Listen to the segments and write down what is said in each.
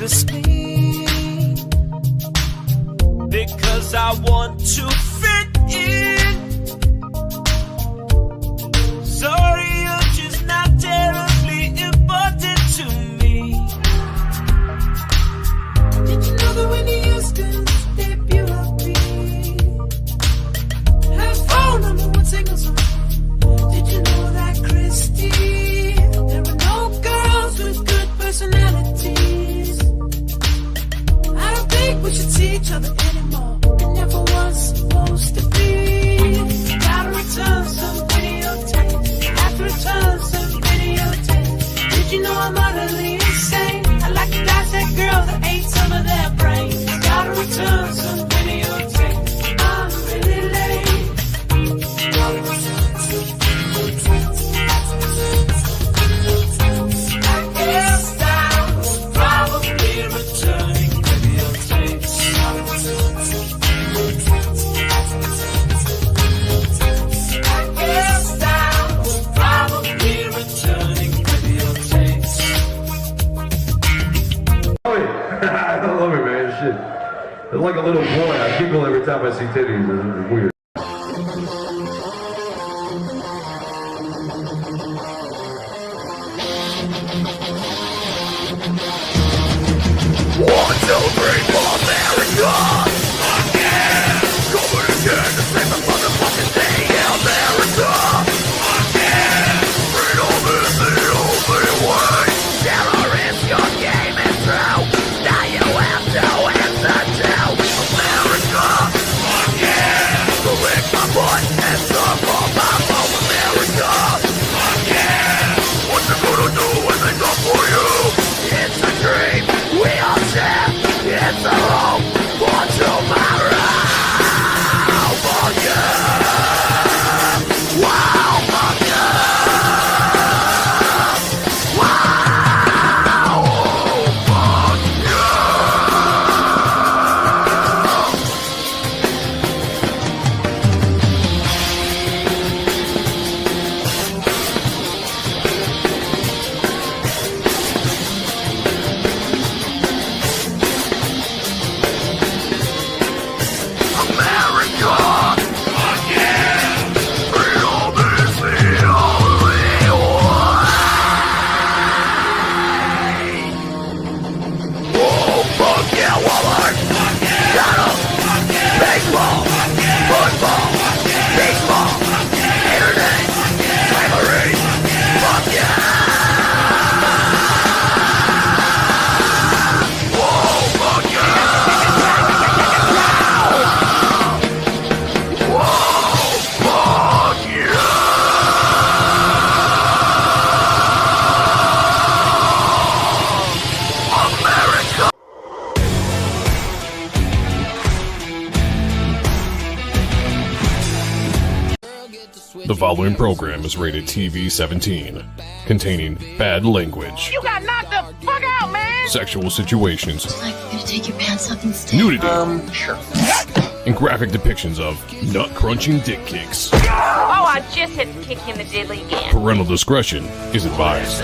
notice me, because I want to fit in. Sorry, you're just not terribly important to me. Did you know that when you used to debut have phone number one single song? Did you know that Christy, there are no girls with good personalities? I don't think we should see each other anymore. It never was supposed to be. Gotta return some videotapes. Have to return some videotapes. Did you know I'm utterly insane? I like to dissect girls that ate some of their brains. Gotta return some videotapes. I'm really late. Gotta return some videotapes. I guess I was probably returning videotapes. Gotta return some videotapes. I guess I was probably returning videotapes. I love it, man. Shit. It's like a little boy. I giggle every time I see titties. It's weird. One, two, three, four, America! Again! Coming again to save the motherfucking day, America! Again! Freedom is the only way! Terrorist, your game is true! Now you have to answer to America! Again! So lick my butt and circle my home, America! Again! What you gonna do when they come for you? It's a dream we all share. It's a hope for tomorrow. For you. Wow, for you. Wow, for you. The following program is rated TV-17, containing bad language. You got knocked the fuck out, man! Sexual situations. Like you to take your pants off instead. Nudity. Sure. And graphic depictions of nut-crunching dick kicks. Oh, I just had to kick in the diddly again. Parental discretion is advised.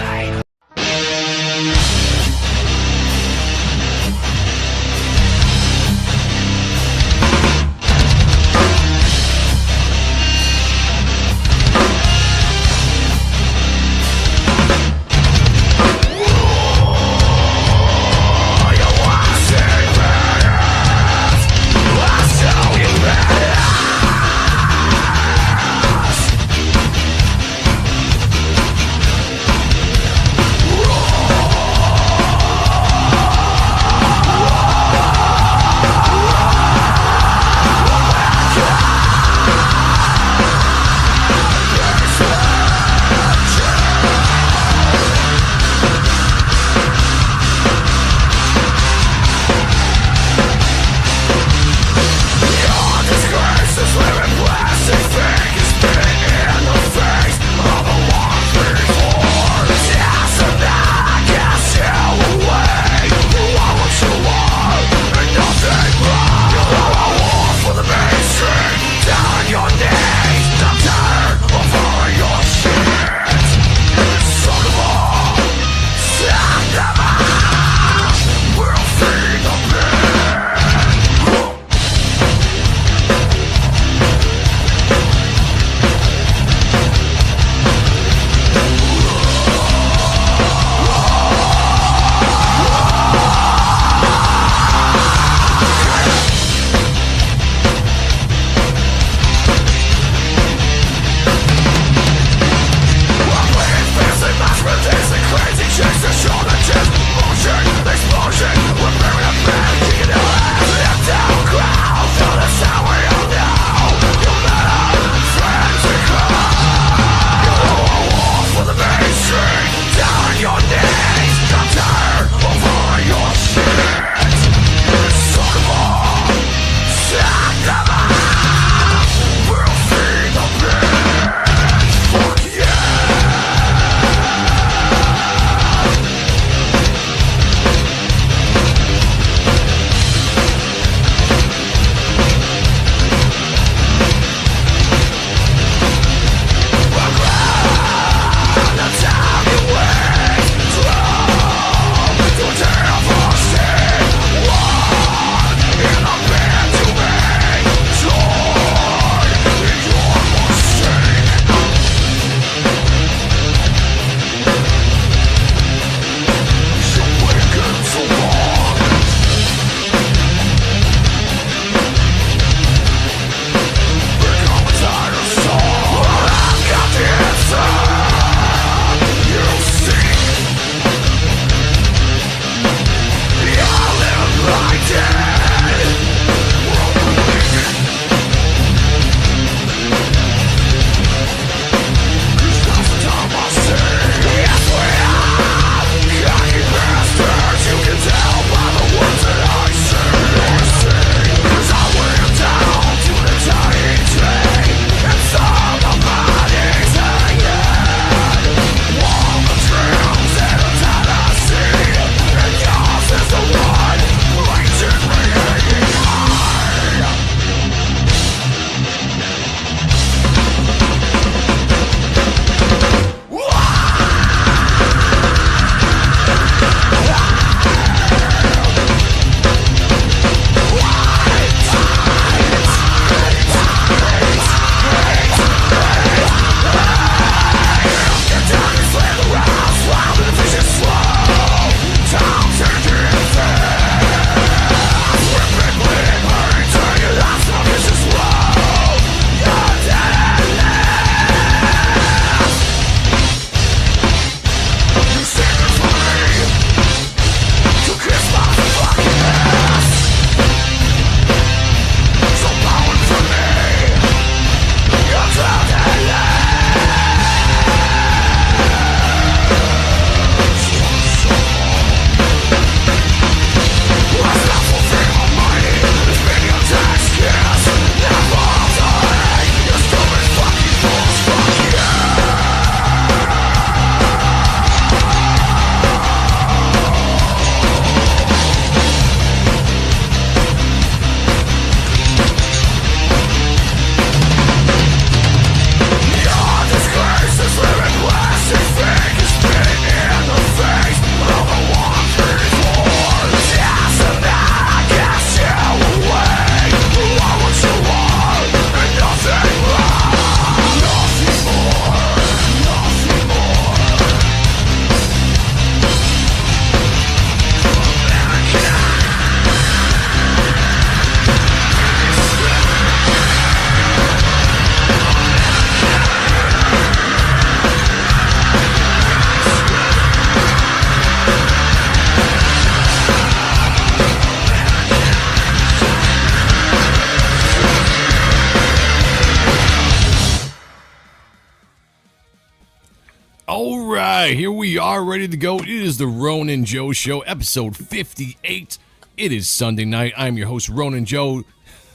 right, here we are, ready to go. It is the Ronin Joe Show, episode 58. It is Sunday night. I'm your host, Ronin Joe.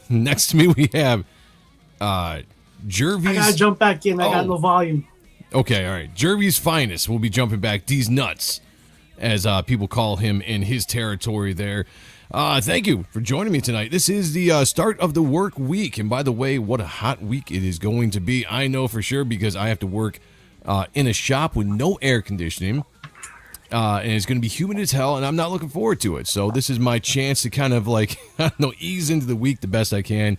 Next to me, we have Jervy's. I gotta jump back in. I got no volume. Okay, all right. Jervy's finest. We'll be jumping back. D's nuts, as people call him in his territory there. Thank you for joining me tonight. This is the start of the work week. And by the way, what a hot week it is going to be. I know for sure because I have to work in a shop with no air conditioning. And it's going to be humid as hell, and I'm not looking forward to it. So this is my chance to kind of like, I don't know, ease into the week the best I can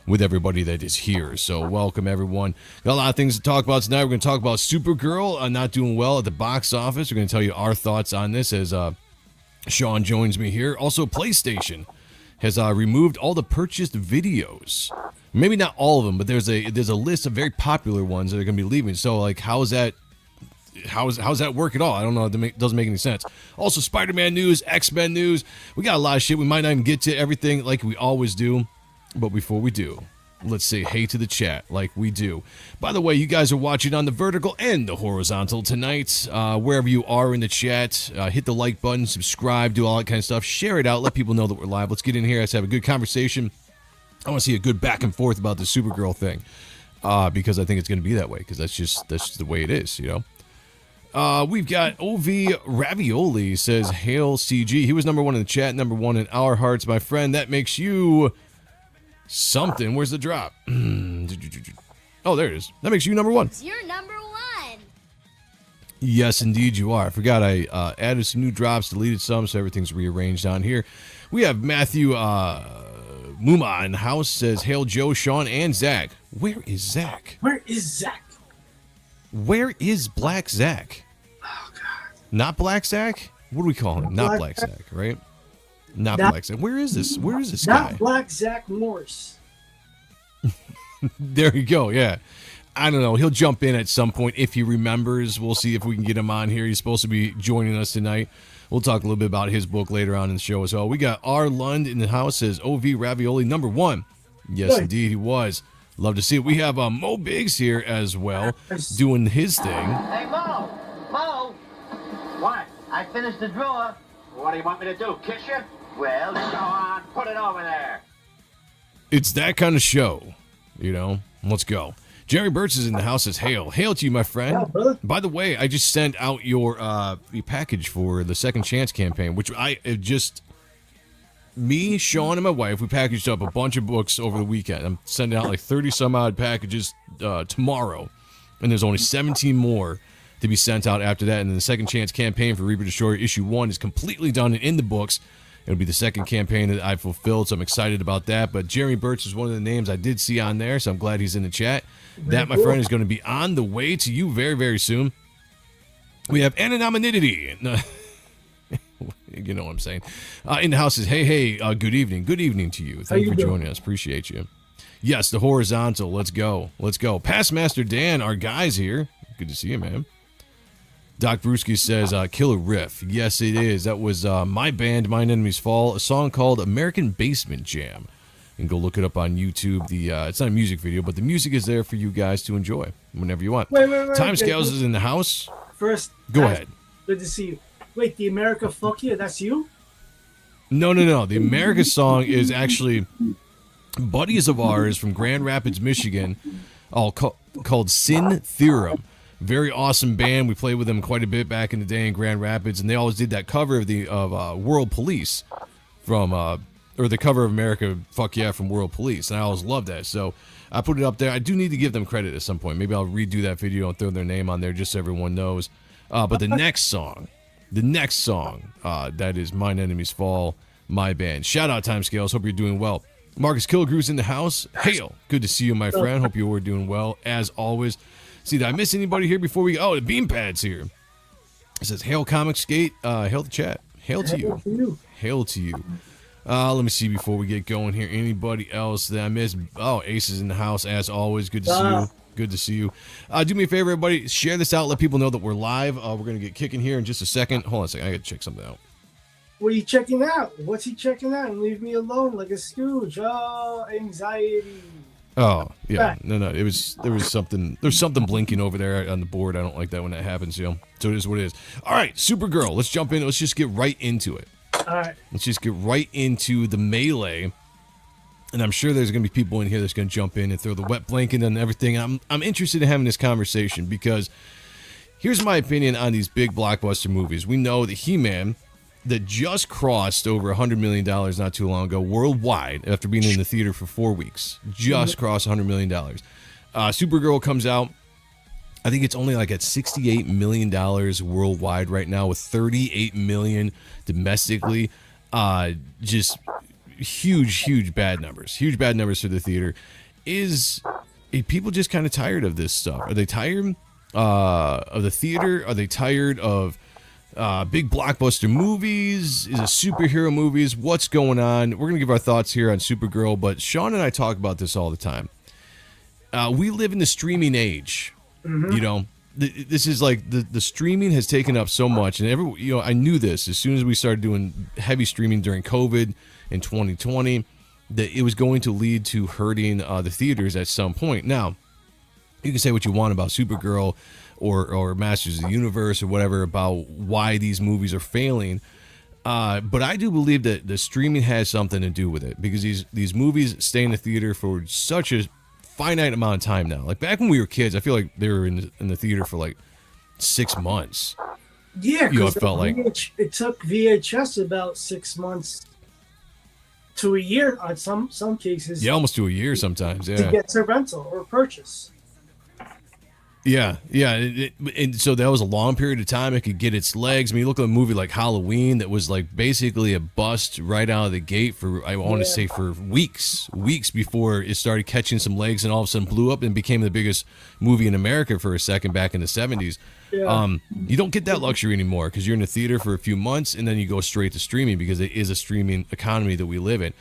with everybody that is here. So welcome, everyone. Got a lot of things to talk about tonight. We're going to talk about Supergirl not doing well at the box office. We're going to tell you our thoughts on this as Sean joins me here. Also, PlayStation has removed all the purchased videos. Maybe not all of them, but there's a list of very popular ones that are going to be leaving. So, like, how's that work at all? I don't know. It doesn't make any sense. Also, Spiderman news, X-Men news. We got a lot of shit. We might not even get to everything like we always do. But before we do, let's say hey to the chat like we do. By the way, you guys are watching on the vertical and the horizontal tonight. Wherever you are in the chat, hit the like button, subscribe, do all that kind of stuff. Share it out. Let people know that we're live. Let's get in here. Let's have a good conversation. I want to see a good back and forth about the Supergirl thing because I think it's going to be that way because that's just the way it is, you know. We've got OV Ravioli says, hail CG. He was number one in the chat, number one in our hearts, my friend. That makes you something. Where's the drop? Oh, there it is. That makes you number one. You're number one. Yes, indeed you are. I forgot I added some new drops, deleted some, so everything's rearranged on here. We have Matthew Muma in the house, says, hail Joe, Sean, and Zach. Where is Zach? Where is Zach? Where is Black Zach? Oh, God. Not Black Zach? What do we call him? Not Black Zach, right? Not Black Zach. Where is this? Where is this guy? Not Black Zach Morris. There you go. Yeah. I don't know. He'll jump in at some point if he remembers. We'll see if we can get him on here. He's supposed to be joining us tonight. We'll talk a little bit about his book later on in the show as well. We got R. Lund in the house, says OV Ravioli number one. Yes, Good. indeed, he was. Love to see it. We have Mo Biggs here as well, doing his thing. Hey, Mo! Mo! What? I finished the drawer. What do you want me to do, kiss you? Well, go on, put it over there. It's that kind of show, you know. Let's go. Jerry Birch is in the house, says hail. Hail to you, my friend. Yeah, brother. By the way, I just sent out your package for the Second Chance campaign, which me, Sean, and my wife, we packaged up a bunch of books over the weekend. I'm sending out like 30 some odd packages tomorrow, and there's only 17 more to be sent out after that. And then the Second Chance campaign for Reaper Destroyer issue 1 is completely done and in the books. It'll be the second campaign that I've fulfilled, so I'm excited about that. But Jerry Birch is one of the names I did see on there, so I'm glad he's in the chat. That, my friend, is going to be on the way to you very, very soon. We have anonymity. You know what I'm saying. In the house is, hey, good evening. Good evening to you. Thank you for joining us. Appreciate you. Yes, the horizontal. Let's go. Past Master Dan, our guy's here. Good to see you, man. Doc Brewski says, killer riff. Yes, it is. That was my band, Mine Enemies Fall, a song called American Basement Jam. And go look it up on YouTube. It's not a music video, but the music is there for you guys to enjoy whenever you want. Wait. Timescales is in the house. First. Go ahead. Good to see you. Wait, the America Fuck You, that's you? No. The America song is actually buddies of ours from Grand Rapids, Michigan, called Sin Theorem. Very awesome band. We played with them quite a bit back in the day in Grand Rapids, and they always did that cover of World Police from or the cover of America Fuck Yeah from World Police, and I always loved that. So I put it up there. I do need to give them credit at some point. Maybe I'll redo that video and throw their name on there just so everyone knows. But the next song, that is Mine Enemies Fall, my band. Shout out Timescales. Hope you're doing well. Marcus Killigrew's in the house. Hail. Good to see you, my friend. Hope you were doing well, as always. See, did I miss anybody here before we go? Oh, the Beanpad's here. It says, hail Comic Skate. Hail the chat. Hail to you. Hail to you. Let me see before we get going here. Anybody else that I missed? Oh, Ace is in the house, as always. Good to see you. Good to see you. Do me a favor, everybody. Share this out. Let people know that we're live. We're going to get kicking here in just a second. Hold on a second. I got to check something out. What are you checking out? What's he checking out? Leave me alone like a stooge. Oh, anxiety. Oh, yeah. Right. No. There's something blinking over there on the board. I don't like that when that happens, So it is what it is. All right, Supergirl. Let's jump in. Let's just get right into it. All right. Let's just get right into the melee. And I'm sure there's going to be people in here that's going to jump in and throw the wet blanket and everything. I'm interested in having this conversation because here's my opinion on these big blockbuster movies. We know that He-Man, that just crossed over $100 million not too long ago worldwide after being in the theater for 4 weeks. Just crossed $100 million. Supergirl comes out. I think it's only like at $68 million worldwide right now with $38 million domestically. Just huge bad numbers. Huge bad numbers for the theater. Are people just kind of tired of this stuff? Are they tired of the theater? Are they tired of big blockbuster movies? Is it superhero movies? What's going on? We're going to give our thoughts here on Supergirl, but Sean and I talk about this all the time. We live in the streaming age. This is like the streaming has taken up so much, and I knew this as soon as we started doing heavy streaming during COVID in 2020, that it was going to lead to hurting the theaters at some point. Now, you can say what you want about Supergirl or Masters of the Universe or whatever about why these movies are failing, but I do believe that the streaming has something to do with it, because these movies stay in the theater for such a finite amount of time now. Like back when we were kids, I feel like they were in the theater for like 6 months. Yeah, because it felt like it took VHS about 6 months to a year on some cases. Yeah, almost to a year sometimes. Yeah, to get to rental or purchase. Yeah. And so that was a long period of time. It could get its legs. I mean, you look at a movie like Halloween that was like basically a bust right out of the gate for, I want to say, for weeks before it started catching some legs and all of a sudden blew up and became the biggest movie in America for a second back in the 70s. Yeah. You don't get that luxury anymore because you're in the theater for a few months and then you go straight to streaming because it is a streaming economy that we live in.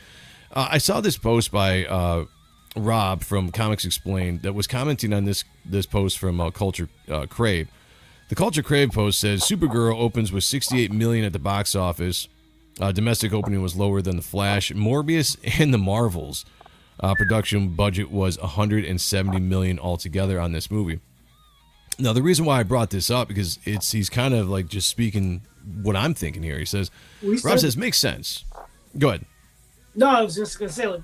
I saw this post by Rob from Comics Explained that was commenting on this post from Culture Crave. The Culture Crave post says Supergirl opens with $68 million at the box office. Domestic opening was lower than The Flash, Morbius, and The Marvels. Production budget was $170 million altogether on this movie. Now, the reason why I brought this up because he's kind of like just speaking what I'm thinking here. He says, Rob says, makes sense. Go ahead. No, I was just gonna say, like,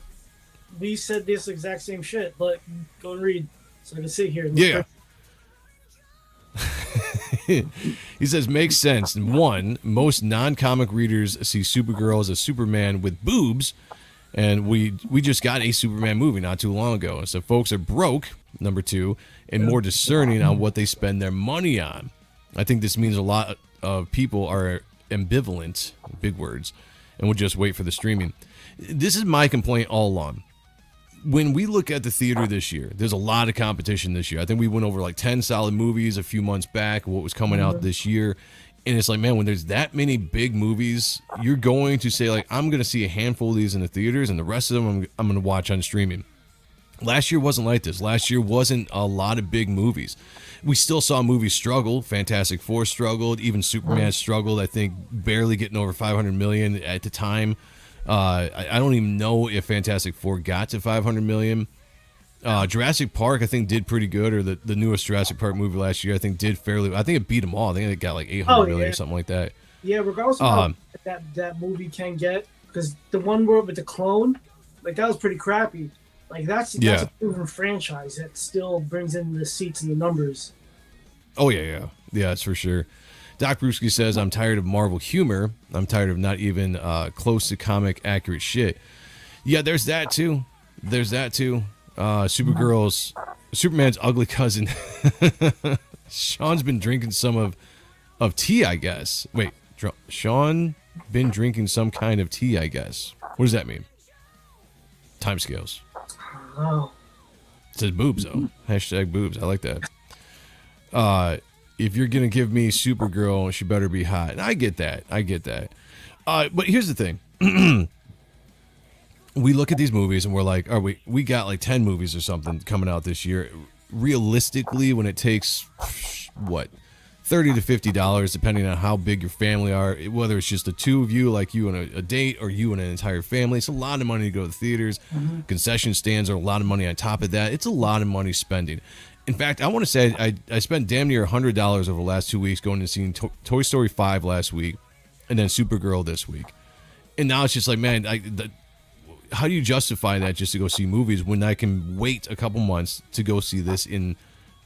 we said this exact same shit, but go and read so I can sit here. Yeah. He says, makes sense. One, most non-comic readers see Supergirl as a Superman with boobs, and we just got a Superman movie not too long ago. So folks are broke, number two, and more discerning on what they spend their money on. I think this means a lot of people are ambivalent, big words, and will just wait for the streaming. This is my complaint all along. When we look at the theater this year, there's a lot of competition this year. I think we went over like 10 solid movies a few months back, what was coming out this year. And it's like, man, when there's that many big movies, you're going to say, like, I'm going to see a handful of these in the theaters, and the rest of them I'm going to watch on streaming. Last year wasn't like this. Last year wasn't a lot of big movies. We still saw movies struggle. Fantastic Four struggled. Even Superman struggled, I think, barely getting over $500 million at the time. I don't even know if Fantastic Four got to $500 million. Jurassic Park, I think, did pretty good, or the newest Jurassic Park movie last year, I think, did fairly. I think it beat them all. I think it got like $800 million or something like that. Yeah, regardless of how that movie can get, because the one where with the clone, like, that was pretty crappy. Like, that's a proven franchise that still brings in the seats and the numbers. Oh, yeah, that's for sure. Doc Brewski says, I'm tired of Marvel humor. I'm tired of not even close to comic accurate shit. Yeah, there's that too. Superman's ugly cousin. Sean's been drinking some of tea, I guess. Wait, Sean been drinking some kind of tea, I guess. What does that mean? Timescales. Oh. It says boobs, though. Hashtag boobs. I like that. If you're going to give me Supergirl, she better be hot. And I get that. But here's the thing. We look at these movies and we're like, oh, we got like 10 movies or something coming out this year. Realistically, when it takes, $30 to $50, depending on how big your family are. Whether it's just the two of you, like you and a date, or you and an entire family, it's a lot of money to go to the theaters. Concession stands are a lot of money on top of that. It's a lot of money spending. In fact, I want to say I spent damn near $100 over the last 2 weeks going and seeing Toy Story 5 last week, and then Supergirl this week. And now it's just like, man, how do you justify that just to go see movies when I can wait a couple months to go see this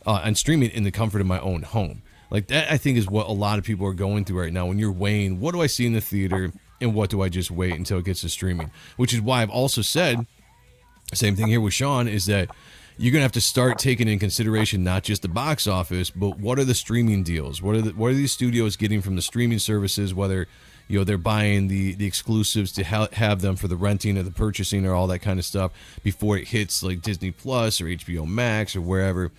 on streaming in the comfort of my own home? Like, that, I think, is what a lot of people are going through right now when you're weighing, what do I see in the theater and what do I just wait until it gets to streaming? Which is why I've also said, same thing here with Sean, is that you're going to have to start taking in consideration not just the box office, but what are the streaming deals? What are these studios getting from the streaming services, whether they're buying the exclusives to have them for the renting or the purchasing or all that kind of stuff before it hits like Disney Plus or HBO Max or wherever.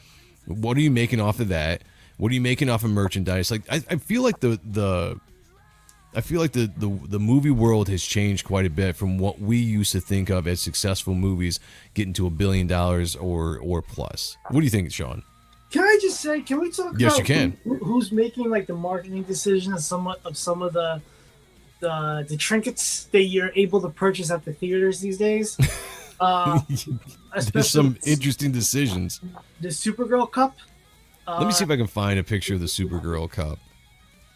What are you making off of that? What are you making off of merchandise? Like, I feel like the movie world has changed quite a bit from what we used to think of as successful movies getting to $1 billion or plus. What do you think, Sean? Can I just say, can we talk Yes, about you can. Who's making like the marketing decisions of some of the trinkets that you're able to purchase at the theaters these days? There's some interesting decisions. The Supergirl cup. Let me see if I can find a picture of the Supergirl cup.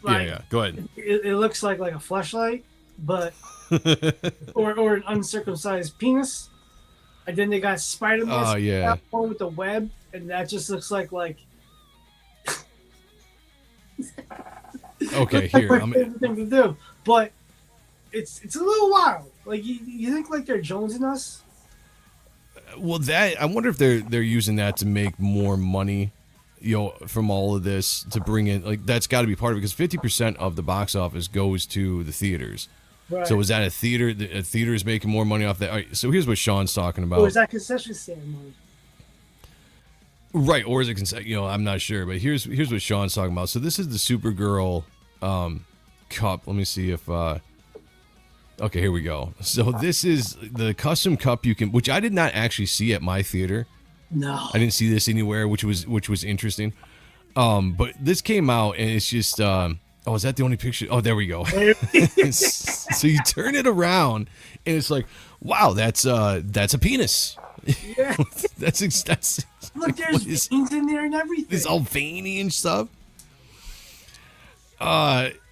Like, yeah, go ahead. It looks like a fleshlight, but or an uncircumcised penis. And then they got Spiderman. Oh yeah. One with the web, and that just looks like. Okay, like here. my favorite thing to do, but it's a little wild. Like you think like they're jonesing us. Well, I wonder if they're using that to make more money, from all of this, to bring in, like, that's got to be part of it, because 50% of the box office goes to the theaters. Right. So is that a theater is making more money off that? All right, so here's what Sean's talking about. Or is that concession stand money? Right, or is it I'm not sure, but here's what Sean's talking about. So this is the Supergirl cup. Let me see if okay, here we go. So this is the custom cup which I did not actually see at my theater. No. I didn't see this anywhere, which was interesting. But this came out, and it's just is that the only picture? Oh, there we go. So you turn it around, and it's like, wow, that's a penis. Yeah. that's Look, there's veins in there and everything. It's all veiny and stuff.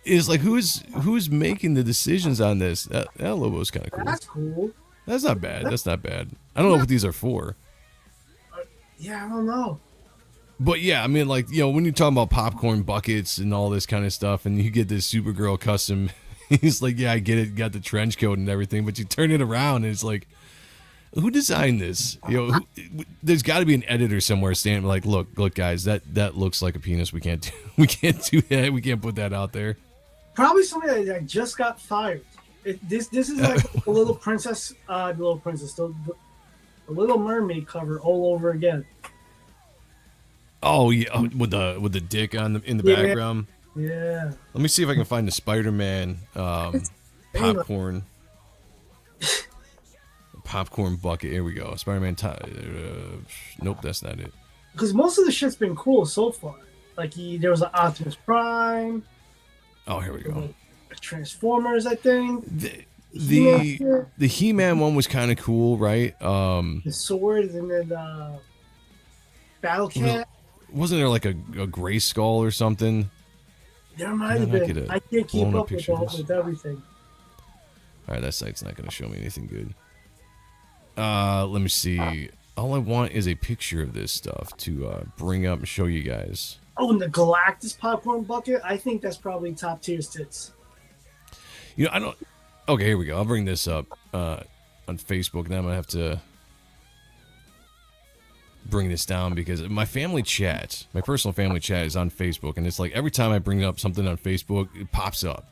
It's like, who's making the decisions on this? That logo is kind of cool. That's cool. That's not bad. That's not bad. I don't know what these are for. Yeah, I don't know. But yeah, I mean, like, when you're talking about popcorn buckets and all this kind of stuff, and you get this Supergirl custom, he's like, yeah, I get it, got the trench coat and everything, but you turn it around and it's like, who designed this? There's got to be an editor somewhere standing like, look, guys, that looks like a penis. We can't do that. We can't put that out there. Probably somebody that just got fired. This is like a Little Princess, the Little Mermaid cover all over again. Oh yeah, with the dick in the background. Yeah. Let me see if I can find the Spider-Man popcorn bucket. Here we go. Spider-Man. Nope, that's not it. Because most of the shit's been cool so far. Like there was an Optimus Prime. Oh, here we go. Transformers, I think. The He-Man one was kind of cool, right? The sword, and then Battle Cat. Wasn't there like a gray skull or something? There might have been. I can't keep up with everything. All right, that site's not going to show me anything good. Let me see. All I want is a picture of this stuff to bring up and show you guys. Oh, and the Galactus popcorn bucket. I think that's probably top tier tits. I don't. Okay, here we go. I'll bring this up on Facebook, and then I'm gonna have to bring this down because my personal family chat is on Facebook, and it's like every time I bring up something on Facebook, it pops up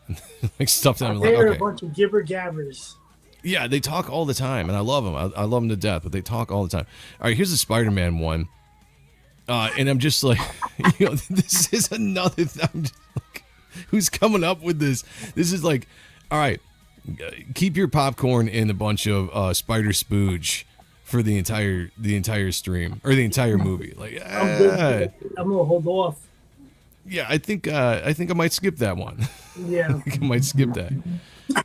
like stuff that I'm like, They're okay. a bunch of gibber gabbers. Yeah, they talk all the time, and I love them. I love them to death, but they talk all the time. All right, here's the Spider-Man one, and I'm just like, this is another. I'm just like, who's coming up with this? This is like, all right, keep your popcorn and a bunch of spider spooge for the entire stream or the entire movie. Like, I'm gonna hold off. Yeah, I think I might skip that one. Yeah. I think I might skip that.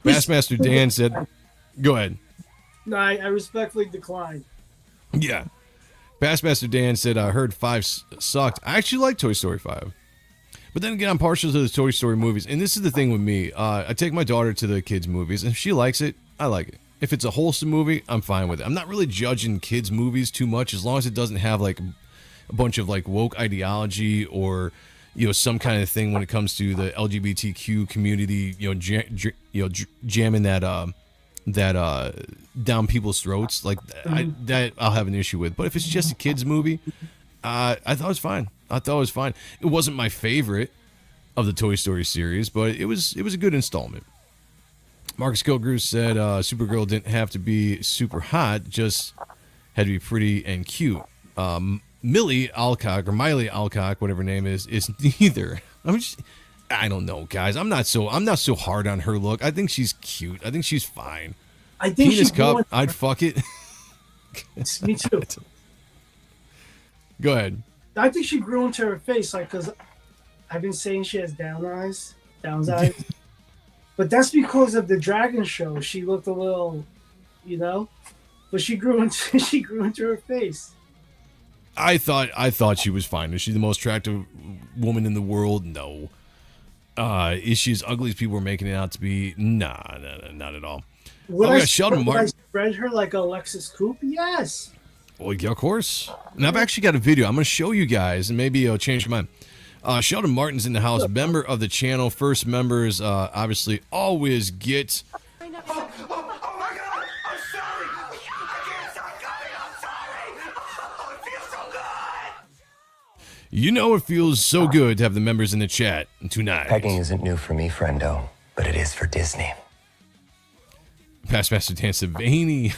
Bassmaster Dan said, "Go ahead." No, I respectfully decline. Yeah. Bassmaster Dan said, "I heard 5 sucked. I actually like Toy Story 5. But then again, I'm partial to the Toy Story movies. And this is the thing with me. I take my daughter to the kids' movies. And if she likes it, I like it. If it's a wholesome movie, I'm fine with it. I'm not really judging kids' movies too much as long as it doesn't have like a bunch of like woke ideology or, you know, some kind of thing when it comes to the LGBTQ community, you know, jamming that down people's throats. Like that I'll have an issue with. But if it's just a kids' movie, I thought it was fine. It wasn't my favorite of the Toy Story series, but it was a good installment. Marcus Kilgrew said Supergirl didn't have to be super hot, just had to be pretty and cute. Millie Alcock or Miley Alcock, whatever her name is neither. I don't know, guys. I'm not so hard on her look. I think she's cute. I think she's fine. I think Penis cup, I'd fuck it. Me too. Go ahead. I think she grew into her face, like, because I've been saying she has down eyes. But that's because of the Dragon show. She looked a little, you know, but she grew into her face. I thought she was fine. Is she the most attractive woman in the world? No. Is she as ugly as people were making it out to be? Nah, not at all. Sheldon Martin. I spread her like Alexis Coupe? Yes. Well, yeah, of course. And I've actually got a video. I'm going to show you guys, and maybe it'll change your mind. Sheldon Martin's in the house, member of the channel. First members, obviously, always get. Oh my God! I'm sorry! I can't stop coming! I'm sorry! Oh, it feels so good! You know it feels so good to have the members in the chat tonight. Pegging isn't new for me, friendo, but it is for Disney. Past Master Dance of Veiny.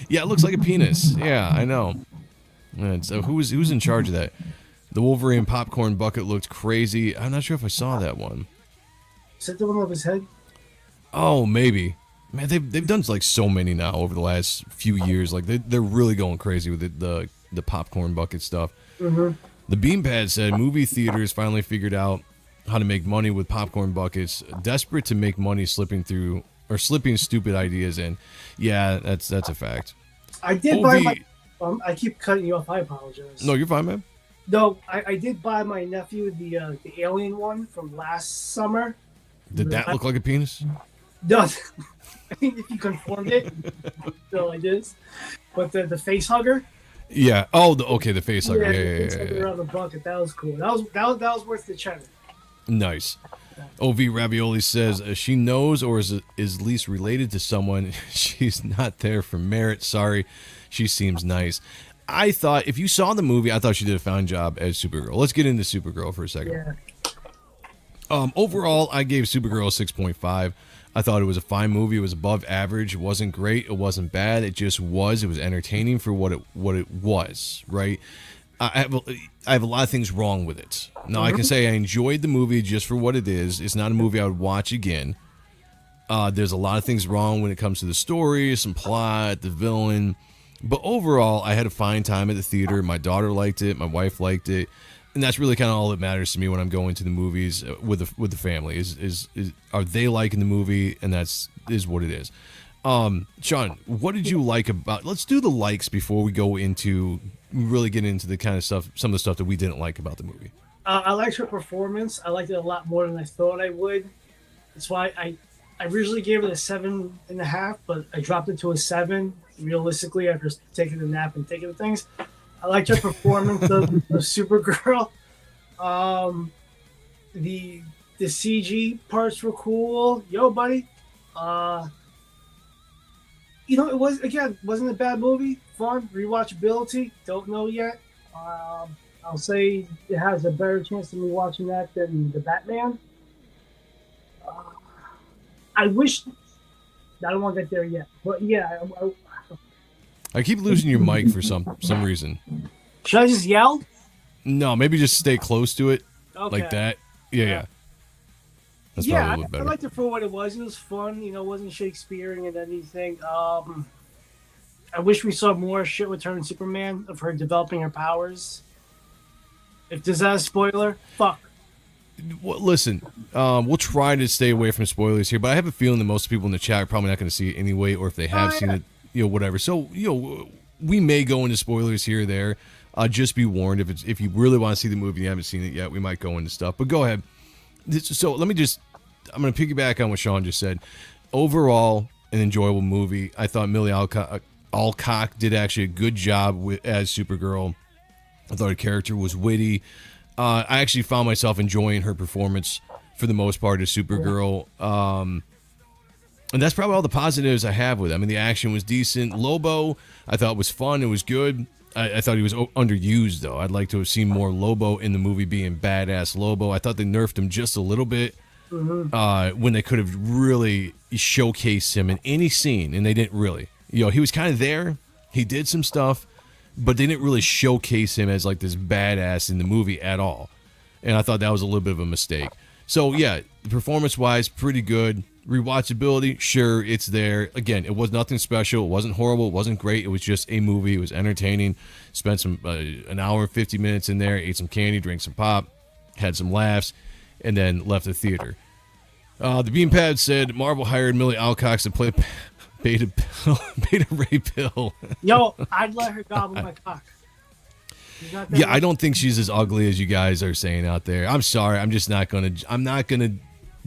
Yeah, it looks like a penis. Yeah, I know. So who's in charge of that? The Wolverine popcorn bucket looked crazy. I'm not sure if I saw that one. Is that the one of his head? Oh, maybe. Man, they've done like so many now over the last few years. Like they're really going crazy with the popcorn bucket stuff. Mm-hmm. The Beanpad said movie theaters finally figured out how to make money with popcorn buckets. Desperate to make money slipping stupid ideas in. Yeah, that's a fact. I did buy my. I keep cutting you off. I apologize. No, you're fine, man. No, I did buy my nephew the alien one from last summer. Did that look like a penis? No, I think if you conformed it, so like this. But the face hugger. Yeah. Oh, the face hugger. Yeah. Around the bucket. That was cool. That was worth the cheddar. Nice. OV Ravioli says she knows or is least related to someone. She's not there for merit. Sorry. She seems nice. I thought, if you saw the movie, I thought she did a fine job as Supergirl. Let's get into Supergirl for a second. Yeah. Overall, I gave Supergirl a 6.5. I thought it was a fine movie. It was above average. It wasn't great. It wasn't bad. It just was. It was entertaining for what it was, right? I have a lot of things wrong with it. Now, I can say I enjoyed the movie just for what it is. It's not a movie I would watch again. There's a lot of things wrong when it comes to the story, some plot, the villain. But overall, I had a fine time at the theater. My daughter liked it. My wife liked it. And that's really kind of all that matters to me when I'm going to the movies with the family. Is are they liking the movie? And is what it is. Sean, what did you like about? Let's do the likes before we go into really get into the kind of stuff, some of the stuff that we didn't like about the movie. I liked her performance. I liked it a lot more than I thought I would. That's why I originally gave it a 7.5, but I dropped it to a 7. Realistically, after taking a nap and taking the things, I liked her performance of Supergirl. The CG parts were cool. Yo, buddy. It wasn't a bad movie. Fun, rewatchability. Don't know yet. I'll say it has a better chance of me watching that than the Batman. I wish. I don't want to get there yet, but yeah. I keep losing your mic for some reason. Should I just yell? No, maybe just stay close to it, Okay. like that. Yeah. That's probably a little better. I liked it for what it was. It was fun. It wasn't Shakespearean and anything. I wish we saw more shit with her and Superman of her developing her powers. If there's that a spoiler, fuck. Well, listen, we'll try to stay away from spoilers here, but I have a feeling that most people in the chat are probably not going to see it anyway, or if they have seen it, whatever. So, we may go into spoilers here or there. Just be warned, if you really want to see the movie and you haven't seen it yet, we might go into stuff. But go ahead. So I'm going to piggyback on what Sean just said. Overall, an enjoyable movie. I thought Millie Alcock did actually a good job as Supergirl. I thought her character was witty. I actually found myself enjoying her performance for the most part as Supergirl. And that's probably all the positives I have with it. I mean, the action was decent. Lobo, I thought was fun. It was good. I thought he was underused, though. I'd like to have seen more Lobo in the movie being badass Lobo. I thought they nerfed him just a little bit when they could have really showcased him in any scene, and they didn't really. He was kind of there. He did some stuff, but they didn't really showcase him as like this badass in the movie at all. And I thought that was a little bit of a mistake. So, yeah, performance-wise, pretty good. Rewatchability, sure, it's there. Again, it was nothing special. It wasn't horrible. It wasn't great. It was just a movie. It was entertaining. Spent an hour and 50 minutes in there, ate some candy, drank some pop, had some laughs, and then left the theater. The Beanpad said Marvel hired Millie Alcock to play Beta Ray Pill. Yo, I'd let her gobble my cock. Yeah, I don't think she's as ugly as you guys are saying out there. I'm sorry. I'm not gonna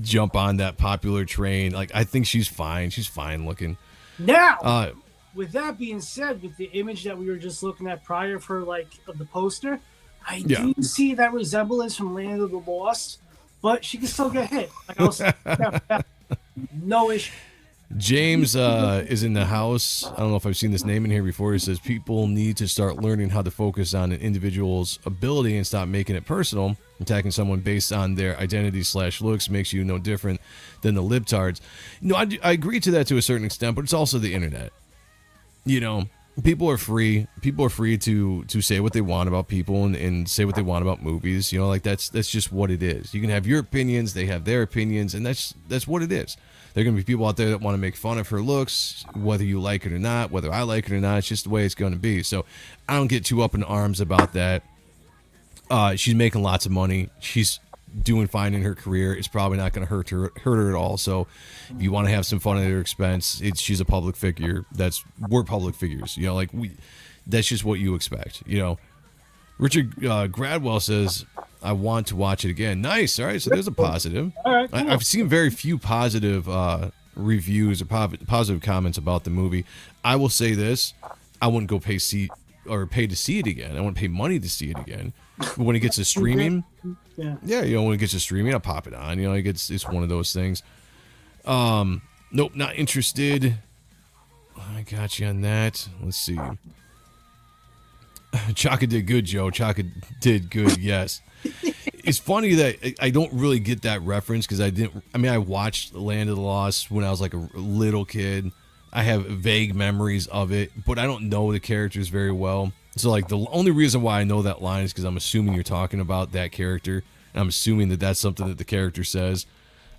jump on that popular train. Like, I think she's fine. She's fine looking. Now, with that being said, with the image that we were just looking at prior for of the poster, I do see that resemblance from Land of the Lost, but she can still get hit. No issue. James is in the house. I don't know if I've seen this name in here before. He says people need to start learning how to focus on an individual's ability and stop making it personal. Attacking someone based on their identity/looks makes you no different than the libtards. I agree to that to a certain extent, but it's also the internet. People are free. People are free to say what they want about people and say what they want about movies. That's just what it is. You can have your opinions. They have their opinions, and that's what it is. There are going to be people out there that want to make fun of her looks, whether you like it or not, whether I like it or not. It's just the way it's going to be. So I don't get too up in arms about that. She's making lots of money. She's doing fine in her career. It's probably not going to hurt her at all. So if you want to have some fun at her expense, she's a public figure. We're public figures. That's just what you expect. Richard Gradwell says, I want to watch it again. Nice. All right. So there's a positive. All right, cool. I've seen very few positive reviews or positive comments about the movie. I will say this. I wouldn't go pay to see it again. I wouldn't pay money to see it again. But when it gets to streaming, when it gets to streaming, I'll pop it on. It's one of those things. Nope, not interested. I got you on that. Let's see. Chaka did good, Joe. Chaka did good, yes. It's funny that I don't really get that reference because I watched Land of the Lost when I was like a little kid. I have vague memories of it, but I don't know the characters very well. So the only reason why I know that line is because I'm assuming you're talking about that character. And I'm assuming that that's something that the character says.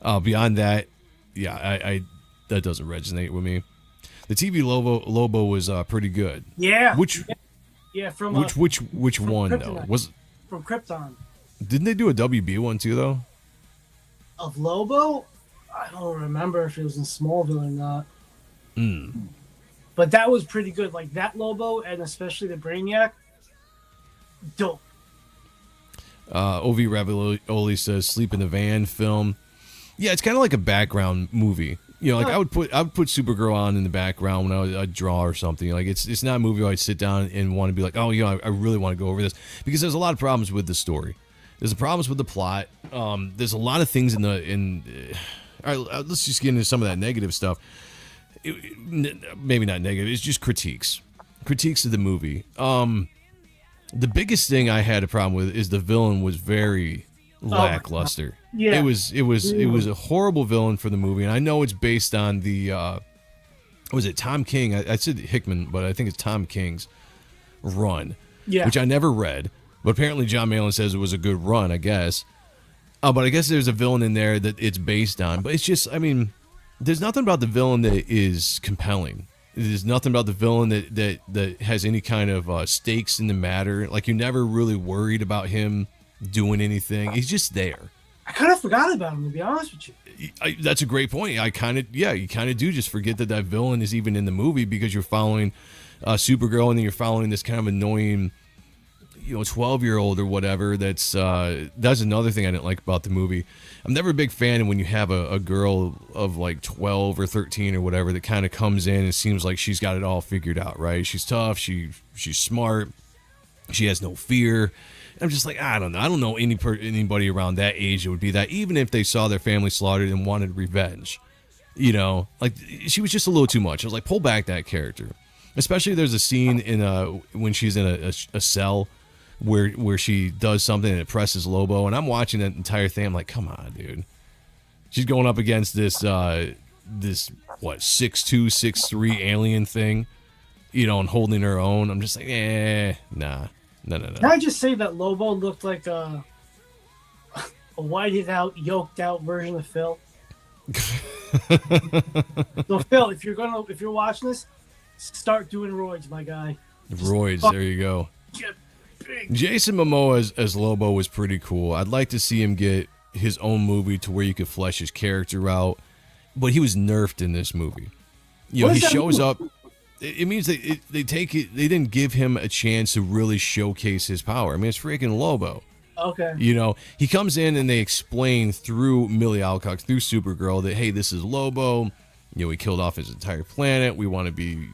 Beyond that, that doesn't resonate with me. The TV Lobo was pretty good. Yeah. Which one though? Was from Krypton. Didn't they do a WB one too though? Of Lobo? I don't remember if it was in Smallville or not. But that was pretty good. That Lobo and especially the Brainiac. Dope. OV Ravioli says Sleep in the Van film. Yeah, it's kind of like a background movie. I would put Supergirl on in the background when I'd draw or something. It's not a movie where I'd sit down and want to be like, oh, I really want to go over this, because there's a lot of problems with the story. There's problems with the plot. There's a lot of things all right, let's just get into some of that negative stuff. Maybe not negative. It's just critiques of the movie. The biggest thing I had a problem with is the villain was very lackluster. Yeah. It was a horrible villain for the movie, and I know it's based on the was it Tom King? I said Hickman, but I think it's Tom King's run, which I never read, but apparently John Malin says it was a good run, I guess. But I guess there's a villain in there that it's based on, but it's just, there's nothing about the villain that is compelling. There's nothing about the villain that has any kind of stakes in the matter. Like, you're never really worried about him doing anything. He's just there. I kind of forgot about him, to be honest with you. That's a great point. You kind of do just forget that villain is even in the movie because you're following Supergirl, and then you're following this kind of annoying, 12-year-old or whatever. That's another thing I didn't like about the movie. I'm never a big fan of when you have a girl of like 12 or 13 or whatever that kind of comes in and seems like she's got it all figured out, right? She's tough. She's smart. She has no fear. I'm just like, I don't know. I don't know anybody around that age that would be that, even if they saw their family slaughtered and wanted revenge. Like, she was just a little too much. I was like, pull back that character. Especially there's a scene in when she's in a cell where she does something and it presses Lobo, and I'm watching that entire thing. I'm like, come on, dude. She's going up against this 6'2", 6'3" alien thing, and holding her own. I'm just like, nah. No. Can I just say that Lobo looked like a whited out, yoked out version of Phil? So Phil, if you're watching this, start doing roids, my guy. Roids, there you go. Get big. Jason Momoa as Lobo was pretty cool. I'd like to see him get his own movie to where you could flesh his character out, but he was nerfed in this movie. He shows up. It means they didn't give him a chance to really showcase his power. I mean, it's freaking Lobo. Okay. He comes in and they explain through Millie Alcock, through Supergirl, that, hey, this is Lobo. He killed off his entire planet. We want to be,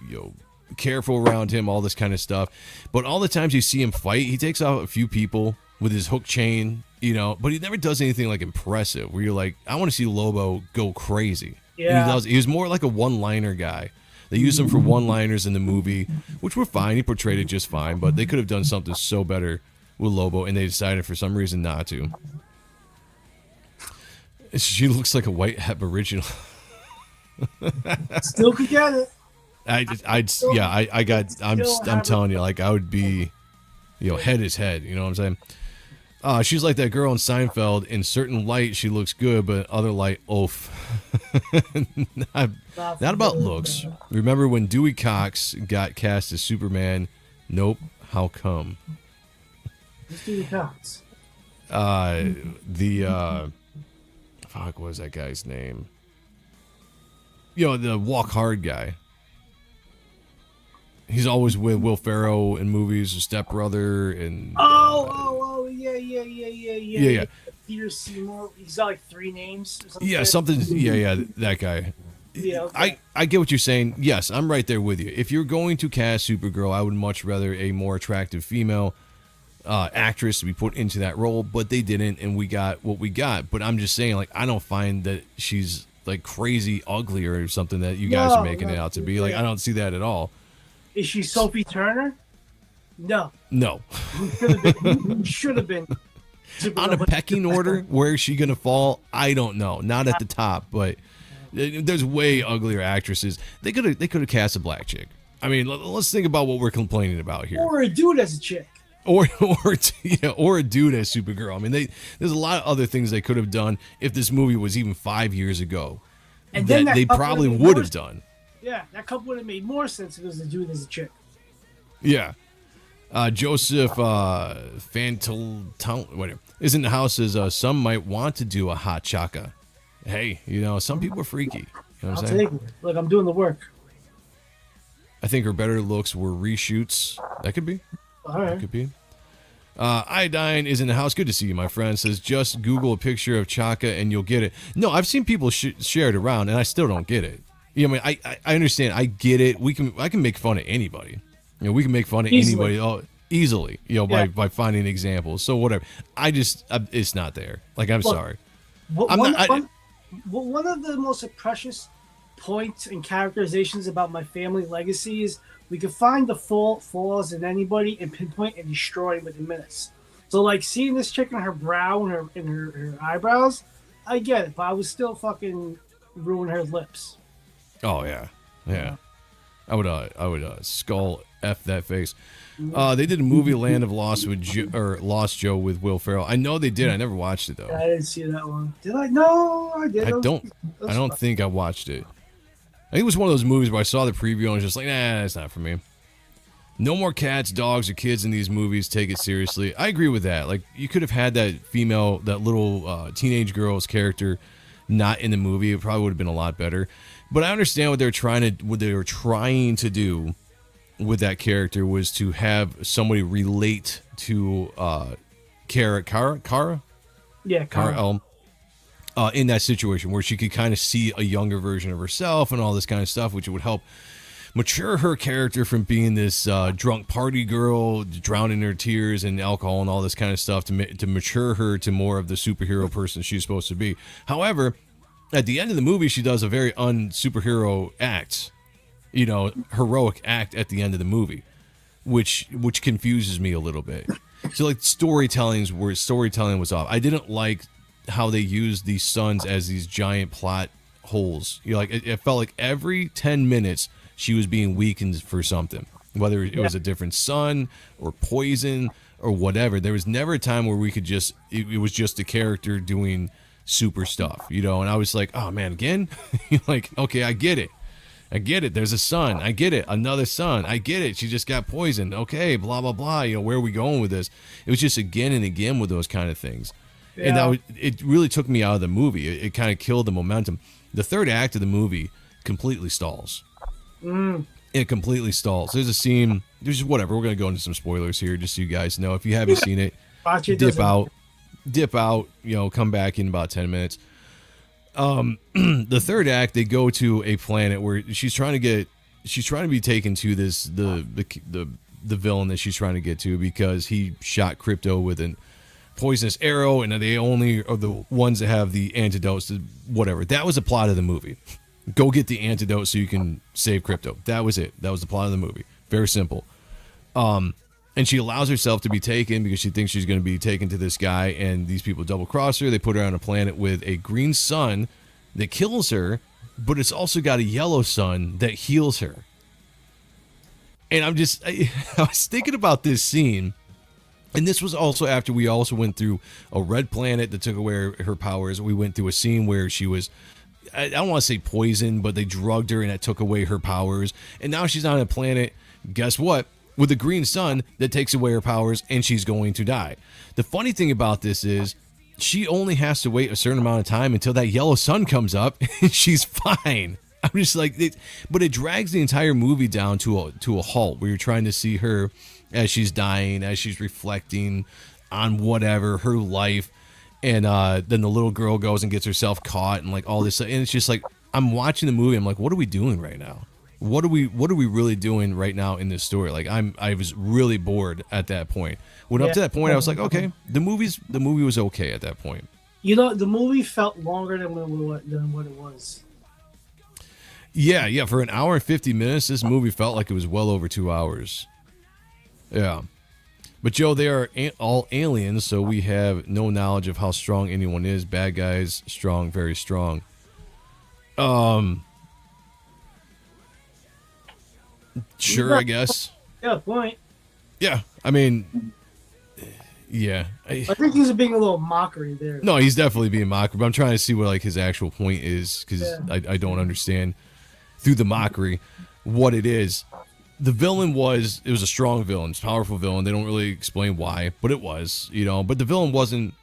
careful around him, all this kind of stuff. But all the times you see him fight, he takes out a few people with his hook chain, but he never does anything like impressive where you're like, I want to see Lobo go crazy. Yeah. And he was more like a one-liner guy. They used him for one-liners in the movie, which were fine. He portrayed it just fine, but they could have done something so better with Lobo, and they decided for some reason not to. She looks like a white aboriginal. Still could get it. I'm telling you, like, I would be, head is head. You know what I'm saying? She's like that girl in Seinfeld. In certain light, she looks good, but other light, oof. not about looks. Remember when Dewey Cox got cast as Superman? Nope. How come? Who's Dewey Cox? What was that guy's name? The Walk Hard guy. He's always with Will Ferrell in movies, a stepbrother, and yeah. Peter Seymour. He's got like 3 names. Or something. Yeah, something. Yeah, that guy. Yeah, okay. I get what you're saying. Yes, I'm right there with you. If you're going to cast Supergirl, I would much rather a more attractive female actress to be put into that role, but they didn't, and we got what we got. But I'm just saying, like, I don't find that she's like crazy ugly or something that you guys are making it out to be. Like, I don't see that at all. Is she Sophie Turner? No. Should have been. On a pecking order, where is she going to fall? I don't know. Not at the top, but there's way uglier actresses. They could have cast a black chick. I mean, let's think about what we're complaining about here. Or a dude as a chick. Or a dude as Supergirl. I mean, there's a lot of other things they could have done if this movie was even 5 years ago. And then that they probably would have done. Yeah, that couple would have made more sense if it was a dude as a chick. Yeah. Joseph Fantal, whatever, is in the house as some might want to do a hot chaka. Hey, some people are freaky. You know what I'm saying? Take it. Look, I'm doing the work. I think her better looks were reshoots. That could be. All right. That could be. Iodine is in the house. Good to see you, my friend. Says just Google a picture of Chaka and you'll get it. No, I've seen people share it around and I still don't get it. I mean, I understand. I get it. I can make fun of anybody. We can make fun of anybody easily. By finding examples. So whatever. It's not there. Like, I'm sorry. One of the most precious points and characterizations about my family legacy is we can find the flaws in anybody and pinpoint and destroy within minutes. So, like, seeing this chick in her brow and her eyebrows, I get it, but I would still fucking ruin her lips. Oh yeah. I would skull F that face. They did a movie Land of Lost Lost Joe with Will Ferrell. I know they did. I never watched it though. I didn't see that one. Did I? No, I did. I don't think I watched it. I think it was one of those movies where I saw the preview and I was just like, nah, that's not for me. No more cats, dogs, or kids in these movies. Take it seriously. I agree with that. Like, you could have had that female, that little teenage girl's character not in the movie. It probably would have been a lot better. But I understand what they were trying to do with that character was to have somebody relate to Kara? Yeah, Kara in that situation where she could kind of see a younger version of herself and all this kind of stuff, which would help mature her character from being this drunk party girl, drowning her tears in alcohol and all this kind of stuff, to mature her to more of the superhero person she's supposed to be. However, at the end of the movie, she does a very un-superhero act, heroic act at the end of the movie, which confuses me a little bit. So, like, storytelling was off. I didn't like how they used these sons as these giant plot holes. It felt like every 10 minutes she was being weakened for something, whether it was a different sun or poison or whatever. There was never a time where we could it was just a character doing super stuff, and I was like, oh man, again? Like, okay, I get it. There's a sun. I get it. Another sun. I get it. She just got poisoned. Okay, blah, blah, blah. Where are we going with this? It was just again and again with those kind of things. Yeah. And it really took me out of the movie. It kind of killed the momentum. The third act of the movie completely stalls. It completely stalls. There's a scene. There's whatever. We're going to go into some spoilers here just so you guys know. If you haven't seen it, dip out, come back in about 10 minutes. The third act, they go to a planet where she's trying to be taken to the villain that she's trying to get to because he shot Crypto with an poisonous arrow, and they only are the ones that have the antidotes to whatever. That was the plot of the movie. Go get the antidote so you can save Crypto. That was it. That was the plot of the movie. Very simple. And she allows herself to be taken because she thinks she's going to be taken to this guy, and these people double cross her. They put her on a planet with a green sun that kills her, but it's also got a yellow sun that heals her. And I was thinking about this scene, and this was also after we also went through a red planet that took away her powers. We went through a scene where she was, I don't want to say poisoned, but they drugged her and that took away her powers. And now she's on a planet, guess what? With a green sun that takes away her powers, and she's going to die. The funny thing about this is she only has to wait a certain amount of time until that yellow sun comes up, and she's fine. I'm just like, but it drags the entire movie down to a halt where you're trying to see her as she's dying, as she's reflecting on whatever, her life. And then the little girl goes and gets herself caught and like all this. And it's just like, I'm watching the movie. I'm like, what are we doing right now? What are we really doing right now in this story? Like I was really bored at that point. Up to that point, I was like, okay, the movie was okay at that point. The movie felt longer than what it was. Yeah. For an hour and 50 minutes, this movie felt like it was well over 2 hours. Yeah. But Joe, they are all aliens, so we have no knowledge of how strong anyone is. Bad guys, strong, very strong. Sure, I guess. Yeah, point. Yeah, I mean, yeah. I think he's being a little mockery there. No, he's definitely being mockery, but I'm trying to see what like his actual point is because I don't understand through the mockery what it is. The villain was a strong villain, it's a powerful villain. They don't really explain why, but it was, but the villain wasn't,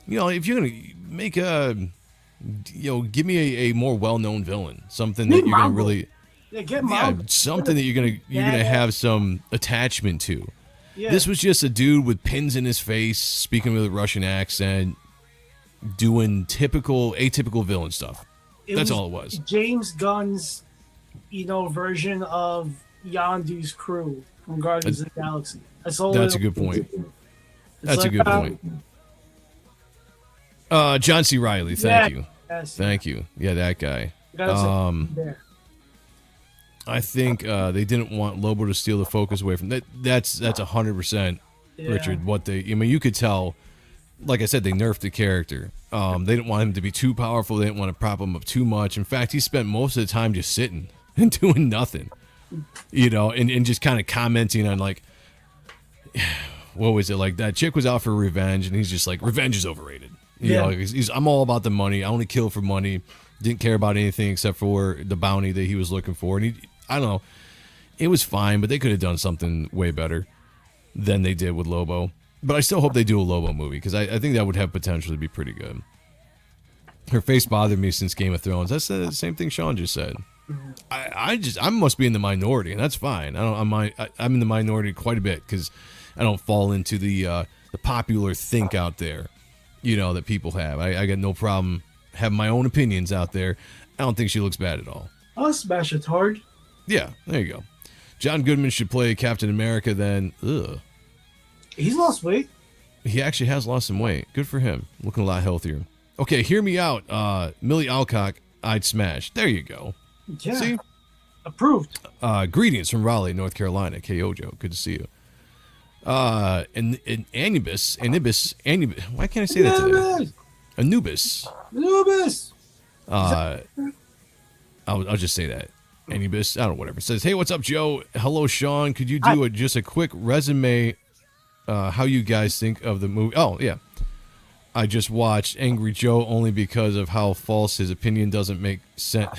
if you're going to make give me a more well-known villain, something that you're going to really, something that you're going to have some attachment to. Yeah. This was just a dude with pins in his face, speaking with a Russian accent, doing atypical villain stuff. That's all it was. James Gunn's, version of Yondu's crew from Guardians of the Galaxy. That's a good point. That's a good point. John C. Reilly, thank you. Yes. Thank you. Yeah, that guy. I think they didn't want Lobo to steal the focus away from that. That's 100%, Richard. You could tell. Like I said, they nerfed the character. They didn't want him to be too powerful. They didn't want to prop him up too much. In fact, he spent most of the time just sitting and doing nothing. And just kind of commenting on like, what was it? Like that chick was out for revenge, and he's just like, revenge is overrated. I'm all about the money. I only kill for money. Didn't care about anything except for the bounty that he was looking for. And I don't know. It was fine, but they could have done something way better than they did with Lobo. But I still hope they do a Lobo movie because I think that would have potential to be pretty good. Her face bothered me since Game of Thrones. That's the same thing Sean just said. I must be in the minority, and that's fine. I'm in the minority quite a bit because I don't fall into the popular think out there, that people have. I got no problem having my own opinions out there. I don't think she looks bad at all. I'll smash it hard. Yeah, there you go. John Goodman should play Captain America then. Ugh. He's lost weight. He actually has lost some weight. Good for him. Looking a lot healthier. Okay, hear me out. Millie Alcock, I'd smash. There you go. Yeah. See? Approved. Greetings from Raleigh, North Carolina. K.O. Joe. Good to see you. And Anubis. Why can't I say that today? Anubis. I'll just say that. Anubis. I don't know, whatever. Says, hey, what's up, Joe? Hello, Sean. Could you do just a quick resume how you guys think of the movie? Oh, yeah. I just watched Angry Joe only because of how false his opinion doesn't make sense.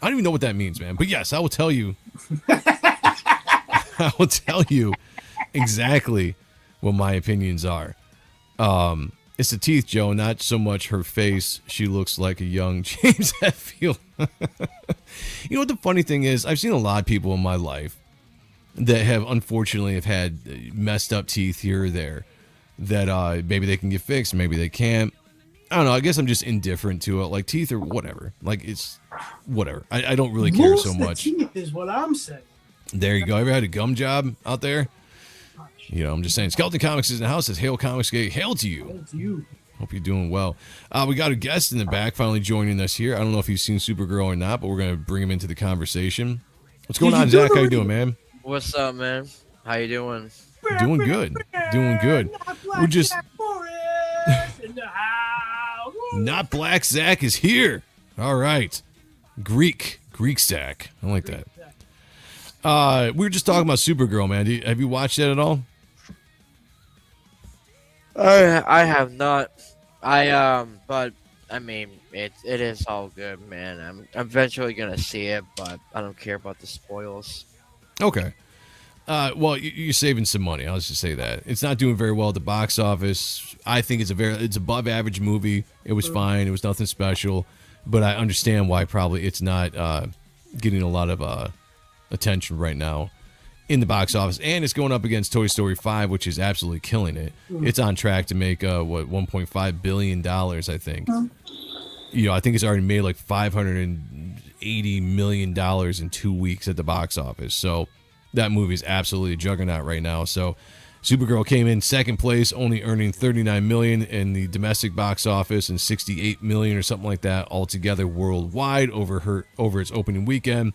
I don't even know what that means, man. But yes, I will tell you. I will tell you exactly what my opinions are. It's the teeth, Joe, not so much her face. She looks like a young James Hetfield. You know what the funny thing is? I've seen a lot of people in my life that have unfortunately have had messed up teeth here or there that maybe they can get fixed, maybe they can't. I don't know. I guess I'm just indifferent to it. Like teeth or whatever. Like it's whatever. I don't really care so much. Teeth is what I'm saying. There you go. Ever had a gum job out there? I'm just saying. Skeleton Comics is in the house. Says Hail Comics Gate. Hail to you. Hail to you. Hope you're doing well. We got a guest in the back finally joining us here. I don't know if you've seen Supergirl or not, but we're going to bring him into the conversation. What's going on, Zach? How you doing, man? What's up, man? How you doing? Doing good. Doing good. We're just... Not Black Zach is here. All right. Greek Zach. I like that. We were just talking about Supergirl, man. Have you watched that at all? I have not. But I mean, it is all good, man. I'm eventually gonna see it, but I don't care about the spoils. Okay. Well, you're saving some money. I'll just say that it's not doing very well at the box office. I think it's above average movie. It was fine. It was nothing special, but I understand why probably it's not getting a lot of attention right now in the box office, and it's going up against Toy Story 5, which is absolutely killing it. It's on track to make $1.5 billion, I think. I think it's already made like $580 million in 2 weeks at the box office. So that movie is absolutely a juggernaut right now. So Supergirl came in second place, only earning $39 million in the domestic box office and $68 million or something like that altogether worldwide over its opening weekend.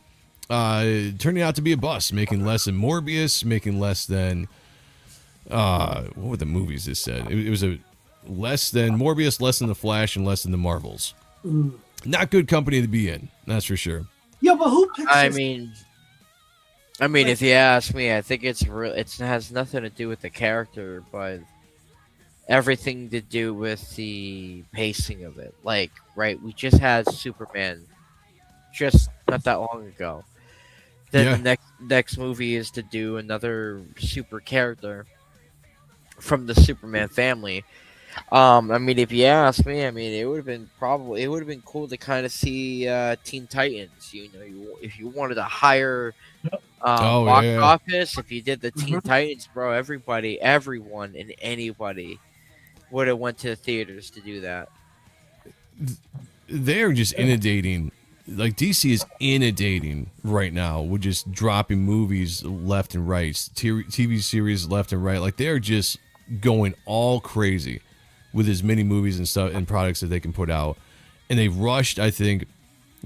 Turning out to be a bust, making less than Morbius, making less than what were the movies this said? It was a less than Morbius, less than The Flash, and less than the Marvels. Not good company to be in, that's for sure. Yeah, but who picks I mean, if you ask me, I think it has nothing to do with the character, but everything to do with the pacing of it. Like, right, we just had Superman just not that long ago. Then the next movie is to do another super character from the Superman family. If you ask me, it would have been cool to kind of see Teen Titans. If you wanted a higher box office, if you did the Teen Titans, bro, everyone and anybody would have went to the theaters to do that. They're just inundating. Like DC is inundating right now with just dropping movies left and right, TV series left and right. Like they're just going all crazy with as many movies and stuff and products that they can put out. And they rushed, I think,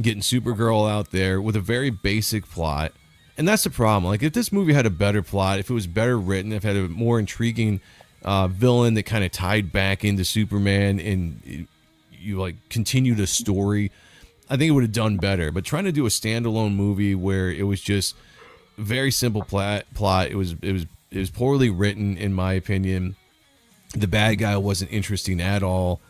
getting Supergirl out there with a very basic plot. And that's the problem. Like if this movie had a better plot, if it was better written, if it had a more intriguing villain that kind of tied back into Superman and you like continued a story, I think it would have done better. But trying to do a standalone movie where it was just very simple plot, it was poorly written in my opinion. The bad guy wasn't interesting at all.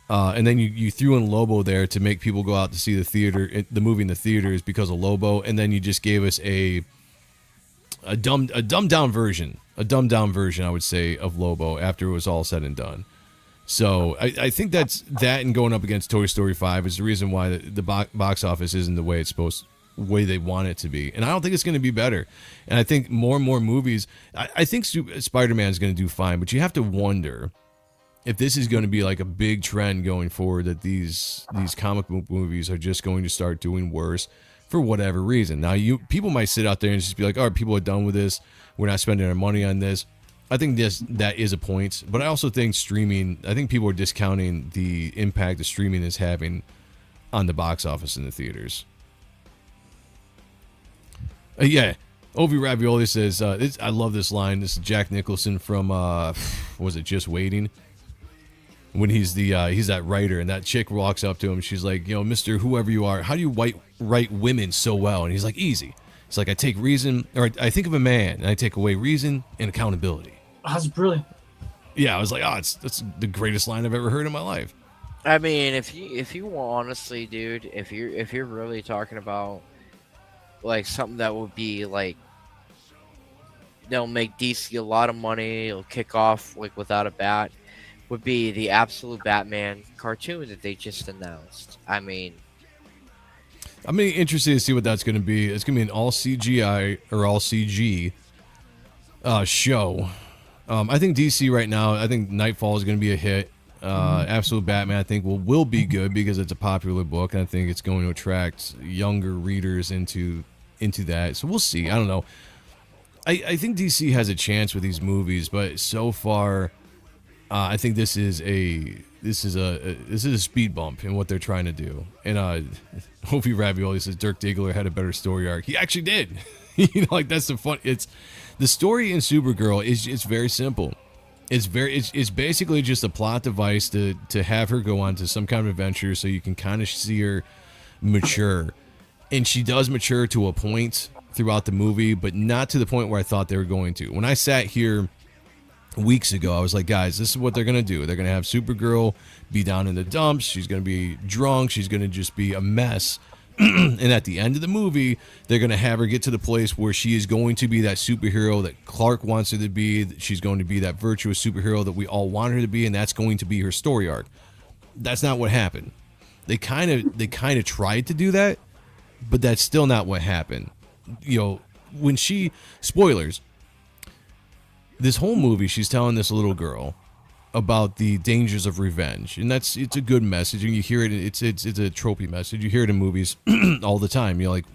And then you threw in Lobo there to make people go out to see the movie in the theaters because of Lobo, and then you just gave us a dumbed down version, I would say, of Lobo after it was all said and done. So I think that and going up against Toy Story 5 is the reason why the box office isn't the way way they want it to be, and I don't think it's going to be better. And I think more and more movies. I think Spider-Man is going to do fine, but you have to wonder if this is going to be like a big trend going forward, that these comic book movies are just going to start doing worse for whatever reason. Now, people might sit out there and just be like, all right, people are done with this. We're not spending our money on this. I think that is a point. But I also think I think people are discounting the impact that streaming is having on the box office in the theaters. Yeah. Ovi Ravioli says, I love this line. This is Jack Nicholson from, was it Just Waiting? When he's that writer, and that chick walks up to him, she's like, Mr. Whoever you are, how do you write women so well? And he's like, easy. It's like, I take reason, or I think of a man, and I take away reason and accountability. Oh, that's brilliant. Yeah, I was like, that's the greatest line I've ever heard in my life. I mean, if you honestly, dude, if you're really talking about like something that would be like, they'll make DC a lot of money, it'll kick off like without a bat, would be the absolute Batman cartoon that they just announced. I mean, I'm interested to see what that's going to be. It's going to be an all CGI or all CG show. I think DC right now, I think Nightfall is going to be a hit. Absolute Batman, I think, will be good because it's a popular book, and I think it's going to attract younger readers into that. So we'll see. I don't know. I think DC has a chance with these movies, but so far, I think this is a speed bump in what they're trying to do. And Hopi Ravioli says Dirk Diggler had a better story arc. He actually did. Like that's the fun. It's the story in Supergirl it's very simple. It's basically just a plot device to have her go on to some kind of adventure so you can kind of see her mature. And she does mature to a point throughout the movie, but not to the point where I thought they were going to. When I sat here weeks ago, I was like, guys, this is what they're going to do. They're going to have Supergirl be down in the dumps. She's going to be drunk. She's going to just be a mess. And at the end of the movie, they're going to have her get to the place where she is going to be that superhero that Clark wants her to be. She's going to be that virtuous superhero that we all want her to be, and that's going to be her story arc. That's not what happened. They kind of tried to do that, but that's still not what happened. When spoilers, this whole movie, she's telling this little girl about the dangers of revenge, and it's a good message, and you hear it. It's a tropey message. You hear it in movies all the time. Like,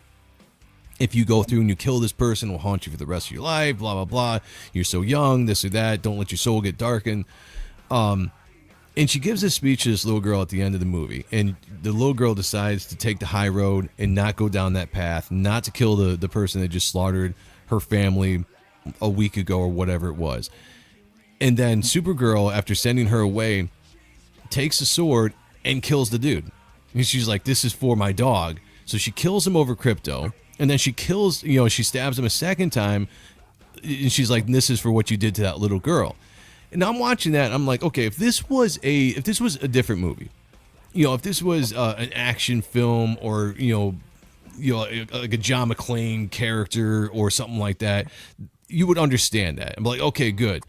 if you go through and you kill this person, it will haunt you for the rest of your life. Blah blah blah. You're so young. This or that. Don't let your soul get darkened. And she gives this speech to this little girl at the end of the movie, and the little girl decides to take the high road and not go down that path, not to kill the person that just slaughtered her family a week ago or whatever it was. And then Supergirl, after sending her away, takes a sword and kills the dude. And she's like, this is for my dog. So she kills him over Crypto, and then she she stabs him a second time, and she's like, this is for what you did to that little girl. And I'm watching that, and I'm like, okay, if this was a different movie, if this was an action film or like a John McClane character or something like that, you would understand that. I'm like, okay, good.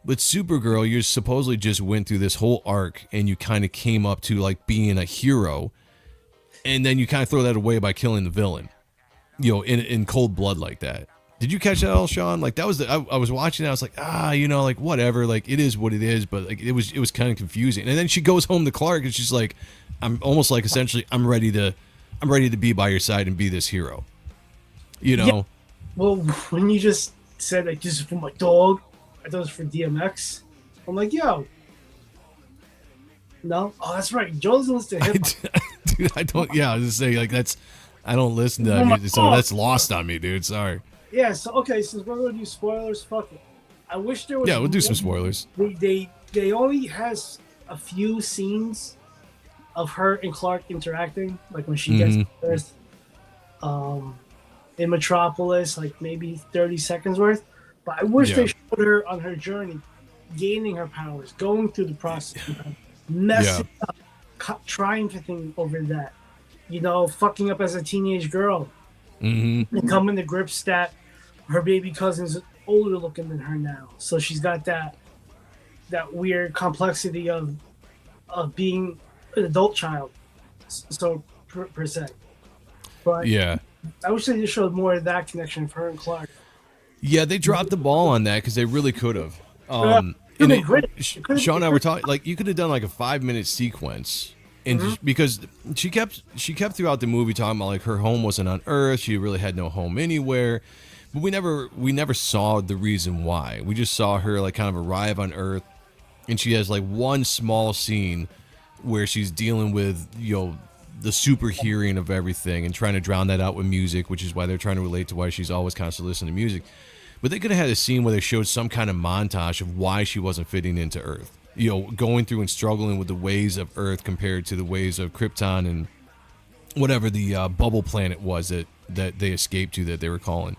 But Supergirl, you supposedly just went through this whole arc, and you kind of came up to like being a hero, and then you kind of throw that away by killing the villain, in cold blood like that. Did you catch that all, Sean? Like that was I was watching that, I was like, like whatever, like it is what it is, but like it was kind of confusing. And then she goes home to Clark, and she's like, I'm almost like essentially I'm ready to be by your side and be this hero. Yeah. Well, when you just said like this is for my dog, I thought it was for DMX. I'm like, yo. No? Oh, that's right. Joe doesn't listen to hip hop. Dude, I don't. Yeah, I was just saying like I don't listen to that music, so that's lost on me, dude. Sorry. Yeah, so okay, since we're gonna do spoilers, fuck it. I wish there was. Yeah, we'll do some spoilers. They only has a few scenes of her and Clark interacting, like when she gets to Earth, in Metropolis, like maybe 30 seconds worth. But I wish they showed her on her journey, gaining her powers, going through the process, messing up, triumphing over that. Fucking up as a teenage girl. Mm-hmm. And coming to grips that her baby cousin's older looking than her now. So she's got that weird complexity of being an adult child. So per se. But yeah. I wish they just showed more of that connection for her and Clark. Yeah, they dropped the ball on that because they really could have. Sean and I were talking, like, you could have done like a 5-minute sequence, and just, because she kept throughout the movie talking about like her home wasn't on Earth, she really had no home anywhere, but we never saw the reason why. We just saw her like kind of arrive on Earth, and she has like one small scene where she's dealing with the super hearing of everything and trying to drown that out with music, which is why they're trying to relate to why she's always constantly listening to music. But they could have had a scene where they showed some kind of montage of why she wasn't fitting into Earth. Going through and struggling with the ways of Earth compared to the ways of Krypton and whatever the bubble planet was that they escaped to that they were calling.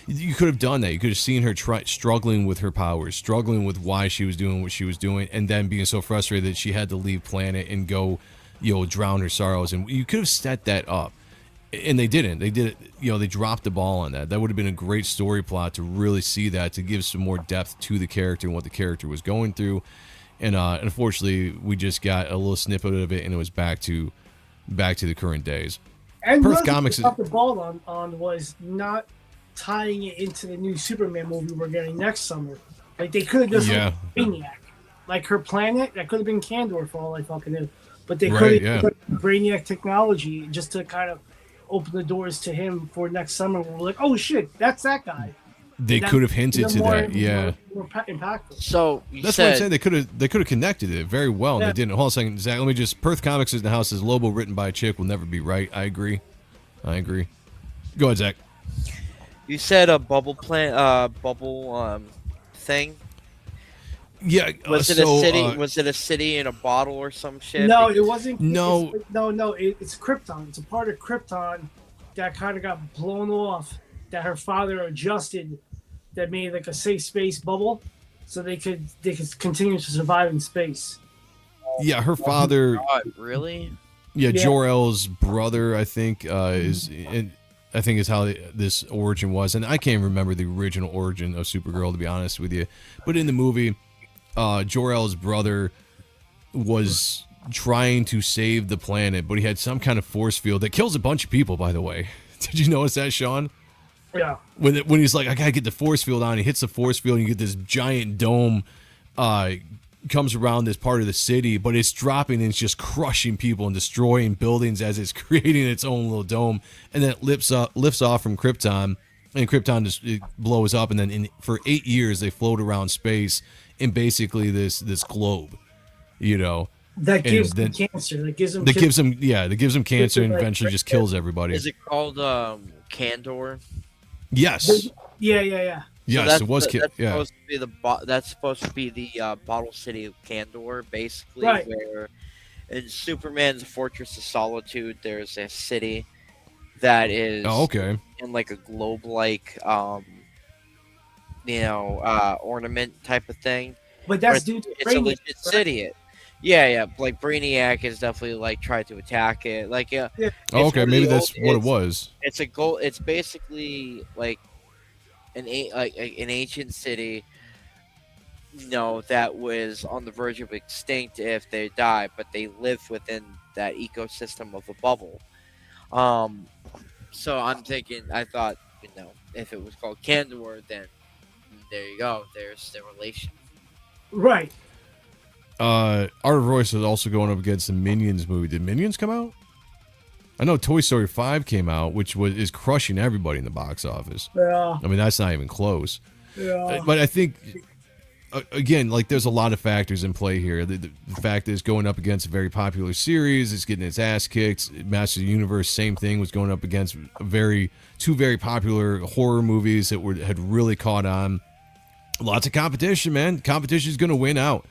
You could have done that. You could have seen her struggling with her powers, struggling with why she was doing what she was doing, and then being so frustrated that she had to leave planet and go, drown her sorrows. And you could have set that up. And they didn't. They did it. They dropped the ball on that. That would have been a great story plot to really see that, to give some more depth to the character and what the character was going through. And unfortunately, we just got a little snippet of it, and it was back to the current days. And Perth Comics dropped the ball on was not tying it into the new Superman movie we're getting next summer. Like, they could have just Brainiac, like her planet. That could have been Kandor for all I fucking knew. But they could have put Brainiac technology just to kind of open the doors to him for next summer. We're like, oh shit, that's that guy. They could have hinted to that, more impactful. So that's what I'm saying. They could have connected it very well, and they didn't. Hold on a second, Zach. Let me just. Perth Comics is in the house. Says Lobo written by a chick will never be right. I agree. Go ahead, Zach. You said a bubble thing. Yeah. Was it a city? Was it a city in a bottle or some shit? No, it wasn't. No. It's Krypton. It's a part of Krypton that kind of got blown off. That her father adjusted. That made like a safe space bubble, so they could continue to survive in space. Yeah, her father. Really? Yeah, Jor-El's brother, I think, is how this origin was, and I can't remember the original origin of Supergirl, to be honest with you. But in the movie, Jor-El's brother was trying to save the planet, but he had some kind of force field that kills a bunch of people. By the way, did you notice that, Sean? Yeah. When he's like, I gotta get the force field on, he hits the force field, and you get this giant dome. Comes around this part of the city, but it's dropping and it's just crushing people and destroying buildings as it's creating its own little dome, and then it lifts off from Krypton, and Krypton just blows up, and then for 8 years they float around space in basically this globe, that gives them cancer. That gives them cancer and eventually just kills everybody. Is it called Kandor? Yes. Yeah. Yes, so it was. That's supposed to be the bottle city of Kandor, basically. Right. Where in Superman's Fortress of Solitude, there's a city that is in like a globe-like, ornament type of thing. But that's due to it's a legit city. Yeah. Like Brainiac has definitely like tried to attack it. Like maybe that's what it was. It's a goal. It's basically like an ancient city, that was on the verge of extinct if they die, but they live within that ecosystem of a bubble. So I'm thinking, I thought, if it was called Kandor, then there you go. There's the relation. Right. Art of Royce is also going up against the Minions movie. Did Minions come out? I know Toy Story 5 came out, which is crushing everybody in the box office. Yeah. I mean, that's not even close. Yeah. But I think, again, like there's a lot of factors in play here. The fact that it's going up against a very popular series, it's getting its ass kicked. Masters of the Universe, same thing, was going up against two very popular horror movies that had really caught on. Lots of competition, man. Competition is going to win out.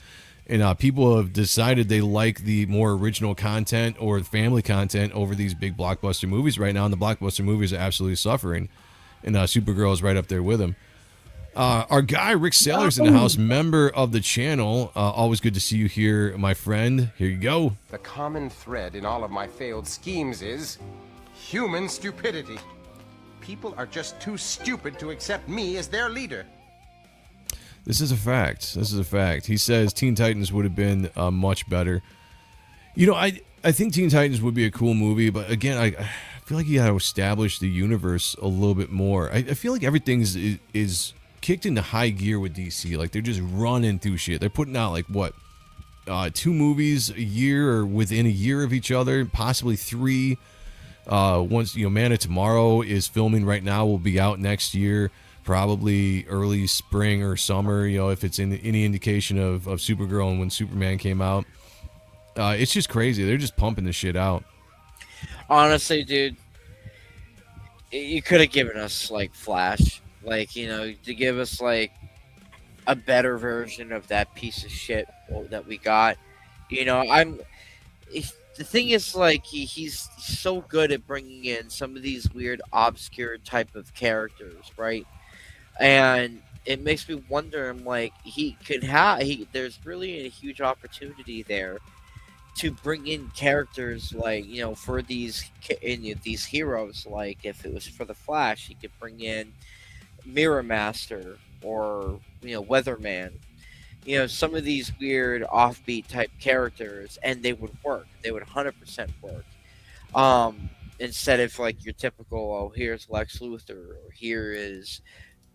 And people have decided they like the more original content or family content over these big blockbuster movies right now. And the blockbuster movies are absolutely suffering. And Supergirl is right up there with them. Our guy Rick Saylor's in the house, member of the channel. Always good to see you here, my friend. Here you go. The common thread in all of my failed schemes is human stupidity. People are just too stupid to accept me as their leader. This is a fact. This is a fact. He says Teen Titans would have been much better. You know, I think Teen Titans would be a cool movie, but again, I feel like you got to establish the universe a little bit more. I feel like everything is kicked into high gear with DC. Like, they're just running through shit. They're putting out, like, what, 2 movies a year or within a year of each other, possibly 3. Once, you know, Man of Tomorrow is filming right now, will be out next year, probably early spring or summer, you know, if it's in any indication of Supergirl and when Superman came out. It's just crazy. They're just pumping this shit out. Honestly, dude, you could have given us, like, Flash. Like, you know, to give us, like, a better version of that piece of shit that we got. You know, the thing is, like, he's so good at bringing in some of these weird, obscure type of characters, right? And it makes me wonder, like, there's really a huge opportunity there to bring in characters, like, you know, for these heroes. Like, if it was for the Flash, he could bring in Mirror Master or, you know, Weatherman. You know, some of these weird offbeat type characters, and they would work. They would 100% work. Instead of, like, your typical, oh, here's Lex Luthor, or here is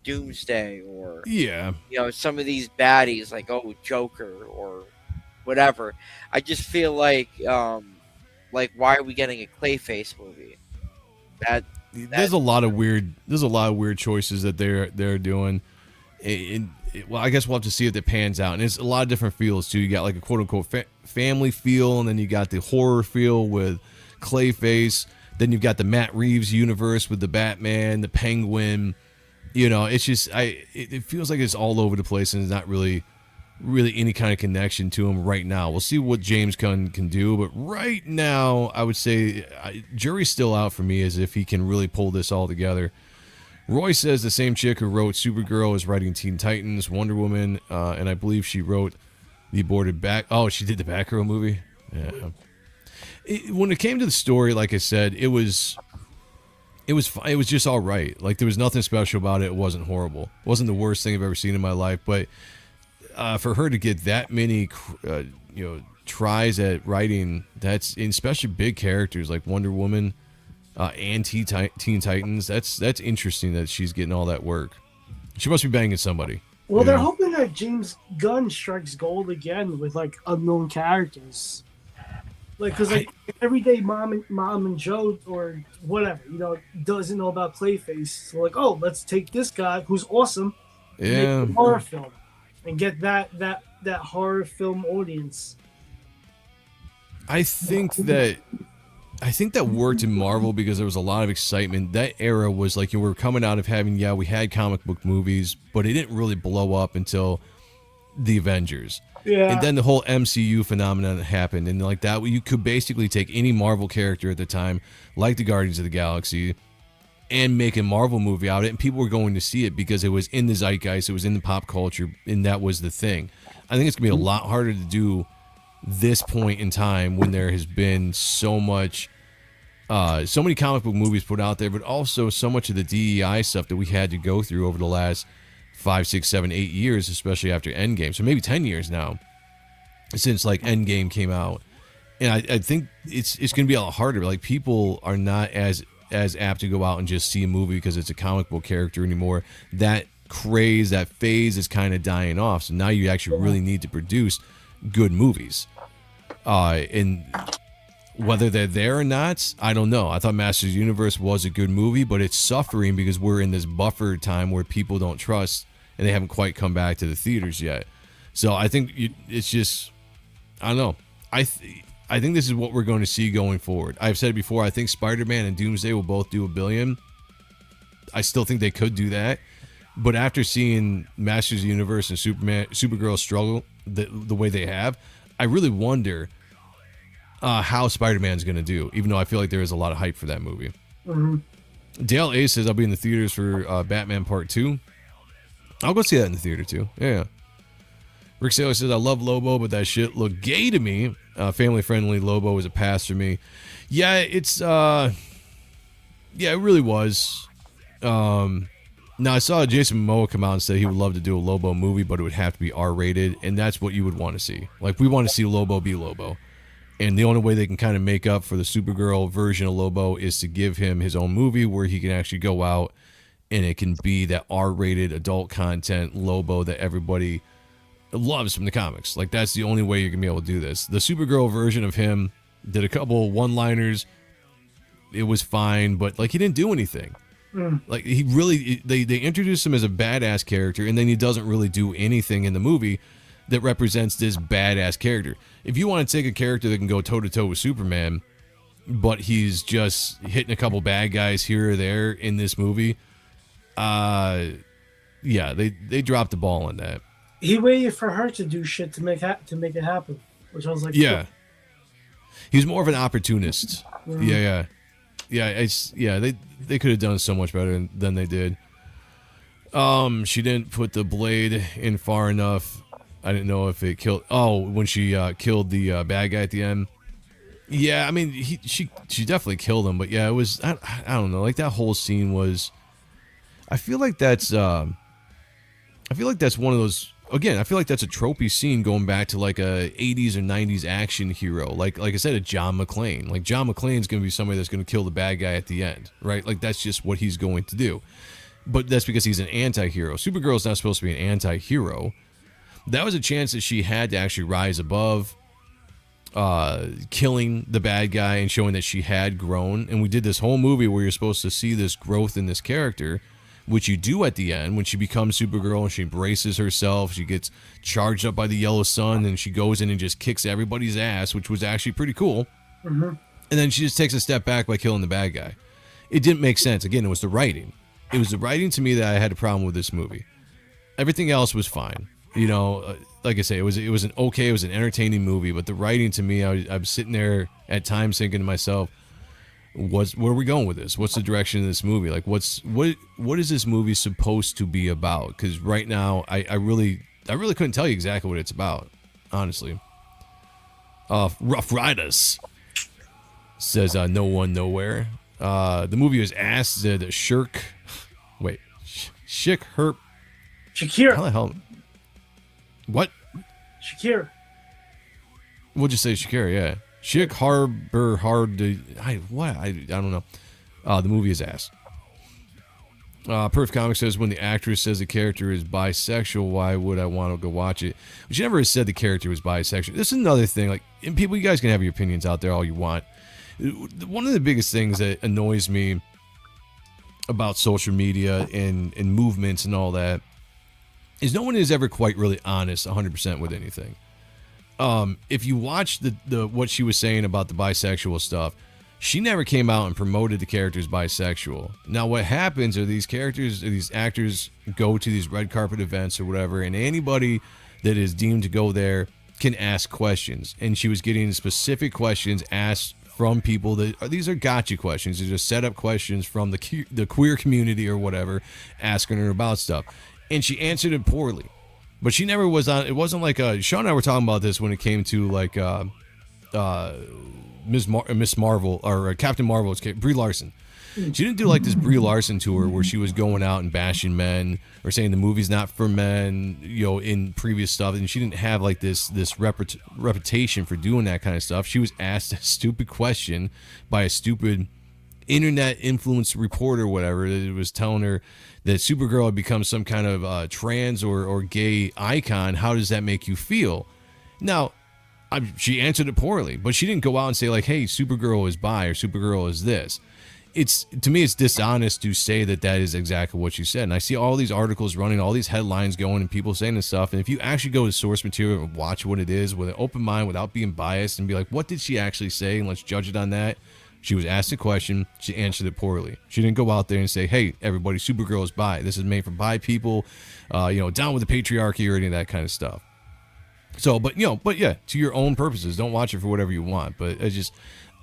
Doomsday, or, Yeah. you know, some of these baddies, like, oh, Joker, or whatever. I just feel like why are we getting a Clayface movie? There's a lot of weird choices that they're doing. Well, I guess we'll have to see if it pans out. And it's a lot of different feels too. You got like a quote unquote family feel, and then you got the horror feel with Clayface. Then you've got the Matt Reeves universe with the Batman, the Penguin. You know, it's just it feels like it's all over the place, and it's not really any kind of connection to him right now. We'll see what James Gunn can do, but right now I would say jury's still out for me as if he can really pull this all together. Roy says the same chick who wrote Supergirl is writing Teen Titans, Wonder Woman, and I believe she wrote the aborted she did the Batgirl movie. Yeah. When it came to the story, like I said, it was just all right. Like, there was nothing special about it. It wasn't horrible. It wasn't the worst thing I've ever seen in my life, but for her to get that many, tries at writing, that's especially big characters like Wonder Woman and Teen Titans, that's interesting that she's getting all that work. She must be banging somebody. Well, they're hoping that James Gunn strikes gold again with, like, unknown characters. Like, because, like, everyday mom and Joe or whatever, you know, doesn't know about Clayface. So, like, oh, let's take this guy who's awesome, yeah, make a horror film, and get that horror film audience. I think that worked in Marvel because there was a lot of excitement. That era was like, you were coming out of having, we had comic book movies, but it didn't really blow up until the Avengers. Yeah. And then the whole MCU phenomenon happened, and like that, you could basically take any Marvel character at the time, like the Guardians of the Galaxy, and make a Marvel movie out of it, and people were going to see it because it was in the zeitgeist, it was in the pop culture, and that was the thing. I think it's gonna be a lot harder to do this point in time when there has been so much, so many comic book movies put out there, but also so much of the DEI stuff that we had to go through over the last 5, 6, 7, 8 years, especially after Endgame. So maybe 10 years now since like Endgame came out. And I think it's going to be a lot harder. Like, people are not as apt to go out and just see a movie because it's a comic book character anymore. That craze, that phase is kind of dying off. So now you actually really need to produce good movies. And whether they're there or not, I don't know. I thought Masters of the Universe was a good movie, but it's suffering because we're in this buffer time where people don't trust, and they haven't quite come back to the theaters yet. So I think it's just, I don't know. I think this is what we're going to see going forward. I've said it before, I think Spider-Man and Doomsday will both do $1 billion. I still think they could do that. But after seeing Masters of the Universe and Supergirl struggle the way they have, I really wonder how Spider-Man's going to do, even though I feel like there is a lot of hype for that movie. Mm-hmm. Dale A says, I'll be in the theaters for Batman Part 2. I'll go see that in the theater too. Yeah. Rick Saylor says, I love Lobo, but that shit looked gay to me. Family friendly Lobo was a pass for me. Yeah, it's yeah, it really was. Now I saw Jason Momoa come out and say he would love to do a Lobo movie, but it would have to be R-rated, and that's what you would want to see. Like, we want to see Lobo be Lobo. And the only way they can kind of make up for the Supergirl version of Lobo is to give him his own movie where he can actually go out and it can be that R-rated adult content Lobo that everybody loves from the comics. Like, that's the only way you're going to be able to do this. The Supergirl version of him did a couple one-liners. It was fine, but, like, he didn't do anything. Like, he really, they introduced him as a badass character, and then he doesn't really do anything in the movie that represents this badass character. If you want to take a character that can go toe-to-toe with Superman, but he's just hitting a couple bad guys here or there in this movie, yeah, they dropped the ball on that. He waited for her to do shit to make it happen, which I was like, yeah. He's more of an opportunist. Yeah. They could have done so much better than they did. She didn't put the blade in far enough. I didn't know if it killed. Oh, when she killed the bad guy at the end. Yeah, I mean, she definitely killed him, but yeah, it was. I don't know. Like, that whole scene was. I feel like that's one of those. Again, I feel like that's a tropey scene going back to like a 80s or 90s action hero. Like I said, a John McClane. Like, John McClane's going to be somebody that's going to kill the bad guy at the end, right? Like, that's just what he's going to do. But that's because he's an anti-hero. Supergirl's not supposed to be an anti-hero. That was a chance that she had to actually rise above killing the bad guy and showing that she had grown. And we did this whole movie where you're supposed to see this growth in this character, which you do at the end when she becomes Supergirl and she embraces herself. She gets charged up by the yellow sun and she goes in and just kicks everybody's ass, which was actually pretty cool. And then she just takes a step back by killing the bad guy. It didn't make sense. Again, it was the writing. It was the writing to me that I had a problem with this movie. Everything else was fine. You know, like I say, it was an entertaining movie, but the writing to me, I'm sitting there at times thinking to myself, where are we going with this? What's the direction of this movie? Like, what is this movie supposed to be about? Because right now, I really couldn't tell you exactly what it's about, honestly. Rough Riders says no one nowhere. The movie was ass. Said Shirk. Wait, Shakira. How the hell? What? Shakira. We'll just say Shakira. Yeah. Chick Harbor Hard to I don't know. The movie is ass. Perf Comics says when the actress says the character is bisexual, why would I want to go watch it? But she never said the character was bisexual. This is another thing. Like, and people, you guys can have your opinions out there all you want. One of the biggest things that annoys me about social media and movements and all that is no one is ever quite really honest 100% with anything. If you watch the what she was saying about the bisexual stuff, she never came out and promoted the characters bisexual. Now, what happens are these actors go to these red carpet events or whatever, and anybody that is deemed to go there can ask questions. And she was getting specific questions asked from people these are gotcha questions. These are set up questions from the queer community or whatever, asking her about stuff. And she answered it poorly. But she never was on. It wasn't like Sean and I were talking about this when it came to like Miss Marvel or Captain Marvel's Brie Larson. She didn't do like this Brie Larson tour where she was going out and bashing men or saying the movie's not for men, you know, in previous stuff. And she didn't have like this reputation for doing that kind of stuff. She was asked a stupid question by a stupid internet influenced reporter or whatever that was telling her that Supergirl had become some kind of trans or gay icon. How does that make you feel? Now, she answered it poorly, but she didn't go out and say like, hey, Supergirl is bi or Supergirl is this. To me, it's dishonest to say that is exactly what she said. And I see all these articles running, all these headlines going and people saying this stuff. And if you actually go to source material and watch what it is with an open mind without being biased and be like, what did she actually say? And let's judge it on that. She was asked a question. She answered it poorly. She didn't go out there and say, hey, everybody, Supergirl is bi. This is made for bi people, down with the patriarchy or any of that kind of stuff. So, but yeah, to your own purposes. Don't watch it for whatever you want. But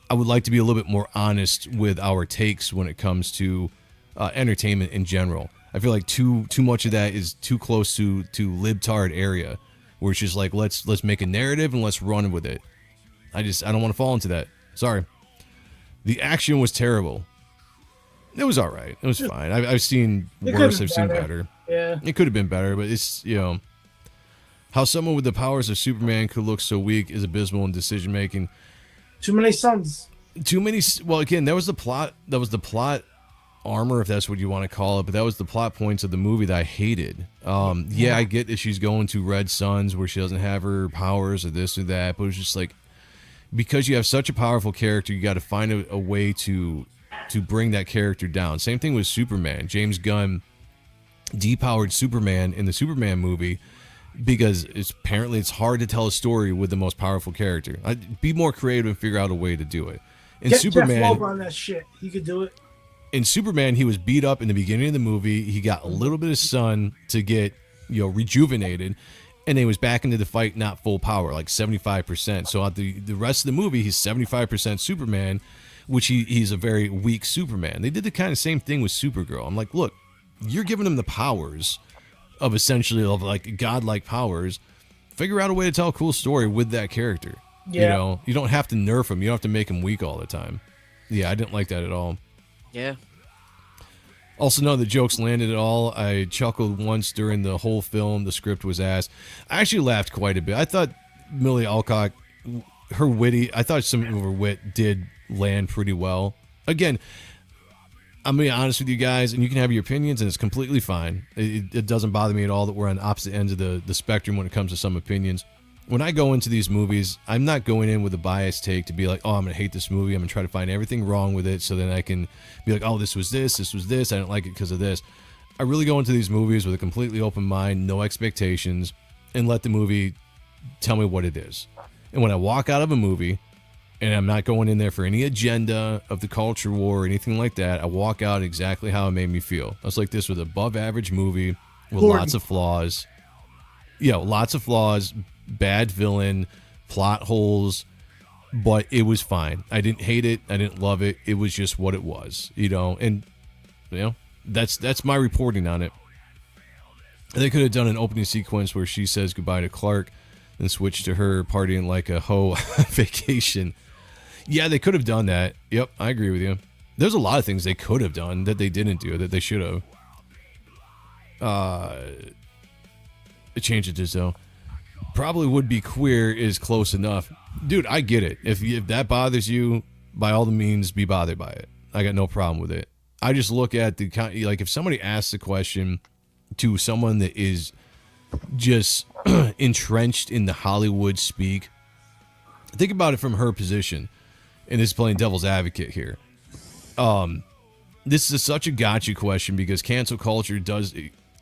I would like to be a little bit more honest with our takes when it comes to entertainment in general. I feel like too much of that is too close to libtard area, where it's just like let's make a narrative and let's run with it. I don't want to fall into that. Sorry. The action was terrible. It was all right. It was fine. I've seen worse. I've seen better. Yeah. It could have been better, but it's, how someone with the powers of Superman could look so weak is abysmal in decision making. Too many sons. Well, again, that was the plot armor, if that's what you want to call it, but that was the plot points of the movie that I hated. Yeah, I get that she's going to Red Suns where she doesn't have her powers or this or that, but it was just like, because you have such a powerful character, you got to find a way to bring that character down. Same thing with Superman. James Gunn depowered Superman in the Superman movie because apparently it's hard to tell a story with the most powerful character. Be more creative and figure out a way to do it. In Superman, Jeff Loeb on that shit. He could do it. In Superman, he was beat up in the beginning of the movie. He got a little bit of sun to get rejuvenated, and he was back into the fight, not full power, like 75%. So at the rest of the movie, he's 75% Superman, which he's a very weak Superman. They did the kind of same thing with Supergirl. I'm like, look, you're giving him the powers of essentially of like godlike powers. Figure out a way to tell a cool story with that character. Yeah. You don't have to nerf him. You don't have to make him weak all the time. Yeah, I didn't like that at all. Yeah. Also, none of the jokes landed at all. I chuckled once during the whole film. The script was ass. I actually laughed quite a bit. I thought Millie Alcock, I thought some of her wit did land pretty well. Again, I'm going to be honest with you guys, and you can have your opinions, and it's completely fine. It doesn't bother me at all that we're on opposite ends of the spectrum when it comes to some opinions. When I go into these movies, I'm not going in with a biased take to be like, oh, I'm going to hate this movie. I'm going to try to find everything wrong with it so then I can be like, oh, this was this. I didn't like it because of this. I really go into these movies with a completely open mind, no expectations, and let the movie tell me what it is. And when I walk out of a movie, and I'm not going in there for any agenda of the culture war or anything like that, I walk out exactly how it made me feel. I was like, this was an above average movie with lots of flaws. Lots of flaws, bad villain, plot holes, but it was fine. I didn't hate it. I didn't love it. It was just what it was, and that's my reporting on it. They could have done an opening sequence where she says goodbye to Clark and switch to her partying like a hoe on vacation. Yeah, they could have done that. Yep, I agree with you. There's a lot of things they could have done that they didn't do that they should have. Change it to so. Probably would be queer is close enough. Dude, I get it. If that bothers you, by all the means, be bothered by it. I got no problem with it. I just look at if somebody asks a question to someone that is just entrenched in the Hollywood speak, think about it from her position. And this is playing devil's advocate here. This is such a gotcha question because cancel culture does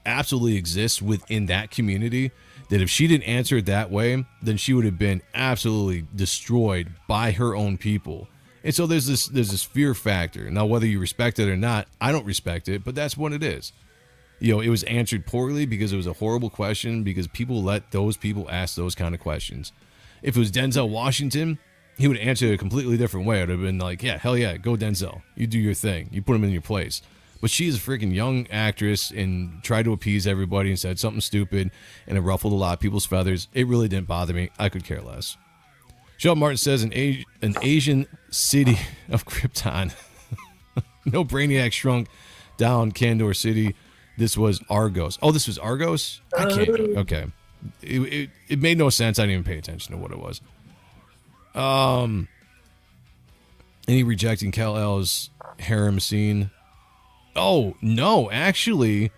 absolutely exist within that community, that if she didn't answer it that way, then she would have been absolutely destroyed by her own people. And so there's this fear factor. Now, whether you respect it or not, I don't respect it, but that's what it is. It was answered poorly because it was a horrible question, because people let those people ask those kind of questions. If it was Denzel Washington, he would answer it a completely different way. It would have been like, yeah, hell yeah, go Denzel. You do your thing. You put him in your place. But she's a freaking young actress and tried to appease everybody and said something stupid, and it ruffled a lot of people's feathers. It really didn't bother me. I could care less. Sean Martin says an Asian city of Krypton. No, Brainiac shrunk down Kandor City. This was Argos. Oh, this was Argos? I can't. Okay. It made no sense. I didn't even pay attention to what it was. Any rejecting Kal-El's harem scene? Oh, no, actually,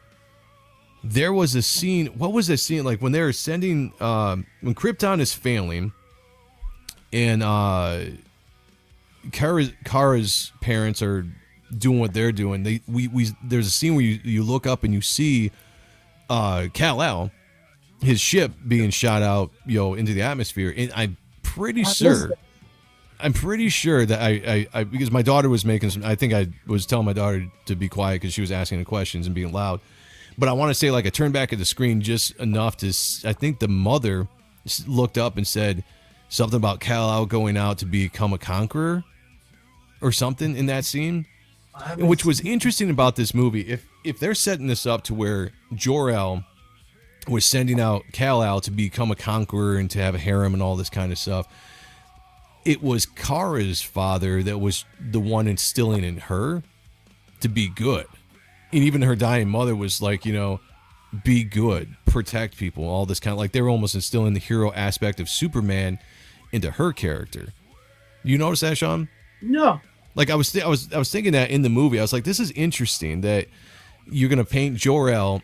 there was a scene. What was the scene? Like when they were sending, when Krypton is failing, and Kara's parents are doing what they're doing. There's a scene where you look up and you see Kal-El, his ship being shot out, into the atmosphere, and I'm pretty sure that I because my daughter was making some. I think I was telling my daughter to be quiet because she was asking the questions and being loud. But I want to say, I turned back at the screen just enough to. I think the mother looked up and said something about Kal-El going out to become a conqueror, or something in that scene. Which was interesting about this movie. if they're setting this up to where Jor-El was sending out Kal-El to become a conqueror and to have a harem and all this kind of stuff, it was Kara's father that was the one instilling in her to be good. And even her dying mother was like, you know, be good, protect people, all this kind of, like, they were almost instilling the hero aspect of Superman into her character. You notice that, Sean? No. Like, I was thinking that in the movie. I was like, this is interesting that you're going to paint Jor-El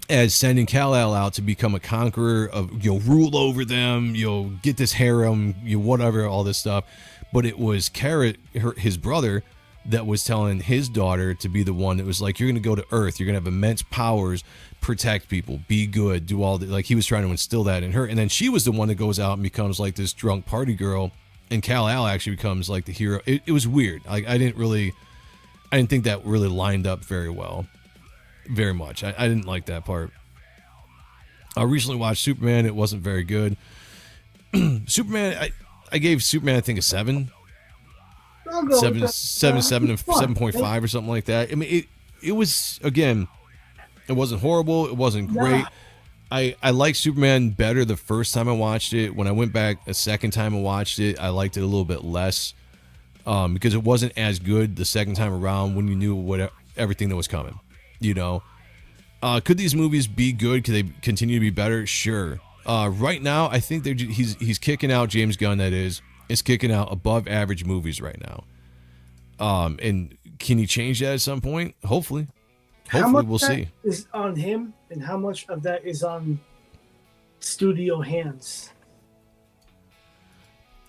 as sending Kal-El out to become a conqueror of, you know, rule over them, you know, get this harem, you know, whatever, all this stuff. But it was Kara, his brother, that was telling his daughter to be the one that was like, you're going to go to Earth, you're going to have immense powers, protect people, be good, do all the, like, he was trying to instill that in her. And then she was the one that goes out and becomes like this drunk party girl, and Kal-El actually becomes like the hero. It was weird. Like, I didn't think that really lined up very well, very much. I didn't like that part. I recently watched Superman. It wasn't very good. Superman, I gave Superman, I think, a 7. 7.5 or something like that. I mean, it was, again, it wasn't horrible. It wasn't great. I liked Superman better the first time I watched it. When I went back a second time and watched it, I liked it a little bit less, because it wasn't as good the second time around when you knew everything that was coming. You know, could these movies be good? Could they continue to be better? Sure. Right now, I think he's kicking out, James Gunn, that is kicking out above average movies right now. And can he change that at some point? Hopefully we'll see. Is on him, and how much of that is on studio hands?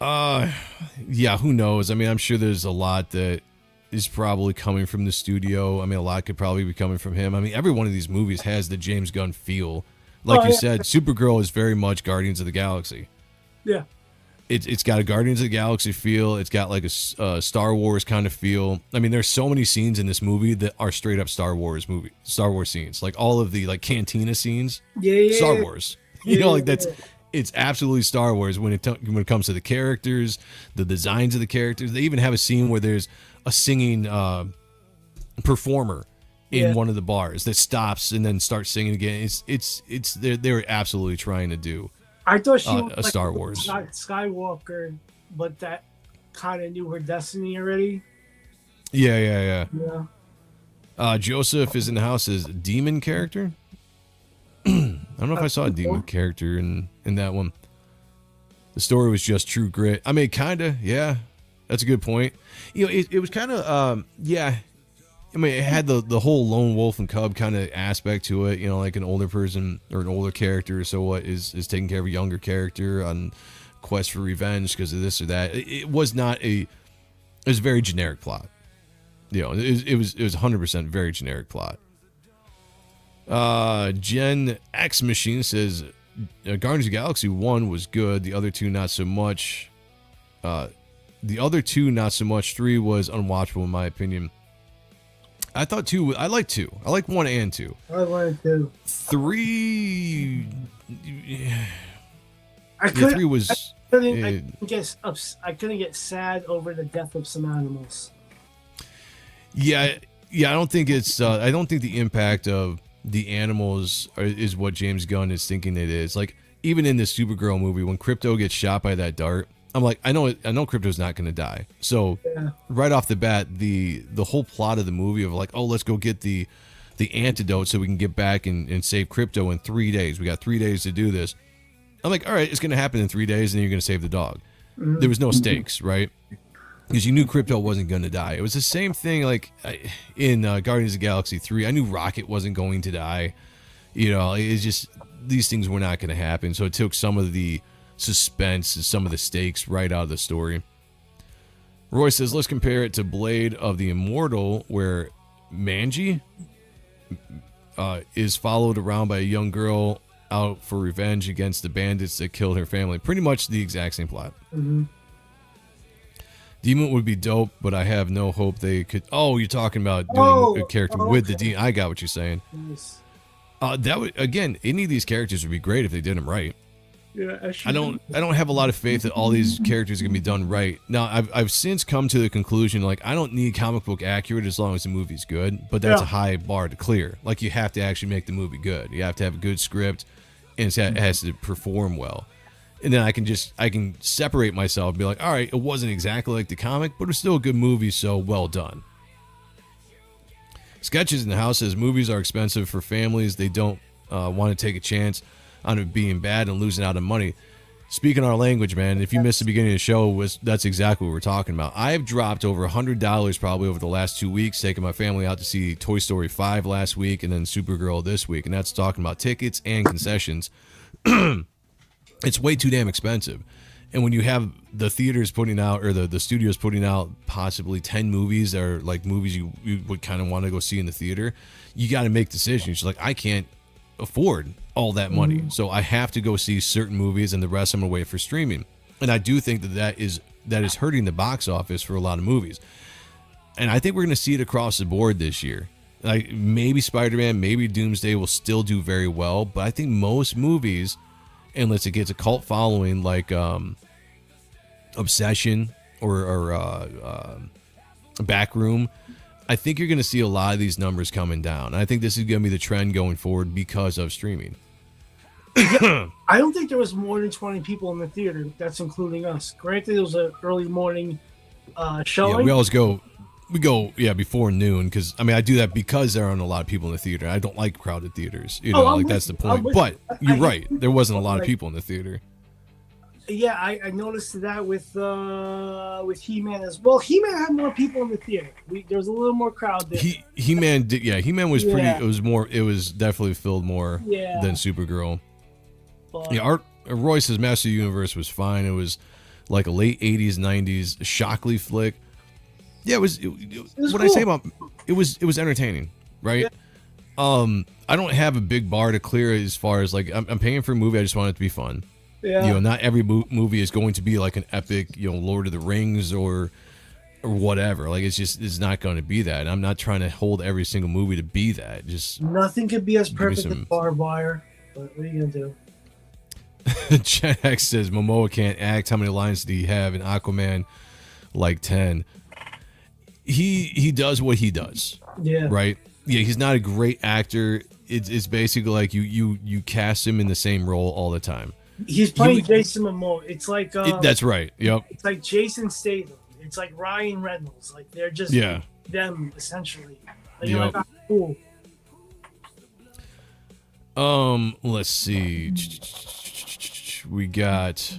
Yeah, who knows? I mean, I'm sure there's a lot that is probably coming from the studio. I mean, a lot could probably be coming from him. I mean, every one of these movies has the James Gunn feel. Like you said, Supergirl is very much Guardians of the Galaxy. Yeah. It's got a Guardians of the Galaxy feel. It's got like a Star Wars kind of feel. I mean, there's so many scenes in this movie that are straight up Star Wars scenes. Like all of the like cantina scenes. Yeah. Star Wars. You know, like that's it's absolutely Star Wars when it comes to the characters, the designs of the characters. They even have a scene where there's a singing performer in one of the bars that stops and then starts singing again. It's they're absolutely trying to do. I thought she was a like Star Wars Skywalker, but that kind of knew her destiny already. Yeah. Joseph is in the house as demon character. I don't know if I saw a demon character in that one. The story was just True Grit. I mean, kind of, yeah. That's a good point. You know, it was kind of, yeah. I mean, it had the whole lone wolf and cub kind of aspect to it. You know, like an older person or an older character. So what is taking care of a younger character on quest for revenge because of this or that. It was not it was a very generic plot. You know, it was 100% very generic plot. Gen X Machine says Guardians of the Galaxy 1 was good. The other two not so much. 3 was unwatchable in my opinion. I thought 2. I like 2. I like 1 and 2. I like 2. 3. I couldn't get sad over the death of some animals. Yeah. I don't think it's. I don't think the impact of the animals is what James Gunn is thinking it is. Like even in this Supergirl movie, when Krypto gets shot by that dart, I'm like, I know Krypto's not going to die. So right off the bat, the whole plot of the movie of like, oh, let's go get the antidote so we can get back and save Krypto in 3 days. We got 3 days to do this. I'm like, all right, it's going to happen in 3 days, and then you're going to save the dog. There was no stakes, right? Because you knew Krypto wasn't going to die. It was the same thing like in Guardians of the Galaxy 3. I knew Rocket wasn't going to die. You know, it's just these things were not going to happen. So it took some of the suspense and some of the stakes right out of the story. Roy says, let's compare it to Blade of the Immortal, where Manji is followed around by a young girl out for revenge against the bandits that killed her family. Pretty much the exact same plot. Demon would be dope, but I have no hope they could. Oh, you're talking about doing a character with the demon. I got what you're saying. Nice. That would, again, any of these characters would be great if they did them right. Yeah, I don't have a lot of faith that all these characters are gonna be done right. Now, I've since come to the conclusion, like, I don't need comic book accurate as long as the movie's good, but that's a high bar to clear. Like, you have to actually make the movie good. You have to have a good script, and it has to perform well. And then I can separate myself and be like, all right, it wasn't exactly like the comic, but it's still a good movie, so well done. Sketches in the House says movies are expensive for families. They don't want to take a chance on it being bad and losing out on money. Speaking our language, man, if you missed the beginning of the show, that's exactly what we're talking about. I've dropped over $100 probably over the last 2 weeks, taking my family out to see Toy Story 5 last week and then Supergirl this week, and that's talking about tickets and concessions. It's way too damn expensive. And when you have the theaters putting out, or the studios putting out possibly 10 movies that are like movies you would kind of want to go see in the theater, you got to make decisions. Like, I can't afford all that money, so I have to go see certain movies, and the rest I'm gonna wait for streaming. And I do think that is hurting the box office for a lot of movies, and I think we're gonna see it across the board this year. Like, maybe Spider-Man, maybe Doomsday will still do very well, but I think most movies, unless it gets a cult following like Obsession or Backroom, I think you're going to see a lot of these numbers coming down. I think this is going to be the trend going forward because of streaming. I don't think there was more than 20 people in the theater. That's including us. Granted, it was an early morning showing. Yeah, we always go before noon, because I mean, I do that because there aren't a lot of people in the theater. I don't like crowded theaters. That's the point. But you're right. There wasn't a lot of people in the theater. Yeah, I noticed that with He-Man as well. He-Man had more people in the theater. There was a little more crowd there. He-Man did. Yeah, He-Man was pretty. It was more. It was definitely filled more than Supergirl. But, yeah, Roy says Master of the Universe was fine. It was like a late 80s, 90s Shockley flick. Yeah, it was what cool. I say about it was entertaining, right? Yeah. I don't have a big bar to clear as far as like I'm paying for a movie. I just want it to be fun. Yeah. Not every movie is going to be like an epic, Lord of the Rings or whatever. Like, it's not going to be that. I'm not trying to hold every single movie to be that. Just nothing could be as perfect as Barbed Wire. But what are you gonna do? Chen X says Momoa can't act. How many lines did he have in Aquaman? Like 10. He does what he does. Yeah. Right. Yeah. He's not a great actor. It's basically like you cast him in the same role all the time. He's playing Jason Momoa. It's like that's right. Yep. It's like Jason Statham. It's like Ryan Reynolds. Like, they're just them essentially. Like, yep. Like, cool. Let's see. We got.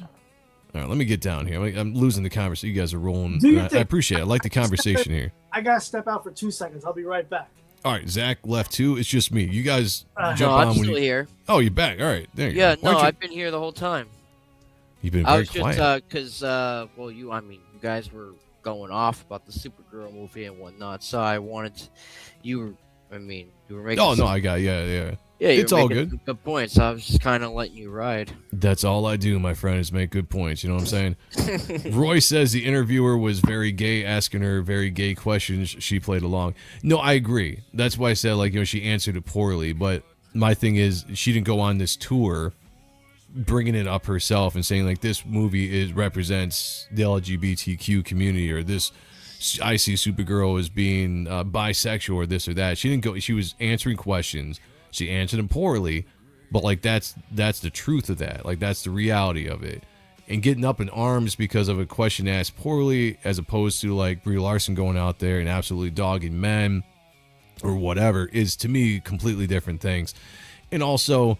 All right, let me get down here. I'm losing the conversation. You guys are rolling. I appreciate it. I like the conversation here. I gotta step out for 2 seconds. I'll be right back. All right, Zach left too. It's just me. You guys jump no, on I'm when still here. Oh, you're back. All right, there you go. Yeah, no, I've been here the whole time. You've been very quiet. I was just because you guys were going off about the Supergirl movie and whatnot, so I wanted you were making. Oh no, I got yeah. Yeah, it's all good. Good points. So I was just kind of letting you ride. That's all I do, my friend, is make good points. You know what I'm saying? Roy says the interviewer was very gay, asking her very gay questions. She played along. No, I agree. That's why I said, she answered it poorly. But my thing is, she didn't go on this tour bringing it up herself and saying, like, this movie represents the LGBTQ community, or this, I see Supergirl as being bisexual, or this or that. She didn't go. She was answering questions. She answered them poorly, but that's the truth of that. Like, that's the reality of it. And getting up in arms because of a question asked poorly, as opposed to like Brie Larson going out there and absolutely dogging men or whatever, is to me completely different things. And also,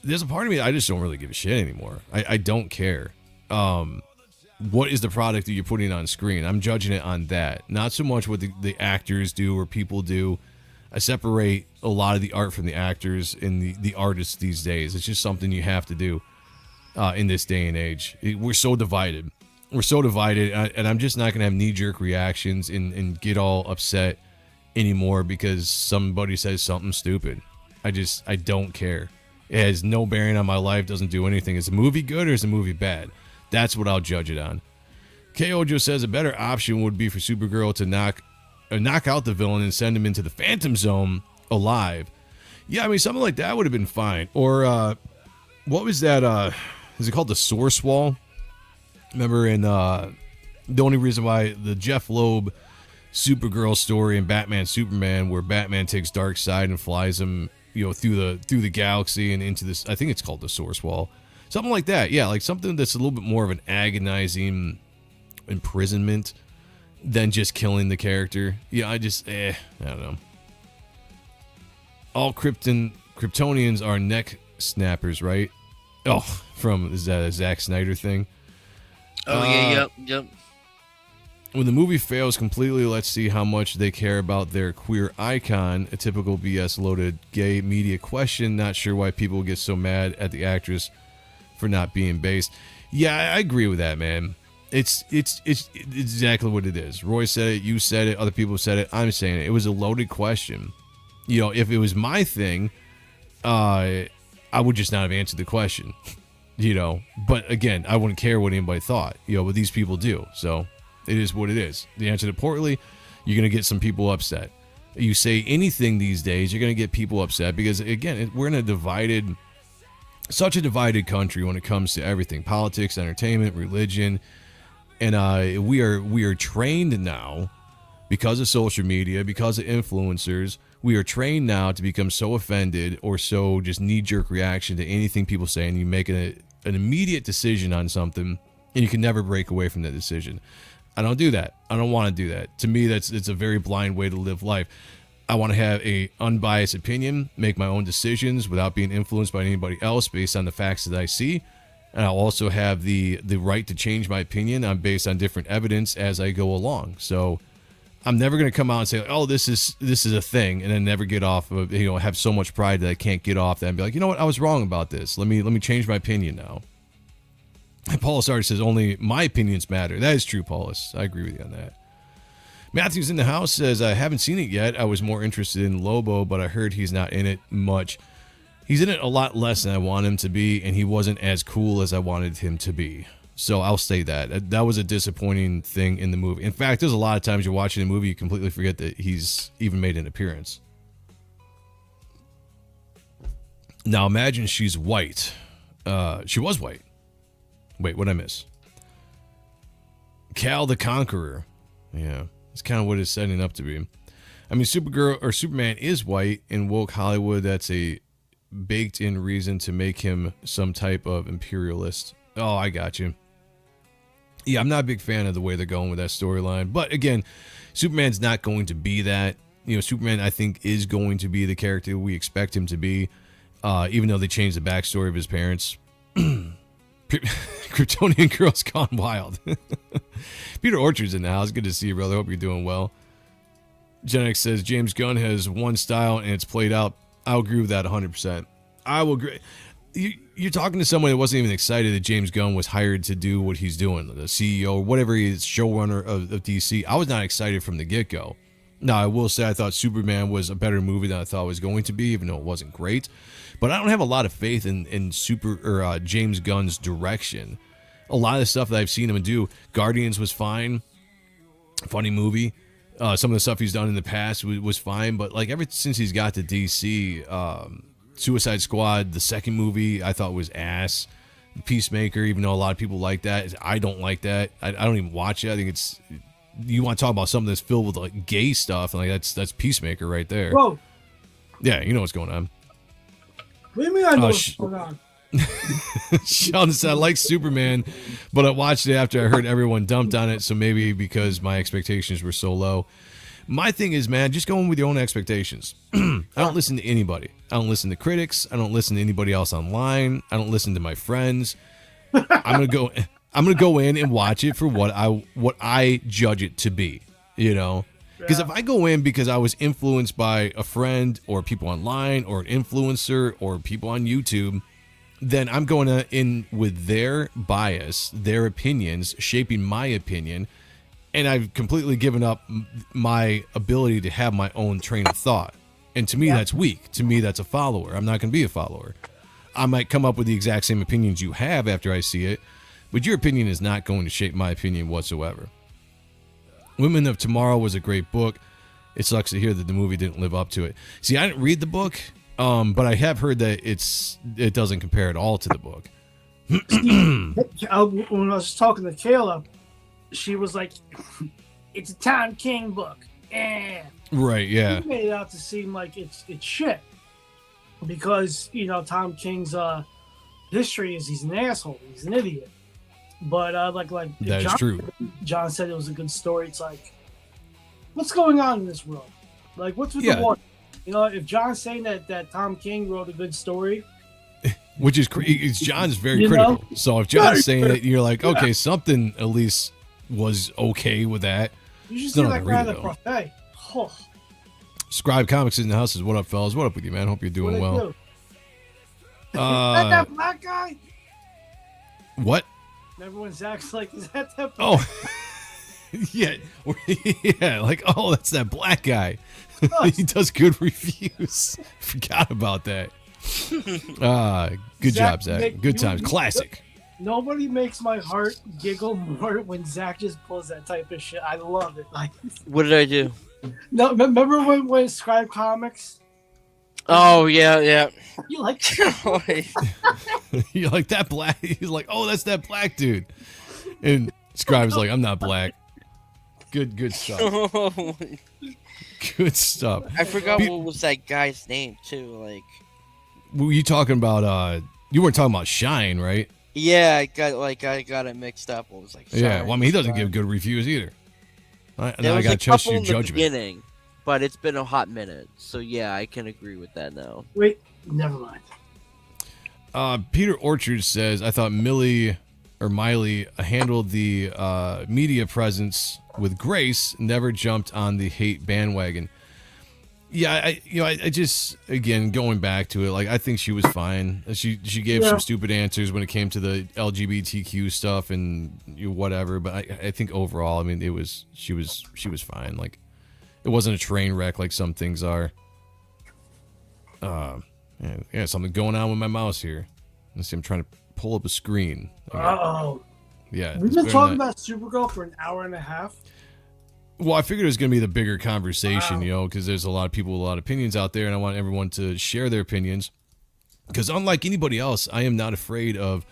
there's a part of me I just don't really give a shit anymore. I don't care. What is the product that you're putting on screen? I'm judging it on that, not so much what the actors do or people do. I separate a lot of the art from the actors and the artists these days. It's just something you have to do in this day and age. We're so divided. And I'm just not going to have knee-jerk reactions and get all upset anymore because somebody says something stupid. I don't care. It has no bearing on my life, doesn't do anything. Is the movie good or is the movie bad? That's what I'll judge it on. Kojo says a better option would be for Supergirl to knock out the villain and send him into the Phantom Zone alive. Yeah, something like that would have been fine. Or what was that is it called the Source Wall? Remember in the only reason why the Jeff Loeb Supergirl story in Batman Superman, where Batman takes Darkseid and flies him, through the galaxy and into this, I think it's called the Source Wall. Something like that. Yeah, like something that's a little bit more of an agonizing imprisonment than just killing the character. Yeah, I don't know. All Kryptonians are neck snappers, right? Oh, is that a Zack Snyder thing? Oh, yeah, yep. When the movie fails completely, let's see how much they care about their queer icon. A typical BS-loaded gay media question. Not sure why people get so mad at the actress for not being based. Yeah, I agree with that, man. It's exactly what it is. Roy said it, you said it, other people said it, I'm saying it. It was a loaded question. If it was my thing, I would just not have answered the question. But again, I wouldn't care what anybody thought. But these people do. So it is what it is. They answered it poorly, you're going to get some people upset. You say anything these days, you're going to get people upset because, again, we're in such a divided country when it comes to everything: politics, entertainment, religion. And we are trained now, because of social media, because of influencers, we are trained now to become so offended or so just knee-jerk reaction to anything people say, and you make an immediate decision on something, and you can never break away from that decision. I don't do that. I don't want to do that. To me, it's a very blind way to live life. I want to have a unbiased opinion, make my own decisions without being influenced by anybody else based on the facts that I see. And I'll also have the right to change my opinion based on different evidence as I go along. So I'm never going to come out and say, oh, this is a thing, and then never get off of, have so much pride that I can't get off that and be like, you know what, I was wrong about this. Let me change my opinion now. And Paulus already says only my opinions matter. That is true, Paulus. I agree with you on that. Matthew's in the house says, I haven't seen it yet. I was more interested in Lobo, but I heard he's not in it much. He's in it a lot less than I want him to be, and he wasn't as cool as I wanted him to be. So I'll say that. That was a disappointing thing in the movie. In fact, there's a lot of times you're watching a movie, you completely forget that he's even made an appearance. Now imagine she's white. She was white. Wait, what'd I miss? Cal the Conqueror. Yeah, it's kind of what it's setting up to be. I mean, Superman is white in woke Hollywood. That's a baked-in reason to make him some type of imperialist. Oh, I got you. Yeah, I'm not a big fan of the way they're going with that storyline. But again, Superman's not going to be that. Superman, I think, is going to be the character we expect him to be, even though they changed the backstory of his parents. Kryptonian Girls Gone Wild. Peter Orchard's in the house. Good to see you, brother. Hope you're doing well. Gen X says James Gunn has one style and it's played out. I'll agree with that 100%. I will agree. You're talking to someone that wasn't even excited that James Gunn was hired to do what he's doing, the CEO or whatever he is, showrunner of DC. I was not excited from the get-go. Now, I will say I thought Superman was a better movie than I thought it was going to be, even though it wasn't great. But I don't have a lot of faith in James Gunn's direction. A lot of the stuff that I've seen him do, Guardians was fine, funny movie. Some of the stuff he's done in the past was fine, but like ever since he's got to DC, Suicide Squad, the second movie, I thought was ass. Peacemaker, even though a lot of people like that, I don't like that. I don't even watch it. I think it's, you want to talk about something that's filled with like gay stuff, and like that's Peacemaker right there. Whoa. Yeah, you know what's going on. What do you mean I know what's going on? Sheldon said, I like Superman, but I watched it after I heard everyone dumped on it, so maybe because my expectations were so low. My thing is, man, just go in with your own expectations. I don't listen to anybody. I don't listen to critics. I don't listen to anybody else online. I don't listen to my friends. I'm gonna go in and watch it for what I judge it to be, Because if I go in because I was influenced by a friend or people online or an influencer or people on YouTube, then I'm going in with their bias, their opinions, shaping my opinion, and I've completely given up my ability to have my own train of thought. And to me, that's weak. To me, that's a follower. I'm not going to be a follower. I might come up with the exact same opinions you have after I see it, but your opinion is not going to shape my opinion whatsoever. Women of Tomorrow was a great book. It sucks to hear that the movie didn't live up to it. See, I didn't read the book, but I have heard that it doesn't compare at all to the book. When I was talking to Kayla, she was like, "It's a Tom King book." Right, yeah. He made it out to seem like it's shit because Tom King's history is he's an asshole, he's an idiot. But like that John, is true. John said it was a good story. It's like, what's going on in this world? Like, what's with the war? If John's saying that Tom King wrote a good story, which is John's very critical. So if John's saying it, you're like, okay, something at least was okay with that. You should see that guy at the buffet. Oh. Scribe Comics in the house says, "What up, fellas? What up with you, man? Hope you're doing well." That black guy? What? Remember when Zach's like, "Is that black guy?" Yeah, yeah, like, oh, that's that black guy. He does good reviews. Forgot about that. Good job, Zach. Good times. Classic. Nobody makes my heart giggle more when Zach just pulls that type of shit. I love it. Like, what did I do? No, remember when Scribe Comics? Oh yeah. You like you like that black? He's like, oh, that's that black dude. And Scribe's like, I'm not black. Good stuff. Good stuff. I forgot what was that guy's name too. Like, were you talking about? You weren't talking about Shine, right? Yeah, I got it mixed up. It was like, yeah. Well, I mean, he doesn't give good reviews either. I got to trust your judgment. Beginning, but it's been a hot minute, so yeah, I can agree with that now. Wait, never mind. Peter Orchard says, I thought Millie handled the media presence with grace, never jumped on the hate bandwagon. Yeah, I just, again, going back to it, like, I think she was fine. She gave some stupid answers when it came to the LGBTQ stuff and whatever, but I think overall, I mean, she was fine. Like, it wasn't a train wreck like some things are. Yeah, something going on with my mouse here. Let's see, I'm trying to pull up a screen. Uh-oh. Yeah. We've been talking about Supergirl for an hour and a half. Well, I figured it was going to be the bigger conversation, because there's a lot of people with a lot of opinions out there, and I want everyone to share their opinions. Because unlike anybody else, I am not afraid of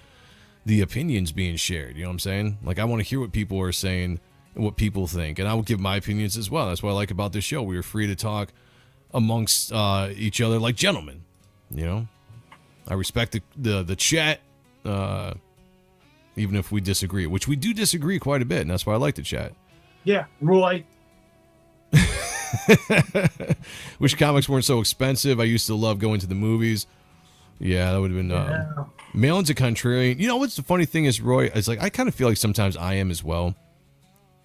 the opinions being shared. You know what I'm saying? Like, I want to hear what people are saying and what people think, and I will give my opinions as well. That's what I like about this show. We are free to talk amongst each other like gentlemen. I respect the chat, even if we disagree, which we do disagree quite a bit, and that's why I like the chat. Yeah, Roy. Wish comics weren't so expensive. I used to love going to the movies. Yeah, that would have been... Malin's a contrarian. You know what's the funny thing is, Roy? It's like, I kind of feel like sometimes I am as well.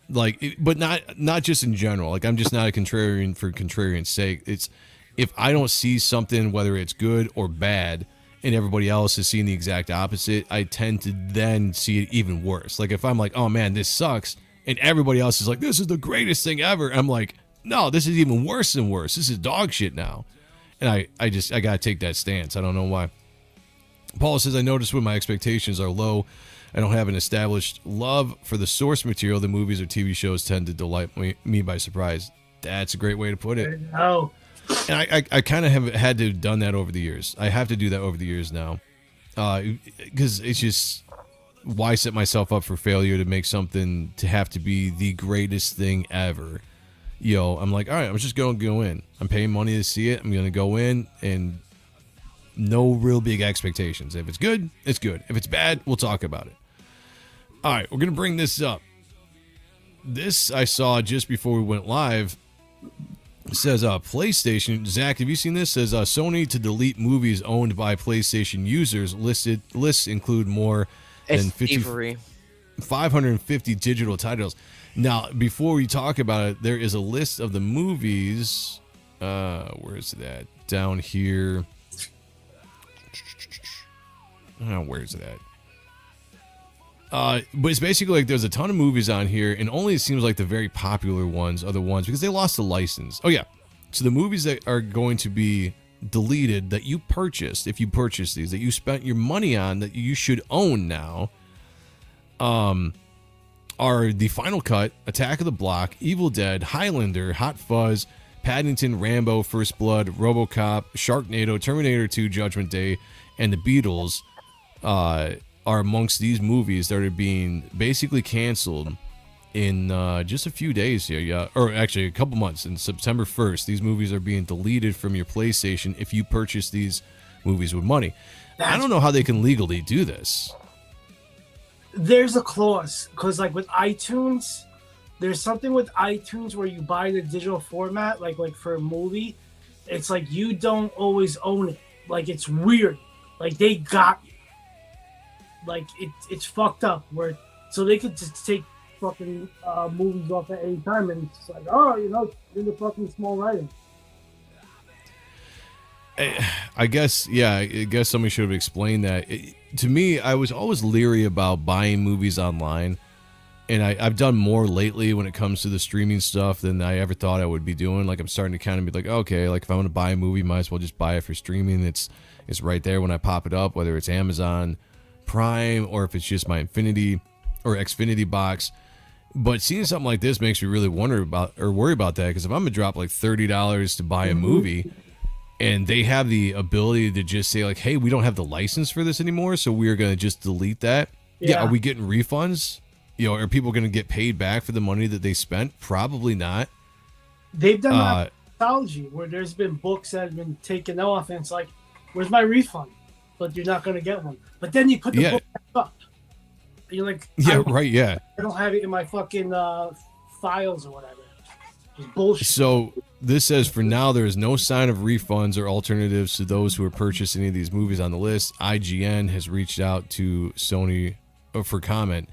Like, but not just in general. Like, I'm just not a contrarian for contrarian's sake. It's, if I don't see something, whether it's good or bad, and everybody else is seeing the exact opposite, I tend to then see it even worse. Like, if I'm like, oh man, this sucks, and everybody else is like, this is the greatest thing ever, I'm like, no, this is even worse than worse. This is dog shit now. And I gotta take that stance. I don't know why. Paul says, I noticed when my expectations are low, I don't have an established love for the source material. The movies or TV shows tend to delight me by surprise. That's a great way to put it. No. And I kind of have had to have done that over the years. I have to do that over the years now. Because it's just, why set myself up for failure to make something to have to be the greatest thing ever? I'm like, all right, I'm just going to go in. I'm paying money to see it. I'm going to go in and no real big expectations. If it's good, it's good. If it's bad, we'll talk about it. All right, we're going to bring this up. This I saw just before we went live. It says PlayStation. Zach, have you seen this? It says Sony to delete movies owned by PlayStation users. Lists include more than 550 digital titles. Now, before we talk about it, there is a list of the movies. Where is that? Down here. Where is it at? But it's basically like there's a ton of movies on here, and only it seems like the very popular ones are the ones because they lost the license. Oh yeah, so the movies that are going to be deleted that you purchased, if you purchased these, that you spent your money on, that you should own now, are The Final Cut, Attack of the Block, Evil Dead, Highlander, Hot Fuzz, Paddington, Rambo, First Blood, RoboCop, Sharknado, Terminator 2, Judgment Day, and The Beatles. are amongst these movies that are being basically canceled in just a few days here. Yeah, or actually a couple months. In September 1st, these movies are being deleted from your PlayStation if you purchase these movies with money. I don't know how they can legally do this. There's a clause because, like with iTunes, there's something with iTunes where you buy the digital format, like for a movie. It's like you don't always own it. Like it's weird. Like they got you. Like it's fucked up. Where so they could just take fucking movies off at any time, and it's like, oh, you know, in the fucking small writing. I guess, yeah, I guess somebody should have explained that. To me, I was always leery about buying movies online, and I've done more lately when it comes to the streaming stuff than I ever thought I would be doing. Like I'm starting to kind of be like, okay, like if I want to buy a movie, might as well just buy it for streaming. It's right there when I pop it up, whether it's Amazon Prime or if it's just my Infinity or Xfinity box. But seeing something like this makes me really worry about that, because if I'm gonna drop like $30 to buy a movie, and they have the ability to just say like, hey, we don't have the license for this anymore, so we're going to just delete that. Yeah. Are we getting refunds? You know, are people going to get paid back for the money that they spent? Probably not. They've done that technology where there's been books that have been taken off, and it's like, where's my refund? But you're not going to get one. But then you put the book back up. You're like, yeah, right, yeah. I don't have it in my fucking files or whatever. It's bullshit. So this says, for now, there is no sign of refunds or alternatives to those who are purchasing any of these movies on the list. IGN has reached out to Sony for comment.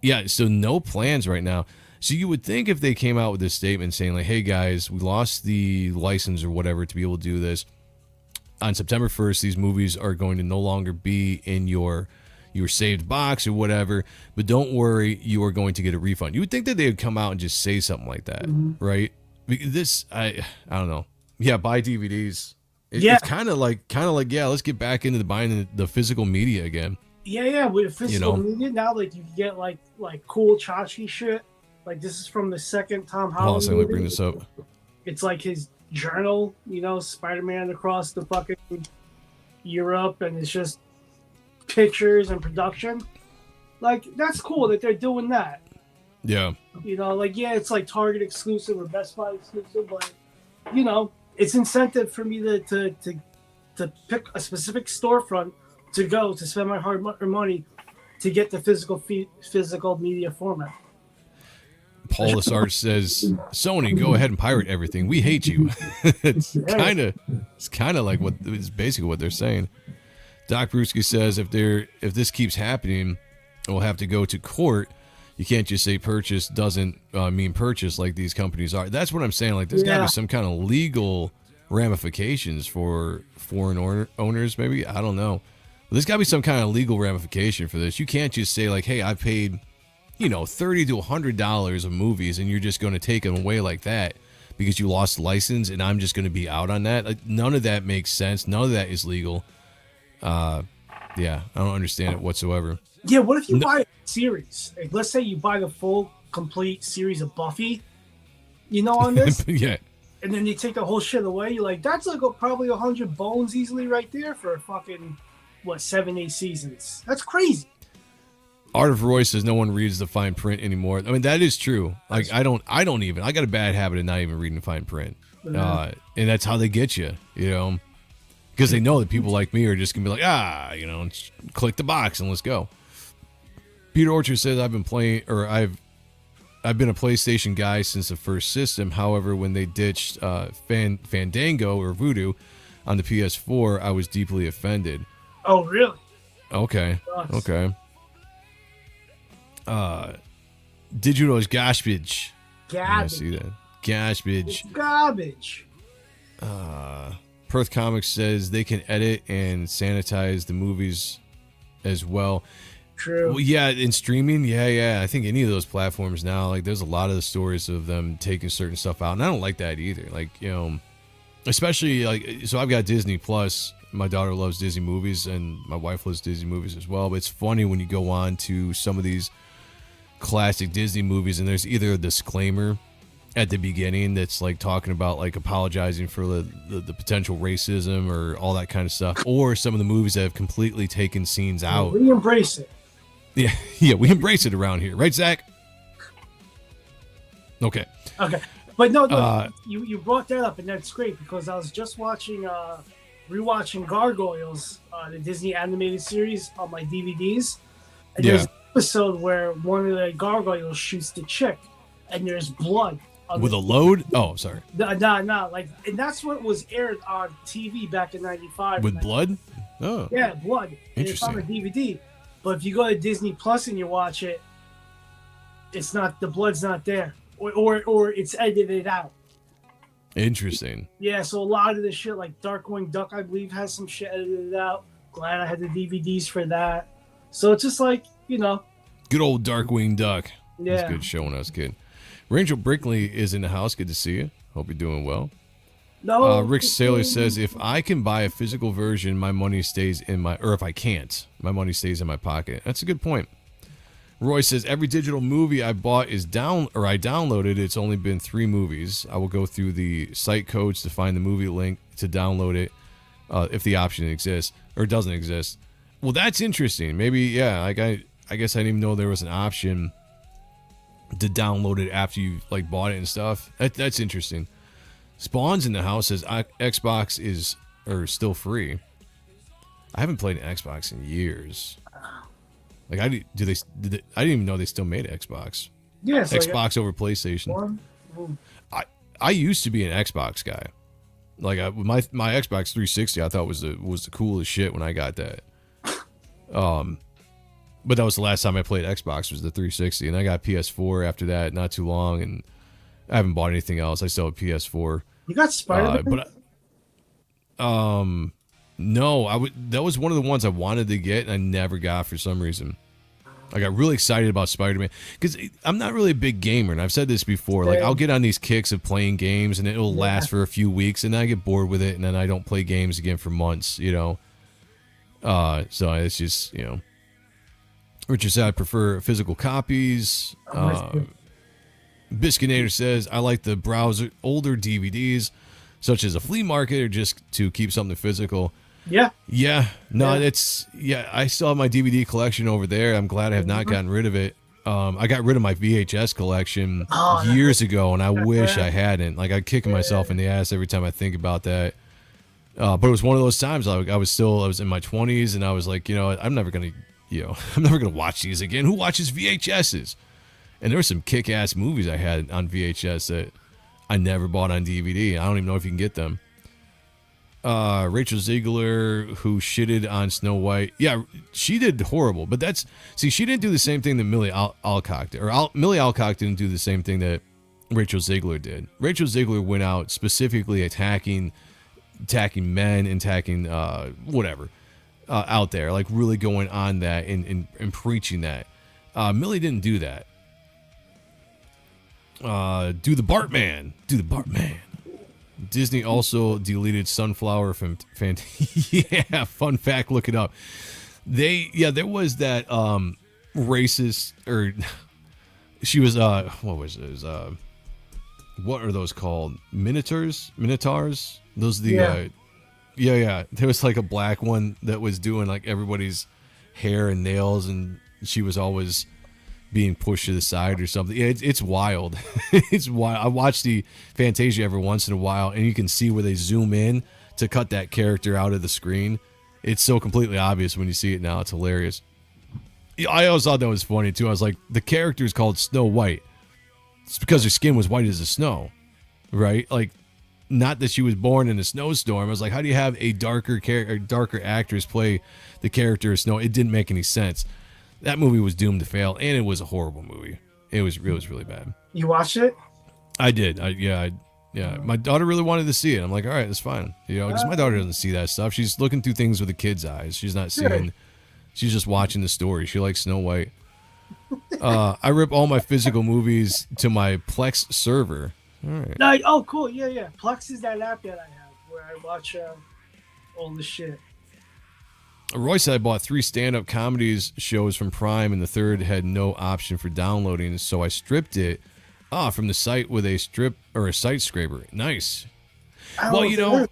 Yeah, so no plans right now. So you would think if they came out with this statement saying like, hey guys, we lost the license or whatever to be able to do this. On September 1st, these movies are going to no longer be in your saved box or whatever, but don't worry, you are going to get a refund. You would think that they would come out and just say something like that, right? This, I don't know. Yeah, buy DVDs. It's kind of like, yeah, let's get back into buying the physical media again. Yeah, with physical media now, like you can get like cool Chachi shit. Like this is from the second Tom Holland movie. Let me bring this up. It's like his journal, you know, Spiderman across the fucking Europe, and it's just pictures and production. Like that's cool that they're doing that. Yeah. You know, like it's like Target exclusive or Best Buy exclusive, but you know, it's incentive for me to pick a specific storefront to go to spend my hard-earned money to get the physical media format. Paul Lassard says, Sony, go ahead and pirate everything. We hate you. It's kind of like what it's basically what they're saying. Doc Brewski says if this keeps happening, we'll have to go to court. You can't just say purchase doesn't mean purchase like these companies are. That's what I'm saying. Like there's got to be some kind of legal ramifications for foreign owners. Maybe, I don't know. But there's got to be some kind of legal ramification for this. You can't just say like, hey, I paid, $30 to $100 of movies, and you're just going to take them away like that because you lost the license, and I'm just going to be out on that. Like none of that makes sense. None of that is legal. I don't understand it whatsoever. Yeah, what if you buy a series? Like, let's say you buy the full, complete series of Buffy, on this? Yeah. And then you take the whole shit away. You're like, that's like probably 100 bones easily right there for fucking, 7-8 seasons. That's crazy. Art of Roy says no one reads the fine print anymore. I mean, that is true. Like, I don't even. I got a bad habit of not even reading the fine print. And that's how they get you, Because they know that people like me are just going to be like, click the box and let's go. Peter Orchard says I've been a PlayStation guy since the first system. However, when they ditched Fandango or Voodoo on the PS4, I was deeply offended. Oh, really? Okay. Okay. Digital is garbage. I see that. Garbage. Garbage. Perth Comics says they can edit and sanitize the movies as well. True. Well, yeah, in streaming, yeah. I think any of those platforms now, like, there's a lot of the stories of them taking certain stuff out, and I don't like that either. Like, especially like, so I've got Disney Plus. My daughter loves Disney movies, and my wife loves Disney movies as well. But it's funny when you go on to some of these classic Disney movies, and there's either a disclaimer at the beginning that's like talking about like apologizing for the potential racism or all that kind of stuff, or some of the movies that have completely taken scenes out. We embrace it. Yeah, we embrace it around here, right, Zach? Okay. But no, you brought that up, and that's great because I was just rewatching Gargoyles, the Disney animated series on my DVDs, and there's an episode where one of the gargoyles shoots the chick, and there's blood. With a load? Oh, sorry. No, like, and that's what was aired on TV back in '95. With blood? Oh. Yeah, blood. Interesting. It's on a DVD, but if you go to Disney Plus and you watch it, it's not, the blood's not there, or it's edited out. Interesting. Yeah, so a lot of the shit, like Darkwing Duck, I believe, has some shit edited out. Glad I had the DVDs for that. So it's just like, you know. Good old Darkwing Duck. Yeah. That's a good show when I was a kid. Rachel Brickley is in the house. Good to see you. Hope you're doing well. No. Rick Sailor says, if I can buy a physical version, my money stays in my, or if I can't, my money stays in my pocket. That's a good point. Roy says, every digital movie I bought I downloaded. It's only been 3 movies. I will go through the site codes to find the movie link to download it, if the option exists or doesn't exist. Well, that's interesting. Maybe, yeah, like I guess I didn't even know there was an option to download it after you like bought it and stuff. That's interesting. Spawn's in the house says Xbox is still free. I haven't played an Xbox in years. Like I didn't even know they still made Xbox. Yes, Xbox over PlayStation. I used to be an Xbox guy. Like my Xbox 360 I thought was the coolest shit when I got that. But that was the last time I played Xbox was the 360, and I got PS4 after that not too long, and I haven't bought anything else. I still have PS4. You got Spiderman? No, that was one of the ones I wanted to get and I never got for some reason. I got really excited about Spider-Man because I'm not really a big gamer, and I've said this before. Like I'll get on these kicks of playing games, and it'll last for a few weeks, and then I get bored with it, and then I don't play games again for months. You know. So it's just, you know. Richard said I prefer physical copies. Biscuinator says I like the browser older DVDs, such as a flea market or just to keep something physical. Yeah. I still have my DVD collection over there. I'm glad I have not gotten rid of it. I got rid of my VHS collection years ago, and I wish I hadn't. Like, I'm kicking myself in the ass every time I think about that. But it was one of those times I was in my 20s, and I was like, you know, I'm never gonna watch these again. Who watches VHSs? And there were some kick-ass movies I had on VHS that I never bought on DVD. I don't even know if you can get them. Rachel Ziegler, who shitted on Snow White. Yeah, she did horrible. But she didn't do the same thing that Millie Alcock did. Millie Alcock didn't do the same thing that Rachel Ziegler did. Rachel Ziegler went out specifically attacking men and attacking whatever out there, like really going on that and preaching that. Millie didn't do that. Do the Bartman. Disney also deleted Sunflower from yeah, fun fact, look it up. There was that racist, or she was what was it? It was, what are those called? Minotaurs? Those are the yeah. There was like a black one that was doing like everybody's hair and nails, and she was always being pushed to the side or something. Yeah, it's wild. It's wild. I watch the Fantasia every once in a while, and you can see where they zoom in to cut that character out of the screen. It's so completely obvious when you see it now. It's hilarious. I always thought that was funny too. I was like, the character is called Snow White. It's because her skin was white as the snow, right? Like, not that she was born in a snowstorm. I was like, how do you have a darker actress play the character of Snow? It didn't make any sense. That movie was doomed to fail, and it was a horrible movie. It was really bad. You watched it? I did. Yeah. My daughter really wanted to see it. I'm like, all right, that's fine. You know, because my daughter doesn't see that stuff. She's looking through things with a kid's eyes. She's not seeing. She's just watching the story. She likes Snow White. I rip all my physical movies to my Plex server. All right. Oh, cool. Yeah. Plex is that app that I have where I watch all the shit. Roy said I bought 3 stand-up comedies shows from Prime, and the third had no option for downloading, so I stripped it Ah, from the site with a strip or a site scraper. Nice. Well, you know,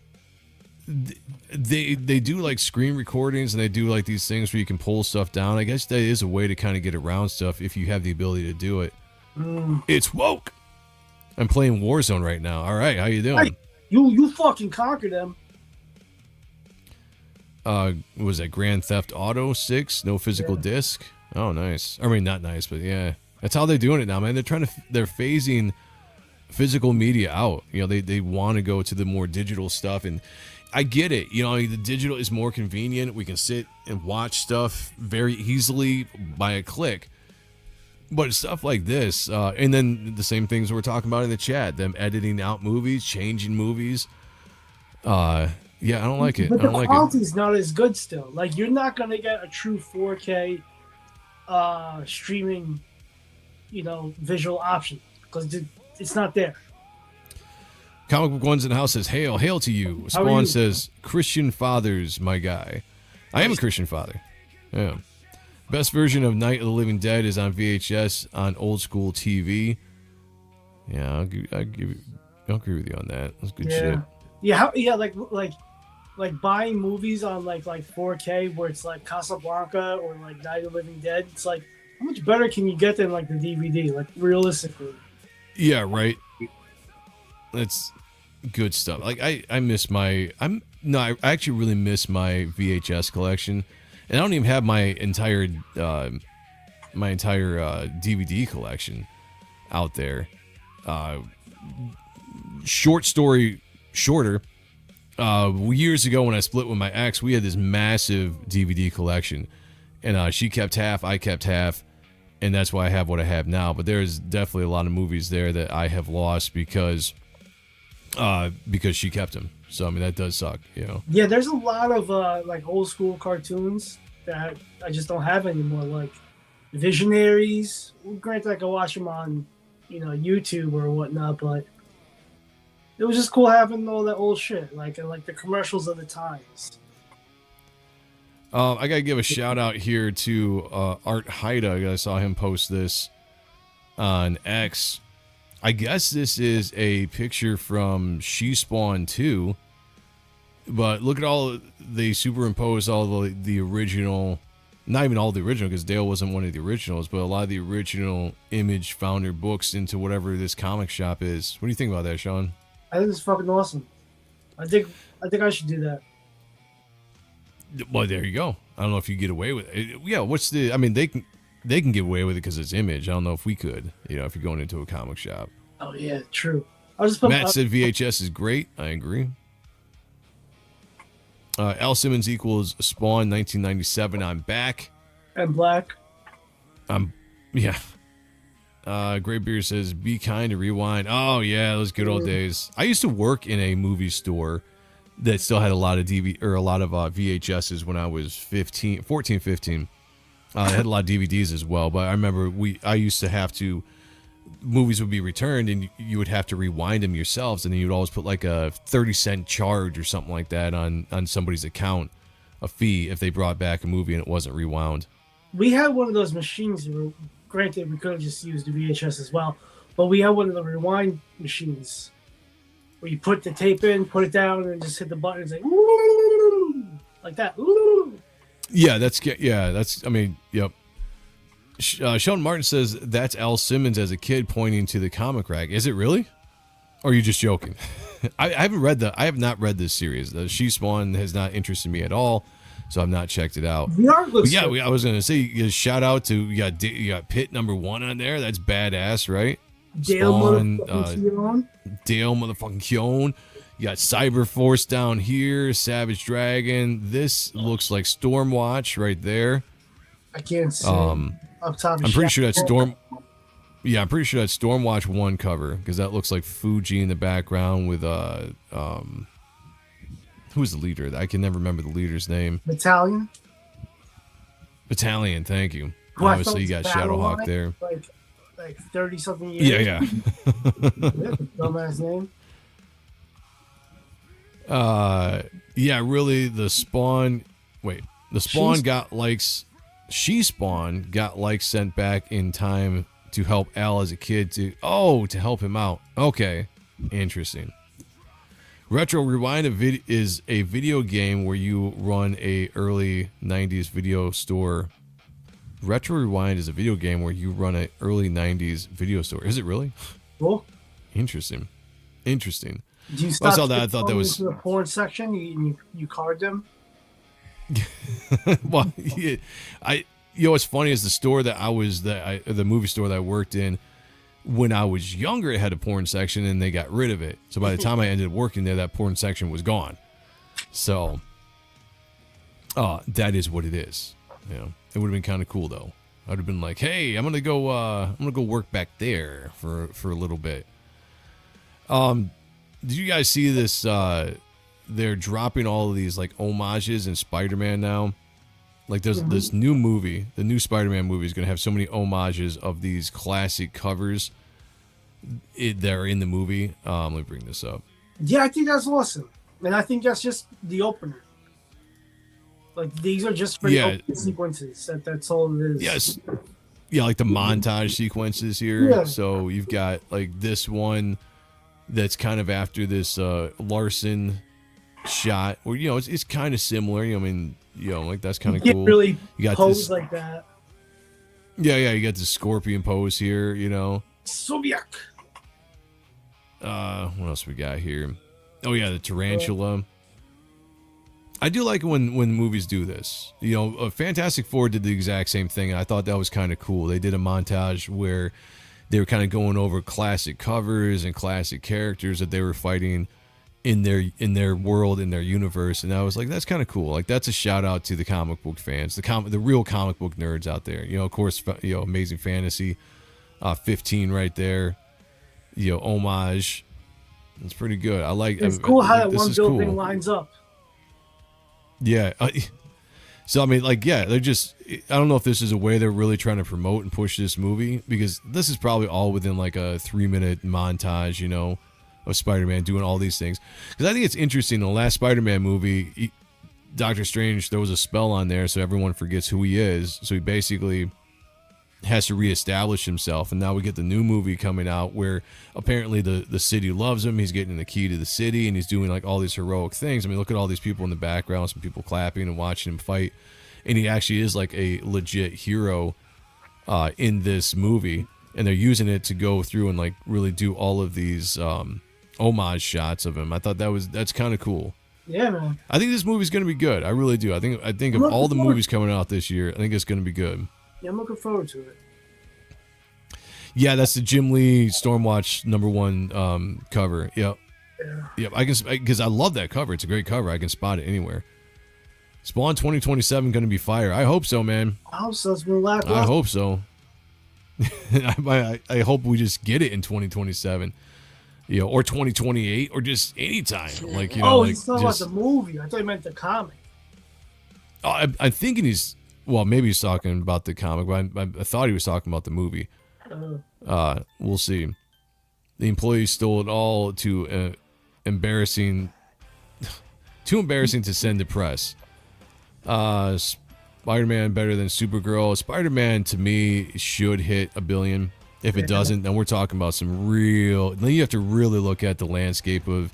they do like screen recordings, and they do like these things where you can pull stuff down. I guess that is a way to kind of get around stuff if you have the ability to do it. It's woke. I'm playing Warzone right now. All right, how you doing? Hey, you fucking conquered them. Was that Grand Theft Auto 6? No physical disc? Oh, nice. I mean, not nice, but yeah. That's how they're doing it now, man. They're phasing physical media out. You know, they want to go to the more digital stuff, and I get it. You know, the digital is more convenient. We can sit and watch stuff very easily by a click. But stuff like this, and then the same things we're talking about in the chat, them editing out movies, changing movies. Yeah, I don't like it. But I don't the like quality's not as good still. Like, you're not gonna get a true 4K streaming, you know, visual option because it's not there. Comic Book Ones in the House says, hail to you. How are Spawn you? says, Christian fathers, my guy. I am a Christian father. Yeah. Best version of Night of the Living Dead is on VHS on old school TV. Yeah, I'll agree with you on that. That's good shit. Yeah, like buying movies on like 4K where it's like Casablanca or like Night of the Living Dead. It's like, how much better can you get than like the DVD? Like, realistically. Yeah, right. That's good stuff. Like I actually really miss my VHS collection, and I don't even have my entire DVD collection out there. Shorter. Years ago when I split with my ex, we had this massive DVD collection, and she kept half, I kept half, and that's why I have what I have now. But there's definitely a lot of movies there that I have lost because she kept them. So I mean, that does suck, you know. Yeah, there's a lot of like old school cartoons that I just don't have anymore, like Visionaries. Granted, I can watch them on, you know, YouTube or whatnot, but it was just cool having all that old shit, like the commercials of the times. I gotta give a shout out here to Art Haida. I saw him post this on X. I guess this is a picture from She Spawn 2, but look at all they superimpose all the original, not even all the original because Dale wasn't one of the originals, but a lot of the original Image founder books into whatever this comic shop is. What do you think about that, Sean? I think it's fucking awesome. I think I should do that. Well, there you go. I don't know if you get away with it. Yeah, I mean, they can get away with it because it's Image. I don't know if we could, you know, if you're going into a comic shop. Oh yeah, true. Matt said VHS is great. I agree. Al Simmons equals Spawn 1997. I'm back. And Black. Yeah. Graybeard says, be kind to rewind. Oh yeah, those good old days. I used to work in a movie store that still had a lot of VHSs when I was 14, 15. It had a lot of DVDs as well, but I remember I used to have to, movies would be returned and you would have to rewind them yourselves, and then you'd always put like a 30-cent charge or something like that on somebody's account, a fee if they brought back a movie and it wasn't rewound. We had one of those machines. Granted, we could have just used the VHS as well, but we had one of the rewind machines where you put the tape in, put it down, and just hit the button and say, like that. Yeah, that's. I mean, yep. Sean Martin says that's Al Simmons as a kid pointing to the comic rack. Is it really? Or are you just joking? I have not read this series. The She Spawn has not interested me at all, so I've not checked it out. I was gonna say, shout out to you got Pit #1 on there. That's badass, right? Dale Spawn, motherfucking Dale motherfucking Keown. You got Cyber Force down here, Savage Dragon. This looks like Stormwatch right there. I can't see. Up top. I'm pretty sure that's Storm. Yeah, I'm pretty sure that's Stormwatch 1 cover because that looks like Fuji in the background with who's the leader? I can never remember the leader's name. Battalion, thank you. Obviously, you got Shadowhawk there. Like 30-something years. Yeah. Dumbass name. Yeah, really, the Spawn got likes. She Spawn got likes sent back in time to help Al as a kid to help him out. Okay, interesting. Retro Rewind is a video game where you run a early 90s video store. Retro Rewind is a video game where you run an early 90s video store. Is it really? Cool. Interesting. Do you I saw that. I thought that was the porn section. You card them. Well, yeah, what's funny is the store that the movie store that I worked in when I was younger, it had a porn section and they got rid of it. So by the time I ended up working there, that porn section was gone. So, that is what it is. You know, it would have been kind of cool though. I'd have been like, hey, I'm gonna go work back there for a little bit. Did you guys see this? They're dropping all of these like homages in Spider-Man now. Like there's this new movie, the new Spider-Man movie is going to have so many homages of these classic covers that are in the movie. Let me bring this up. Yeah, I think that's awesome. And I think that's just the opener. Like these are just for the opening sequences. That's all it is. Yes. Yeah, like the montage sequences here. Yeah. So you've got like this one that's kind of after this Larson shot where, you know, it's kind of similar. I mean, you know, like that's kind of cool. Really you got pose this like that. Yeah, you got the scorpion pose here, you know. Sobiak. What else we got here? Oh yeah, the tarantula. I do like when movies do this. You know, Fantastic Four did the exact same thing, and I thought that was kind of cool. They did a montage where they were kind of going over classic covers and classic characters that they were fighting in their world, in their universe, and I was like, that's kind of cool. Like that's a shout out to the comic book fans, the real comic book nerds out there. You know, of course, you know, Amazing Fantasy 15 right there. You know, homage. It's pretty good. I like. It's cool how that one building lines up. Yeah. So I mean, like, yeah, they're just. I don't know if this is a way they're really trying to promote and push this movie, because this is probably all within like a 3-minute montage, you know, of Spider-Man doing all these things. Because I think it's interesting. The last Spider-Man movie, Doctor Strange, there was a spell on there, so everyone forgets who he is. So he basically has to reestablish himself, and now we get the new movie coming out where apparently the city loves him. He's getting the key to the city, and he's doing like all these heroic things. I mean, look at all these people in the background, some people clapping and watching him fight, and he actually is like a legit hero in this movie, and they're using it to go through and like really do all of these homage shots of him. I thought that's kind of cool. Yeah, man. I think this movie's going to be good. I really do. I think of all the movies coming out this year, I think it's going to be good. Yeah, I'm looking forward to it. Yeah, that's the Jim Lee Stormwatch #1 cover. Yep. Yeah. Yep. I can, because I love that cover. It's a great cover. I can spot it anywhere. Spawn 2027 going to be fire. I hope so, man. I hope so. It's been lackluster. I hope so. I hope we just get it in 2027. You know, or 2028, or just anytime. Like, you know, like he's talking about the movie. I thought he meant the comic. Oh, I'm thinking well, maybe he's talking about the comic, but I thought he was talking about the movie. We'll see. The employees stole it all too embarrassing to send to press. Spider-Man better than Supergirl. Spider-Man to me should hit $1 billion. If it doesn't, then we're talking about some real. Then you have to really look at the landscape of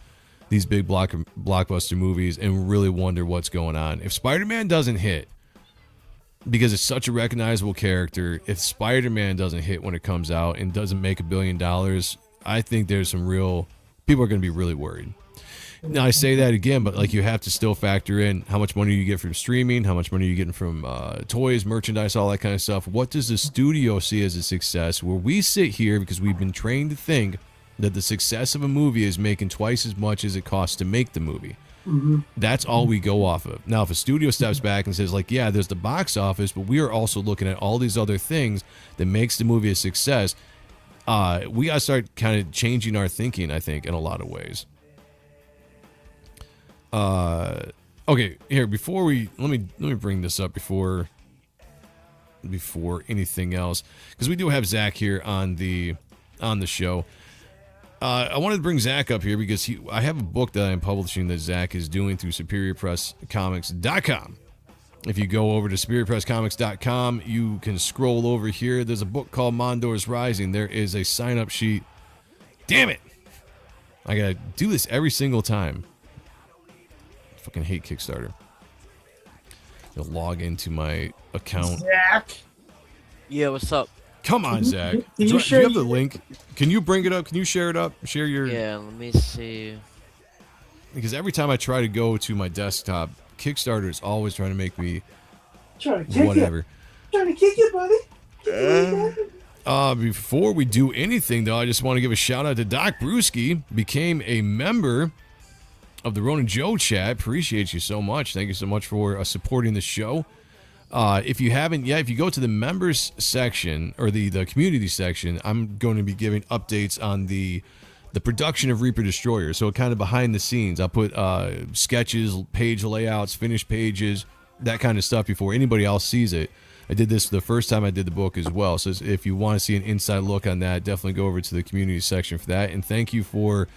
these big blockbuster movies and really wonder what's going on. If Spider-Man doesn't hit, because it's such a recognizable character, if Spider-Man doesn't hit when it comes out and doesn't make $1 billion, I think there's some real people are going to be really worried. Now I say that again, but like you have to still factor in how much money you get from streaming, how much money you're getting from toys, merchandise, all that kind of stuff. What does the studio see as a success? Where we sit here because we've been trained to think that the success of a movie is making twice as much as it costs to make the movie. Mm-hmm. That's all we go off of. Now, if a studio steps back and says, like, yeah, there's the box office, but we are also looking at all these other things that makes the movie a success, we got to start kind of changing our thinking, I think, in a lot of ways. Okay, here, before we, let me bring this up before anything else, because we do have Zach here on the show. I wanted to bring Zach up here because I have a book that I'm publishing that Zach is doing through SuperiorPressComics.com. If you go over to SuperiorPressComics.com, you can scroll over here. There's a book called Mondor's Rising. There is a sign-up sheet. Damn it! I gotta do this every single time. I fucking hate Kickstarter. I'll log into my account. Zach. Yeah, what's up? Come on, Zach. Do you you have the link? Can you bring it up? Can you share it up? Share your... Yeah, let me see. Because every time I try to go to my desktop, Kickstarter is always trying to make me Trying to kick whatever. you. Trying to kick you, buddy. Kick you, buddy. Before we do anything, though, I just want to give a shout out to Doc Brewski. Became a member of the Ronin Joe chat. Appreciate you so much. Thank you so much for supporting the show. If you haven't yet, if you go to the members section or the community section, I'm going to be giving updates on the production of Reaper Destroyer. So kind of behind the scenes, I'll put sketches, page layouts, finished pages, that kind of stuff before anybody else sees it. I did this the first time I did the book as well. So if you want to see an inside look on that, definitely go over to the community section for that. And thank you for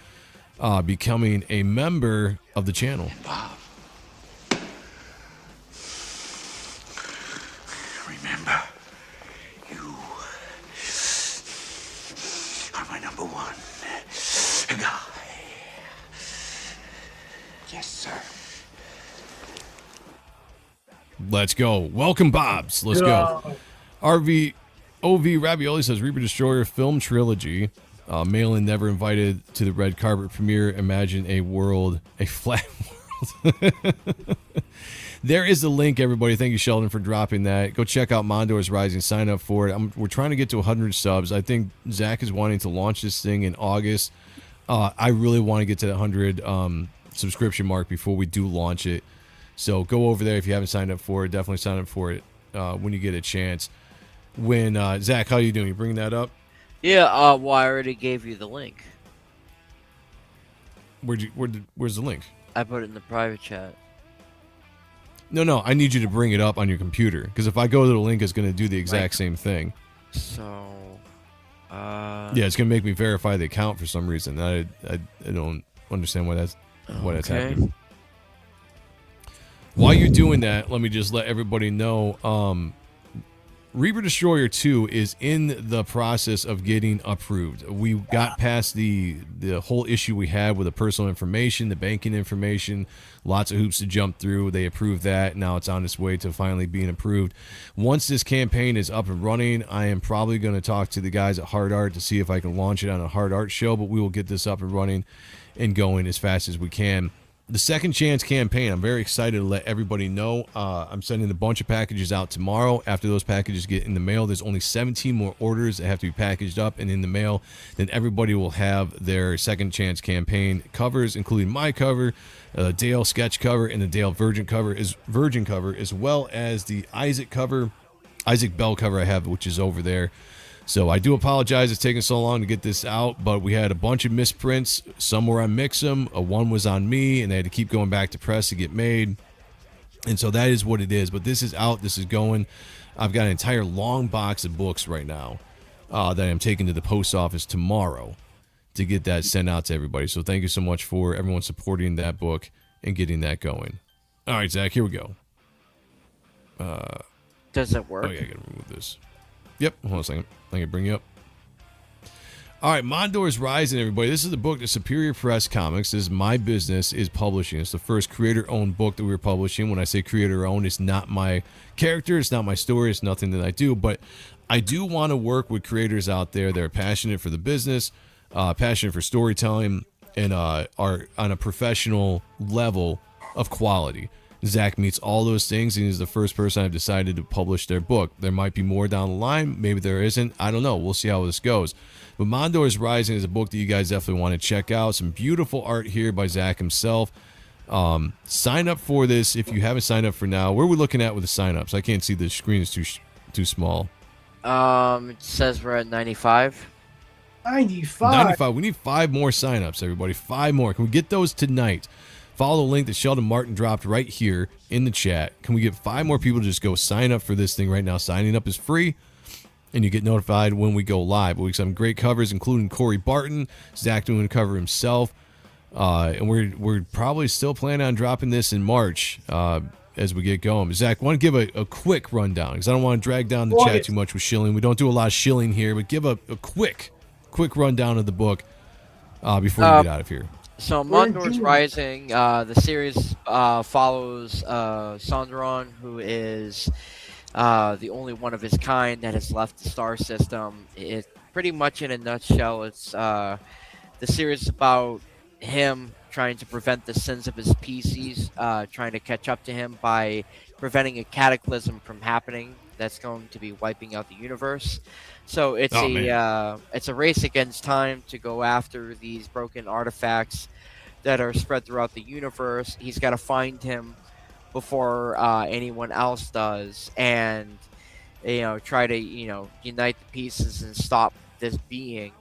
becoming a member of the channel. Bob, remember, you are my number one guy. Yes, sir. Let's go. Welcome, Bobs. Let's go. OV Ravioli says Reaper Destroyer film trilogy. Malin never invited to the red carpet premiere. Imagine a flat world. There is a link, everybody. Thank you, Sheldon, for dropping that. Go check out Mondor's Rising. Sign up for it. We're trying to get to 100 subs. I think Zach is wanting to launch this thing in August. I really want to get to the 100 subscription mark before we do launch it. So go over there if you haven't signed up for it. Definitely sign up for it when you get a chance. When Zach, how are you doing? You bringing that up? Yeah, well, I already gave you the link. Where's the link? I put it in the private chat. No, I need you to bring it up on your computer, because if I go to the link, it's going to do the exact same thing. So, yeah, it's going to make me verify the account for some reason. I don't understand why that's happening. While you're doing that, let me just let everybody know, Reaper Destroyer 2 is in the process of getting approved. We got past the whole issue we had with the personal information, the banking information, lots of hoops to jump through. They approved that. Now it's on its way to finally being approved. Once this campaign is up and running, I am probably going to talk to the guys at Hard Art to see if I can launch it on a Hard Art show, but we will get this up and running and going as fast as we can. The Second Chance campaign, I'm very excited to let everybody know. I'm sending a bunch of packages out tomorrow. After those packages get in the mail, there's only 17 more orders that have to be packaged up and in the mail. Then everybody will have their Second Chance campaign covers, including my cover, Dale sketch cover, and the Dale Virgin cover, as well as the Isaac Bell cover I have, which is over there. So I do apologize it's taking so long to get this out, but we had a bunch of misprints. Some were on Mix'em, one was on me, and they had to keep going back to press to get made. And so that is what it is. But this is out. This is going. I've got an entire long box of books right now that I'm taking to the post office tomorrow to get that sent out to everybody. So thank you so much for everyone supporting that book and getting that going. All right, Zach, here we go. Does it work? Oh, yeah, I got to remove this. Yep, hold on a second. I can bring you up. All right, Mondor's Rising, everybody. This is the book that Superior Press Comics, this is my business, is publishing. It's the first creator-owned book that we're publishing. When I say creator-owned, it's not my character, it's not my story, it's nothing that I do. But I do want to work with creators out there that are passionate for the business, passionate for storytelling, and are on a professional level of quality. Zach meets all those things, and he's the first person I've decided to publish their book. There might be more down the line. Maybe there isn't. I don't know. We'll see how this goes. But Mondor's Rising is a book that you guys definitely want to check out. Some beautiful art here by Zach himself. Sign up for this if you haven't signed up for now. Where are we looking at with the sign-ups? I can't see. The screen is too small. It says we're at 95. 95. We need 5 more sign-ups, everybody. 5 more. Can we get those tonight? Follow the link that Sheldon Martin dropped right here in the chat. Can we get 5 more people to just go sign up for this thing right now? Signing up is free, and you get notified when we go live. We have some great covers, including Corey Barton, Zach doing a cover himself, and we're probably still planning on dropping this in March. as we get going. Zach, want to give a quick rundown because I don't want to drag down the chat too much with shilling. We don't do a lot of shilling here, but give a quick rundown of the book before we get out of here. So Mondor's Rising, the series follows Sondron, who is the only one of his kind that has left the star system. It pretty much in a nutshell, it's the series about him trying to prevent the sins of his species, trying to catch up to him by preventing a cataclysm from happening that's going to be wiping out the universe. So it's it's a race against time to go after these broken artifacts that are spread throughout the universe. He's got to find him before anyone else does, and try to unite the pieces and stop this being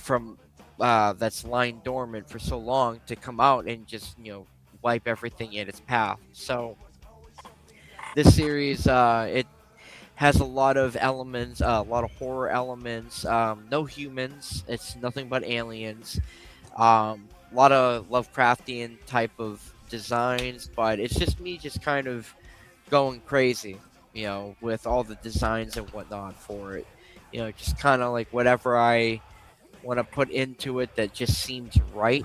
from that's lying dormant for so long to come out and just wipe everything in its path. So this series it has a lot of elements, a lot of horror elements, no humans, it's nothing but aliens, a lot of Lovecraftian type of designs, but it's just me just kind of going crazy with all the designs and whatnot for it, just kind of like whatever I want to put into it that just seems right.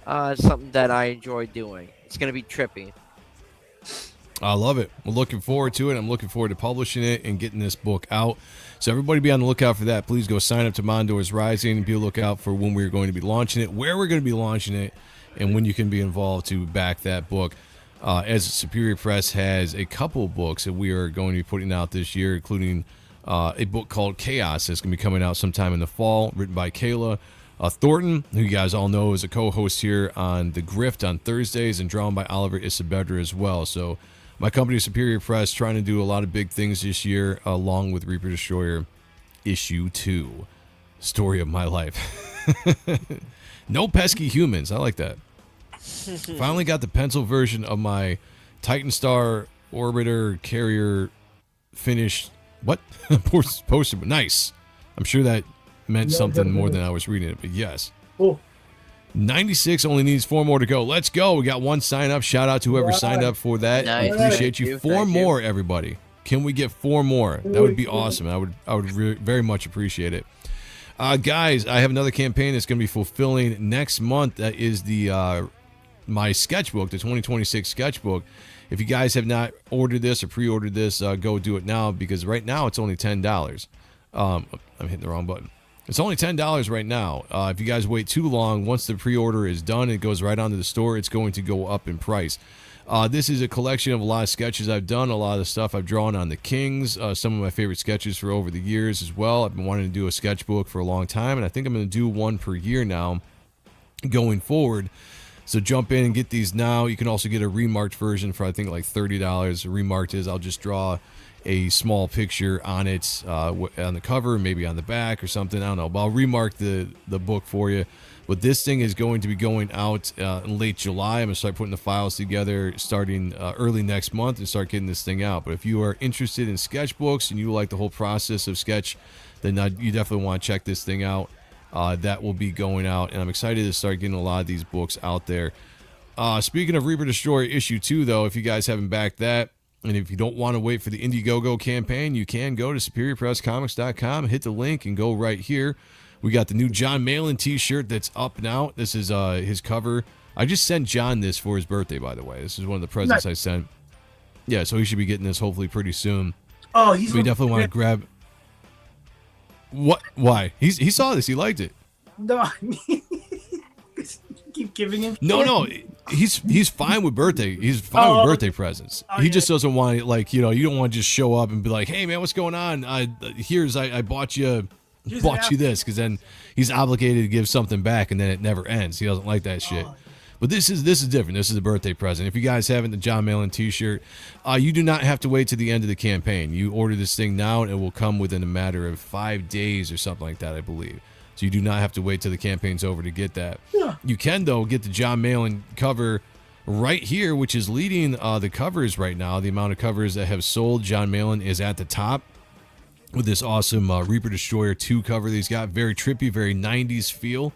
Something that I enjoy doing. It's going to be trippy. I love it. We're looking forward to it. I'm looking forward to publishing it and getting this book out. So everybody be on the lookout for that. Please go sign up to Mondor's Rising and be on the lookout for when we're going to be launching it, where we're going to be launching it, and when you can be involved to back that book. As Superior Press has a couple books that we are going to be putting out this year, including a book called Chaos that's going to be coming out sometime in the fall, written by Kayla Thornton, who you guys all know is a co-host here on The Grift on Thursdays, and drawn by Oliver Isabedra as well. So my company, Superior Press, trying to do a lot of big things this year, along with Reaper Destroyer Issue 2. Story of my life. No pesky humans. I like that. Finally got the pencil version of my Titan Star Orbiter Carrier finished. What? Poster. Nice. I'm sure that meant something more than I was reading it, but yes. Oh. 96 only needs 4 more to go. Let's go. We got 1 sign up. Shout out to whoever signed up for that. Nice. Appreciate you. 4 more, everybody. Can we get 4 more? That would be awesome. I would very much appreciate it. Guys, I have another campaign that's going to be fulfilling next month. That is the my sketchbook, the 2026 sketchbook. If you guys have not ordered this or pre-ordered this, go do it now, because right now it's only $10. I'm hitting the wrong button. It's only $10 right now. If you guys wait too long, once the pre-order is done, it goes right onto the store. It's going to go up in price. This is a collection of a lot of sketches I've done, a lot of the stuff I've drawn on the Kings, some of my favorite sketches for over the years as well. I've been wanting to do a sketchbook for a long time, and I think I'm going to do one per year now going forward. So jump in and get these now. You can also get a remarked version for, I think, like $30. Remarked is I'll just draw a small picture on it, on the cover, maybe on the back or something. I don't know, but I'll remark the book for you. But this thing is going to be going out in late July. I'm going to start putting the files together starting early next month and start getting this thing out. But if you are interested in sketchbooks and you like the whole process of sketch, then you definitely want to check this thing out. That will be going out, and I'm excited to start getting a lot of these books out there. Speaking of Reaper Destroyer Issue 2, though, if you guys haven't backed that, and if you don't want to wait for the Indiegogo campaign, you can go to SuperiorPressComics.com, hit the link, and go right here. We got the new John Malin t-shirt that's up now. This is his cover. I just sent John this for his birthday, by the way. This is one of the presents I sent. Yeah, so he should be getting this hopefully pretty soon. Oh, we definitely want to grab... What? Why? He saw this. He liked it. No, keep giving him. No. He's fine with birthday. He's fine with birthday presents. He just doesn't want it, like, you don't want to just show up and be like, "Hey man, what's going on? I bought you this," because then he's obligated to give something back, and then it never ends. He doesn't like that shit. But this is different. This is a birthday present. If you guys haven't, the John Malin t-shirt, you do not have to wait to the end of the campaign. You order this thing now, and it will come within a matter of 5 days or something like that, I believe. So you do not have to wait till the campaign's over to get that. Yeah. You can, though, get the John Malin cover right here, which is leading the covers right now. The amount of covers that have sold, John Malin is at the top with this awesome Reaper Destroyer 2 cover that he's got. Very trippy, very 90s feel.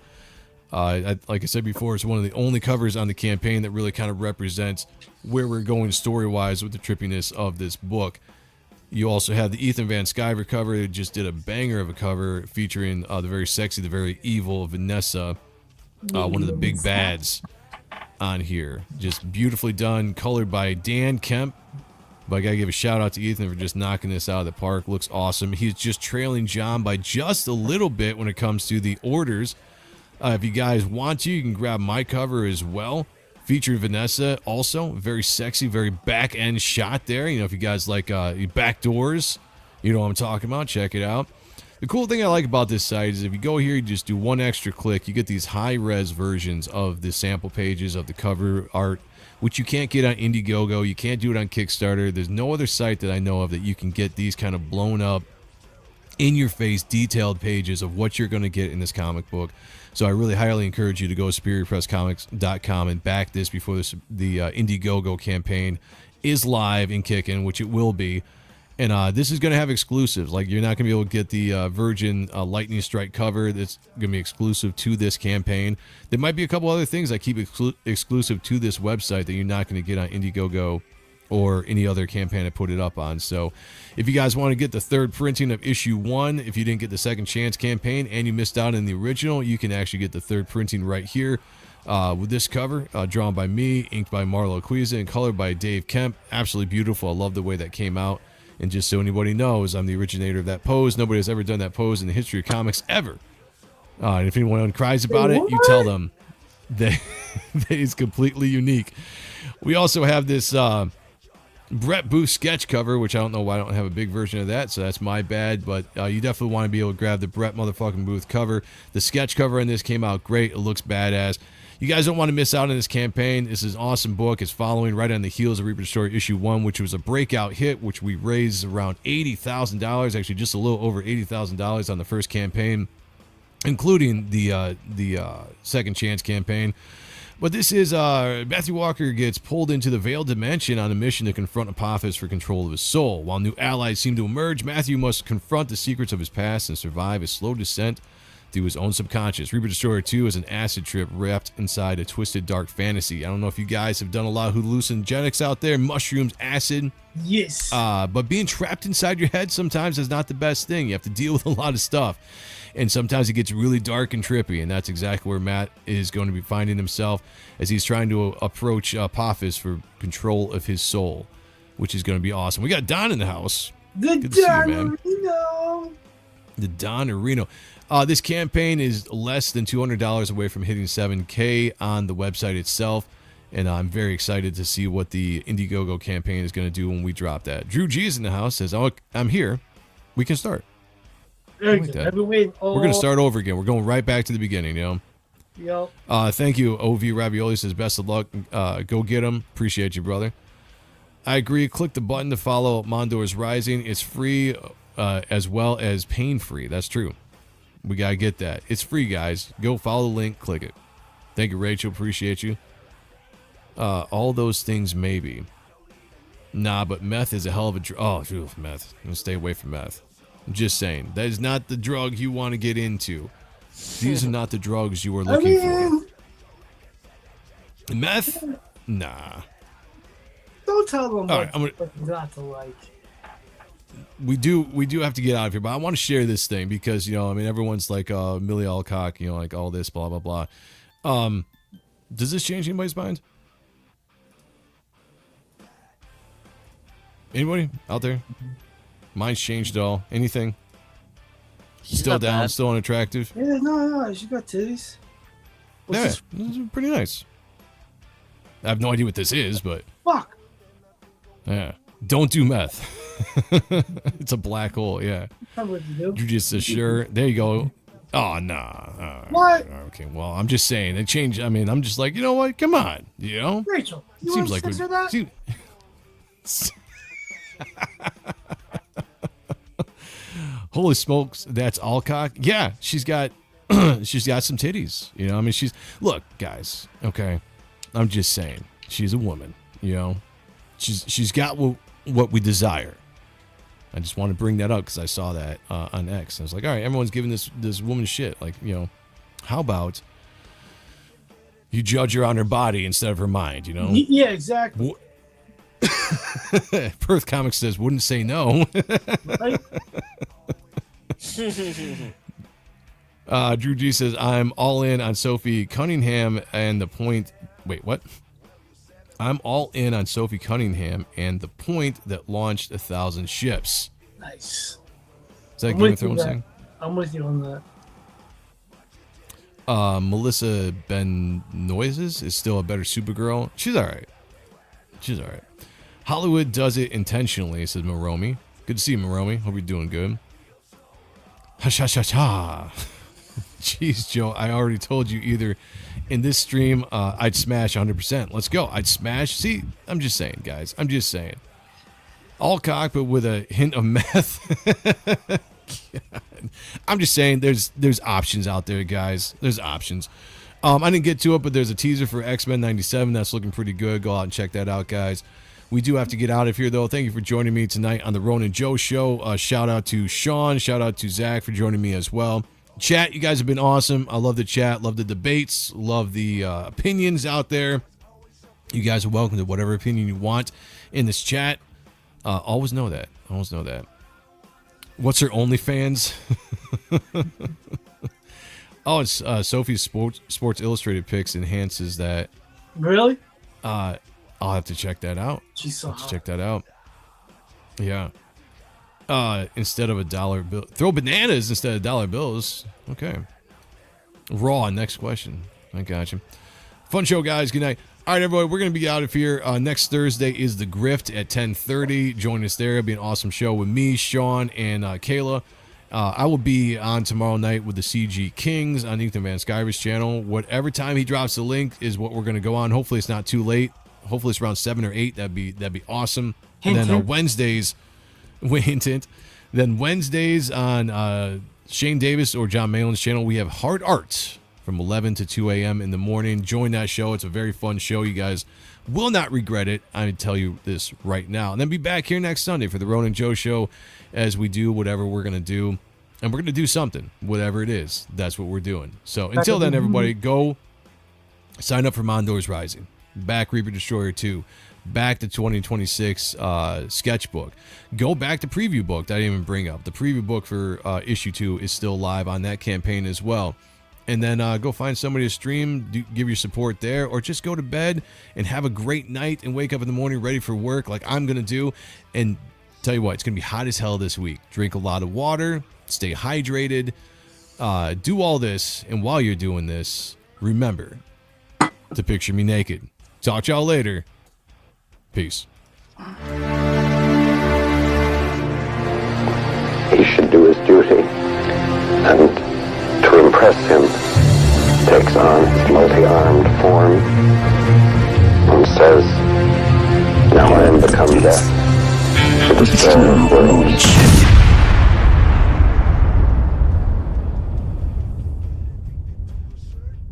Like I said before, it's one of the only covers on the campaign that really kind of represents where we're going story-wise with the trippiness of this book. You also have the Ethan Van Sciver cover. It just did a banger of a cover featuring the very sexy, the very evil Vanessa, one of the big bads on here. Just beautifully done, colored by Dan Kemp. But I gotta give a shout out to Ethan for just knocking this out of the park. Looks awesome. He's just trailing John by just a little bit when it comes to the orders. If you guys want to, you can grab my cover as well. Featured Vanessa also. Very sexy, very back end shot there. You know, if you guys like back doors, you know what I'm talking about. Check it out. The cool thing I like about this site is if you go here, you just do one extra click, you get these high-res versions of the sample pages of the cover art, which you can't get on Indiegogo. You can't do it on Kickstarter. There's no other site that I know of that you can get these kind of blown up, in-your-face, detailed pages of what you're going to get in this comic book. So I really highly encourage you to go to SuperiorPressComics.com and back this before the Indiegogo campaign is live and kicking, which it will be. And this is going to have exclusives. Like, you're not going to be able to get the Virgin Lightning Strike cover. That's going to be exclusive to this campaign. There might be a couple other things I keep exclusive to this website that you're not going to get on Indiegogo or any other campaign I put it up on. So if you guys want to get the third printing of issue 1, if you didn't get the Second Chance campaign and you missed out on the original, you can actually get the third printing right here with this cover, drawn by me, inked by Marlo Quiza, and colored by Dave Kemp. Absolutely beautiful. I love the way that came out. And just so anybody knows, I'm the originator of that pose. Nobody has ever done that pose in the history of comics ever. And if anyone cries about it, you tell them that it's completely unique. We also have this Brett Booth sketch cover, which I don't know why I don't have a big version of that, so that's my bad. But you definitely want to be able to grab the Brett motherfucking Booth cover. The sketch cover on this came out great. It looks badass. You guys don't want to miss out on this campaign. This is an awesome book. It's following right on the heels of Reaper Story issue 1, which was a breakout hit, which we raised around $80,000, actually just a little over $80,000 on the first campaign, including the Second Chance campaign. But this is Matthew Walker gets pulled into the Veiled Dimension on a mission to confront Apophis for control of his soul. While new allies seem to emerge, Matthew must confront the secrets of his past and survive a slow descent through his own subconscious. Reaper Destroyer 2 is an acid trip wrapped inside a twisted dark fantasy. I don't know if you guys have done a lot of hallucinogenics out there, mushrooms, acid. Yes. But being trapped inside your head sometimes is not the best thing. You have to deal with a lot of stuff. And sometimes it gets really dark and trippy, and that's exactly where Matt is going to be finding himself as he's trying to approach Apophis for control of his soul, which is going to be awesome. We got Don in the house. The Good to see you, man. Don Reno. The Don Reno. This campaign is less than $200 away from hitting 7K on the website itself, and I'm very excited to see what the Indiegogo campaign is going to do when we drop that. Drew G is in the house, says, "Oh, I'm here. We can start." Very like good. that. I've been waiting. We're going to start over again. We're going right back to the beginning, you know? Yep. Thank you, OV Ravioli says, best of luck. Go get him. Appreciate you, brother. I agree. Click the button to follow Mondor's Rising. It's free as well as pain-free. That's true. We got to get that. It's free, guys. Go follow the link. Click it. Thank you, Rachel. Appreciate you. All those things, maybe. Nah, but meth is a hell of a drug. Oh, meth. I'm going to stay away from meth. I'm just saying. That is not the drug you want to get into. These are not the drugs you are looking for. Meth? Nah. Don't tell them All right, what not to like. We do have to get out of here, but I want to share this thing because, you know, I mean, everyone's like, Millie Alcock, you know, like all this, blah, blah, blah. Does this change anybody's mind? Anybody out there? Mine's changed at all? Anything? She's Still not down, bad. still unattractive? Yeah, no, she got titties. What's Yeah, this? this is pretty nice. I have no idea what this is, but Fuck. yeah. Don't do meth. It's a black hole, yeah. That's what you do. You just sure. There you go. Oh, nah. What? Okay, well, I'm just saying. They changed. I mean, I'm just like, you know what? Come on. You know? Rachel, you Seems want like to censor that? Holy smokes, that's Alcock. Yeah, she's got she's got some titties. You know, I mean, look, guys. Okay, I'm just saying, she's a woman. You know, she's got what we desire. I just want to bring that up because I saw that on X. I was like, all right, everyone's giving this woman shit. Like, you know, how about You judge her on her body instead of her mind, you know? Yeah, exactly. Perth Comics says, wouldn't say no. Right? Drew G says, I'm all in on Sophie Cunningham and the point. Wait, what? I'm all in on Sophie Cunningham and the point that launched 1,000 ships. Nice. Is that Game of Thrones thing? I'm with you on that. Melissa Benoist is still a better Supergirl. She's all right. She's all right. Hollywood does it intentionally, says Maromi. Good to see you, Maromi. Hope you're doing good. Ha-sha-sha-sha. Jeez, Joe, I already told you either in this stream I'd smash 100%. Let's go. I'd smash. See, I'm just saying, guys. I'm just saying. All cock, but with a hint of meth. I'm just saying there's options out there, guys. There's options. I didn't get to it, but there's a teaser for X-Men 97 that's looking pretty good. Go out and check that out, guys. We do have to get out of here, though. Thank you for joining me tonight on the Ronin Joe Show. Shout out to Sean. Shout out to Zach for joining me as well. Chat, you guys have been awesome. I love the chat. Love the debates. Love the opinions out there. You guys are welcome to whatever opinion you want in this chat. Always know that. Always know that. What's her OnlyFans? Oh, it's Sophie's Sports Illustrated pics enhances that. Really? I'll have to check that out. She's so hot. Check that out. Yeah. Instead of $1 bill, throw bananas instead of dollar bills. Okay. Raw. Next question. I got you. Fun show, guys. Good night. All right, everybody. We're gonna be out of here. Next Thursday is the Grift at 10:30. Join us there. It'll be an awesome show with me, Sean, and Kayla. I will be on tomorrow night with the CG Kings on Ethan Van Skyver's channel. Whatever time he drops the link is what we're gonna go on. Hopefully, it's not too late. Hopefully, it's around 7 or 8. That'd be awesome. Hint, and then hint. Wednesdays. Hint. Then Wednesdays on Shane Davis or John Malin's channel, we have Hard Art from 11 to 2 a.m. in the morning. Join that show. It's a very fun show. You guys will not regret it. I tell you this right now. And then be back here next Sunday for the Ronin Joe Show as we do whatever we're going to do. And we're going to do something, whatever it is. That's what we're doing. So until then, everybody, go sign up for Mondor's Rising. Back Reaper Destroyer 2. Back to 2026 sketchbook. Go back to preview book that I didn't even bring up. The preview book for issue 2 is still live on that campaign as well. And then go find somebody to stream, give your support there, or just go to bed and have a great night and wake up in the morning ready for work like I'm going to do. And tell you what, it's going to be hot as hell this week. Drink a lot of water, stay hydrated, do all this. And while you're doing this, remember to picture me naked. Talk to y'all later. Peace. He should do his duty, and to impress him, takes on his multi-armed form and says, "Now I am become death, to destroy the world."